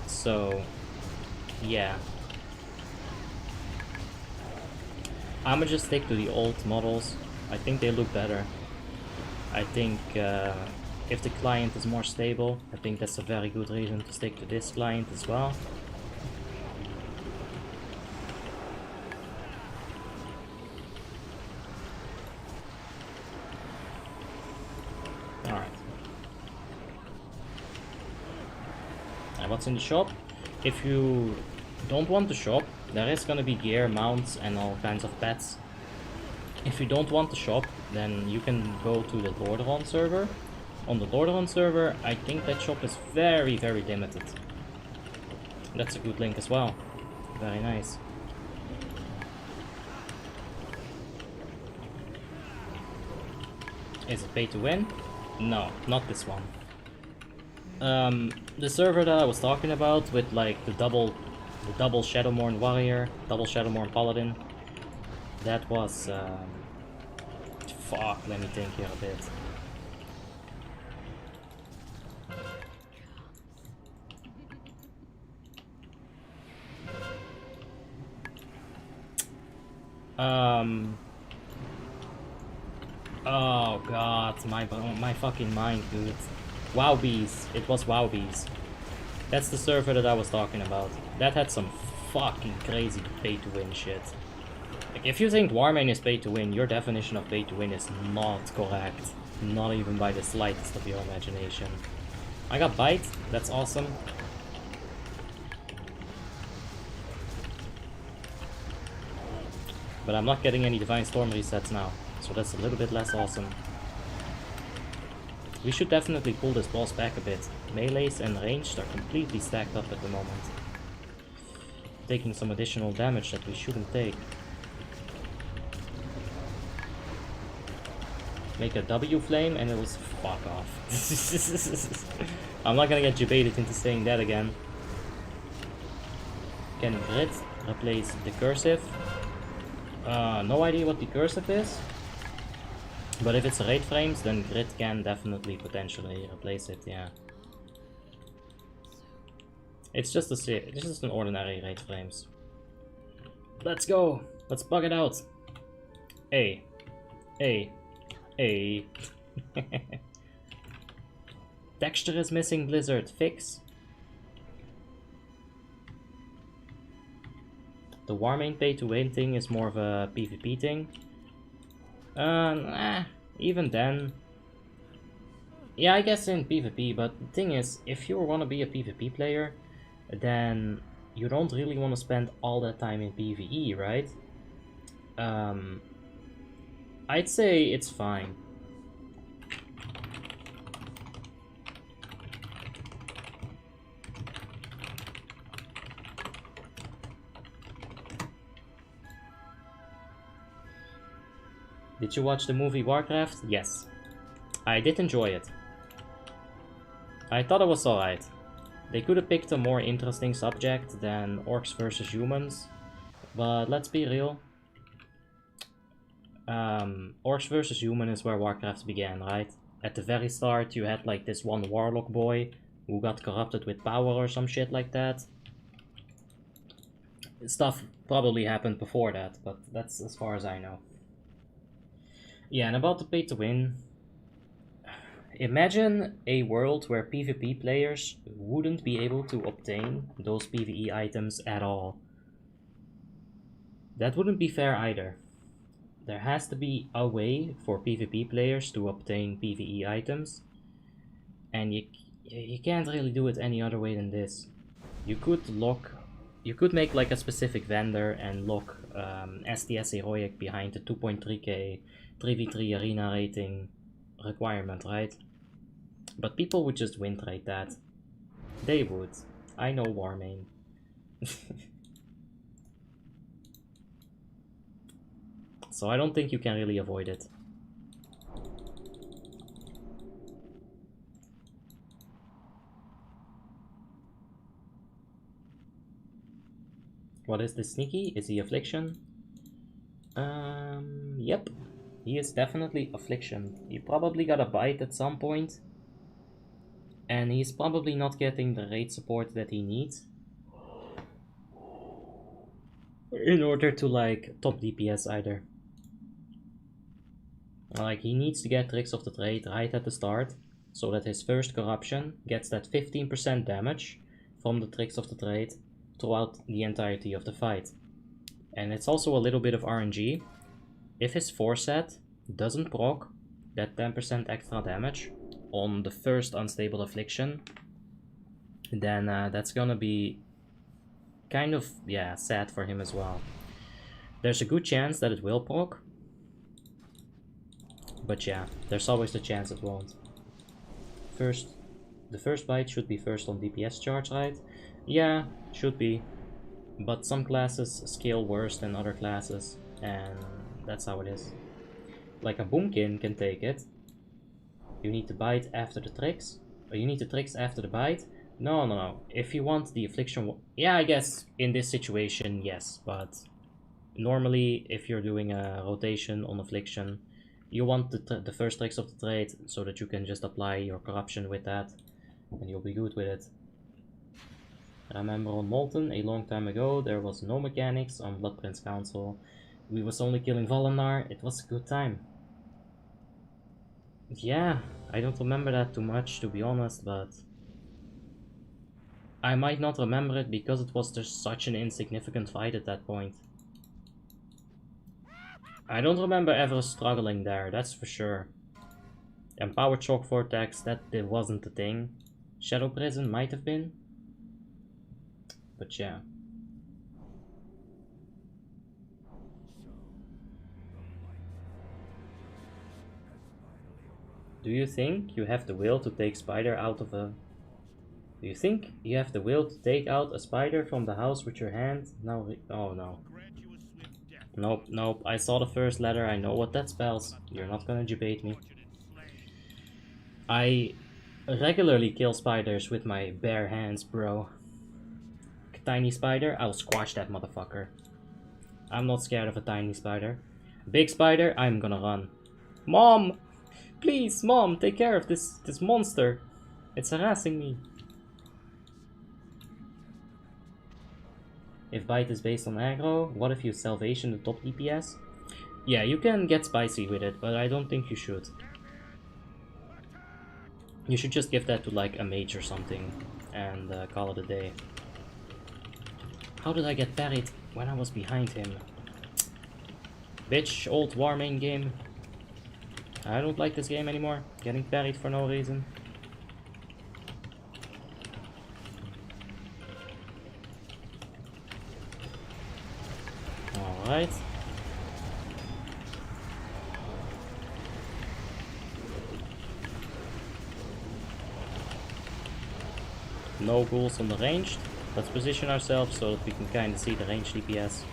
So, yeah. I'ma just stick to the old models. I think they look better. I think if the client is more stable, I think that's a very good reason to stick to this client as well. What's in the shop? If you don't want to shop, there is gonna be gear, mounts, and all kinds of pets. If you don't want to shop, then you can go to the Lordaeron server. On the Lordaeron server, I think that shop is very, very limited. That's a good link as well. Very nice. Is it pay to win? No, not this one. The server that I was talking about with like the double Shadowmourn warrior, double Shadowmourn paladin, that was fuck, let me think here a bit. Oh god, my fucking mind, dude. WoWbees. It was WoWbees. That's the server that I was talking about. That had some fucking crazy pay-to-win shit. Like, if you think Warmane is pay-to-win, your definition of pay-to-win is not correct. Not even by the slightest of your imagination. I got Bite. That's awesome. But I'm not getting any Divine Storm resets now, so that's a little bit less awesome. We should definitely pull this boss back a bit. Melees and ranged are completely stacked up at the moment. Taking some additional damage that we shouldn't take. Make a W flame and it was fuck off. I'm not gonna get debated into saying that again. Can Grit replace the cursive? No idea what the cursive is. But if it's raid frames, then Grit can definitely potentially replace it, yeah. It's just an ordinary raid frames. Let's go! Let's bug it out! Hey. Hey. Hey. Texture is missing, Blizzard. Fix. The Warmane pay-to-win thing is more of a PvP thing. Even then, Yeah, I guess in PvP, but the thing is, if you want to be a PvP player, then you don't really want to spend all that time in PvE, right? I'd say it's fine. Did you watch the movie Warcraft? Yes. I did enjoy it. I thought it was alright. They could have picked a more interesting subject than orcs versus humans, but let's be real. Orcs versus human is where Warcraft began, right? At the very start you had like this one warlock boy who got corrupted with power or some shit like that. Stuff probably happened before that, but that's as far as I know. Yeah, and about the pay to win. Imagine a world where PvP players wouldn't be able to obtain those PvE items at all. That wouldn't be fair either. There has to be a way for PvP players to obtain PvE items, and you can't really do it any other way than this. You could make like a specific vendor and lock STS Heroic behind the 2.3k 3v3 arena rating requirement, right? But people would just win trade that. They would. I know Warmane. So I don't think you can really avoid it. What is this sneaky? Is he Affliction? Yep. He is definitely Affliction. He probably got a bite at some point. And he's probably not getting the raid support that he needs in order to like top DPS either. Like he needs to get Tricks of the Trade right at the start, so that his first corruption gets that 15% damage from the Tricks of the Trade throughout the entirety of the fight. And it's also a little bit of RNG. If his foreset doesn't proc that 10% extra damage on the first unstable affliction, then that's gonna be kind of, yeah, sad for him as well. There's a good chance that it will proc, but yeah, there's always the chance it won't. The first bite should be first on DPS charge, right? Yeah, should be. But some classes scale worse than other classes, and that's how it is. Like a Boomkin can take it. You need to bite after the tricks, or you need the tricks after the bite. No. If you want the affliction, yeah, I guess in this situation, yes. But normally, if you're doing a rotation on affliction, you want the first tricks of the trade so that you can just apply your corruption with that, and you'll be good with it. I remember on Molten a long time ago, there was no mechanics on Blood Prince Council. We was only killing Volinar. It was a good time. Yeah, I don't remember that too much, to be honest, but I might not remember it because it was just such an insignificant fight at that point. I don't remember ever struggling there, that's for sure. And Power Chalk Vortex, that wasn't the thing. Shadow Prison might have been. But yeah. Do you think you have the will to take Spider out of a... Do you think you have the will to take out a spider from the house with your hand? No, oh no. Nope, I saw the first letter, I know what that spells. You're not gonna debate me. I regularly kill spiders with my bare hands, bro. Tiny spider, I'll squash that motherfucker. I'm not scared of a tiny spider. Big spider, I'm gonna run. Mom! Please, Mom, take care of this monster. It's harassing me. If bite is based on aggro, what if you salvation the top DPS? Yeah, you can get spicy with it, but I don't think you should. You should just give that to like a mage or something and call it a day. How did I get parried when I was behind him? Bitch, old Warmane game. I don't like this game anymore. Getting parried for no reason. Alright. No ghouls on the ranged. Let's position ourselves so that we can kind of see the ranged DPS.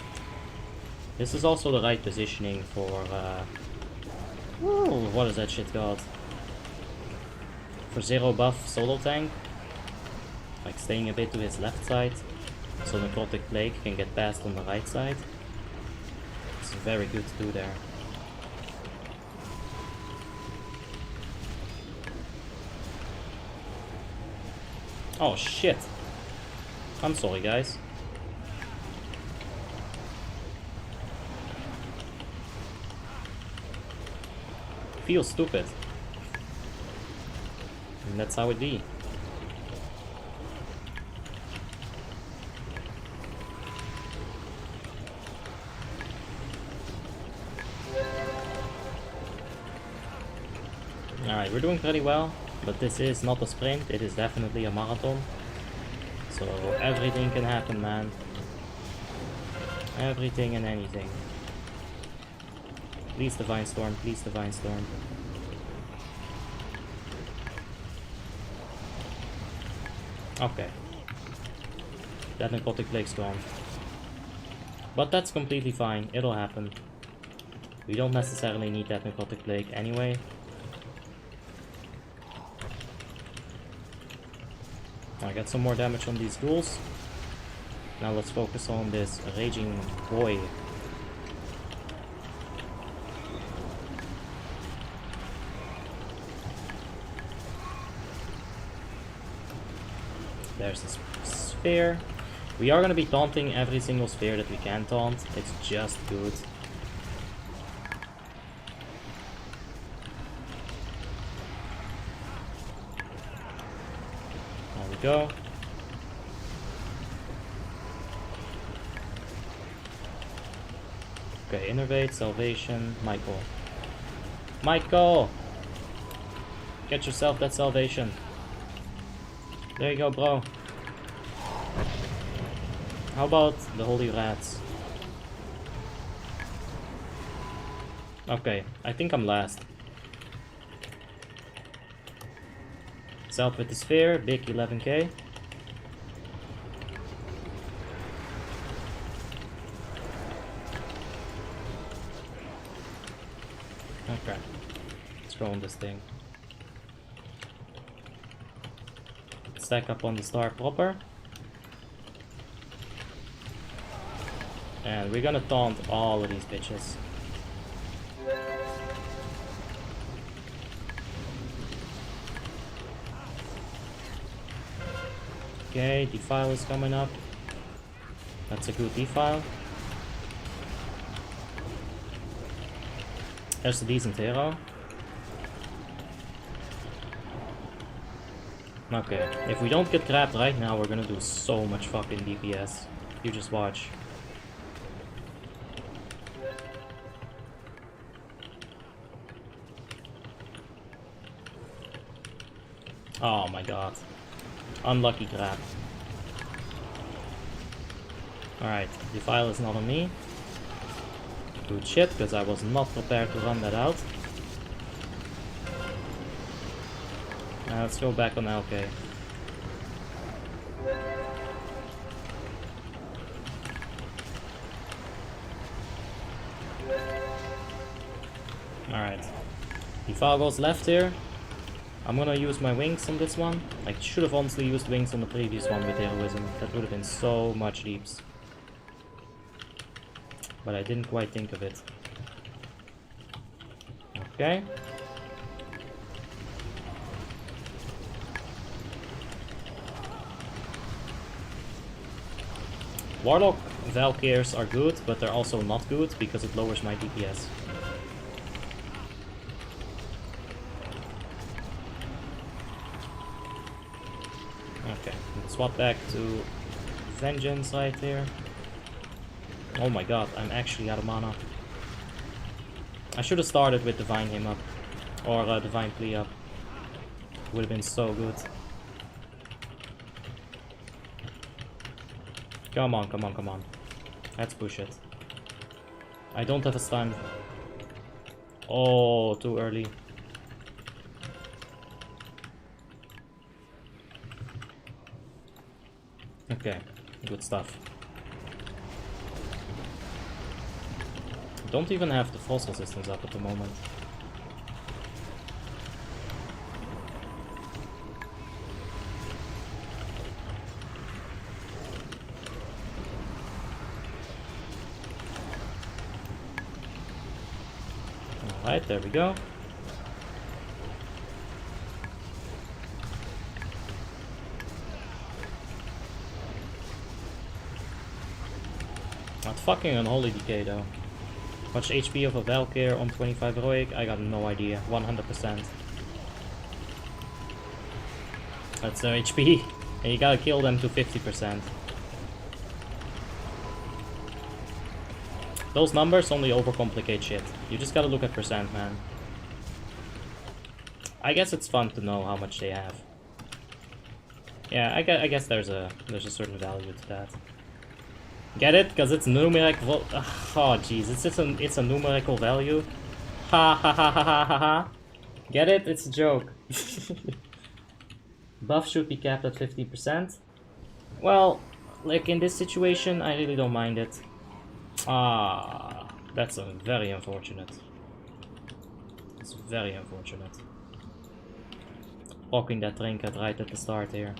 This is also the right positioning for what is that shit called? For 0 buff solo tank. Like staying a bit to his left side, so Necrotic Plague can get past on the right side. It's very good to do there. Oh shit. I'm sorry guys. Feels stupid. And that's how it be. Alright, we're doing pretty well, but this is not a sprint, it is definitely a marathon. So everything can happen, man. Everything and anything. Please Divine Storm, please Divine Storm. Okay. That Necrotic Plague's gone. But that's completely fine, it'll happen. We don't necessarily need that Necrotic Plague anyway. I got some more damage on these ghouls. Now let's focus on this Raging Boy. There's this sphere. We are going to be taunting every single sphere that we can taunt. It's just good. There we go. Okay, Innervate, Salvation, Michael. Michael! Get yourself that salvation. There you go, bro. How about the Holy Rats? Okay, I think I'm last. It's out with the sphere, big 11k. Okay, let's go on this thing. Stack up on the star proper. And we're gonna taunt all of these bitches. Okay, Defile is coming up. That's a good Defile. There's a decent hero. Okay, if we don't get grabbed right now, we're gonna do so much fucking DPS. You just watch. Oh my god. Unlucky grab. Alright, Defile is not on me. Good shit, because I was not prepared to run that out. Let's go back on LK. Alright. Defile goes left here. I'm gonna use my wings on this one. I should have honestly used wings on the previous one with heroism. That would have been so much leaps. But I didn't quite think of it. Okay. Warlock Valkyries are good, but they're also not good because it lowers my DPS. Okay, let's swap back to Vengeance right here. Oh my god, I'm actually out of mana. I should have started with Divine him up. Or Divine Plea up. Would have been so good. Come on, come on, come on. Let's push it. I don't have a stun. Oh, too early. Okay, good stuff. Don't even have the false resistance up at the moment. Alright, there we go. Not fucking unholy decay though. Much HP of a Valkyr on 25 heroic? I got no idea. 100%. That's their HP. And you gotta kill them to 50%. Those numbers only overcomplicate shit. You just gotta look at percent, man. I guess it's fun to know how much they have. Yeah, I guess there's a certain value to that. Get it? Because it's numerical. Oh jeez, it's a numerical value. Ha ha ha ha ha ha ha. Get it? It's a joke. Buff should be capped at 50%. Well, like in this situation, I really don't mind it. Ah, that's very unfortunate. It's very unfortunate. Proccing that trinket right at the start here.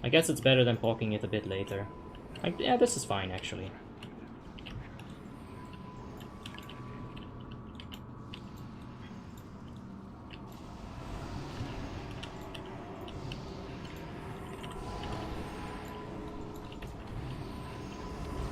I guess it's better than proccing it a bit later. Yeah, this is fine actually.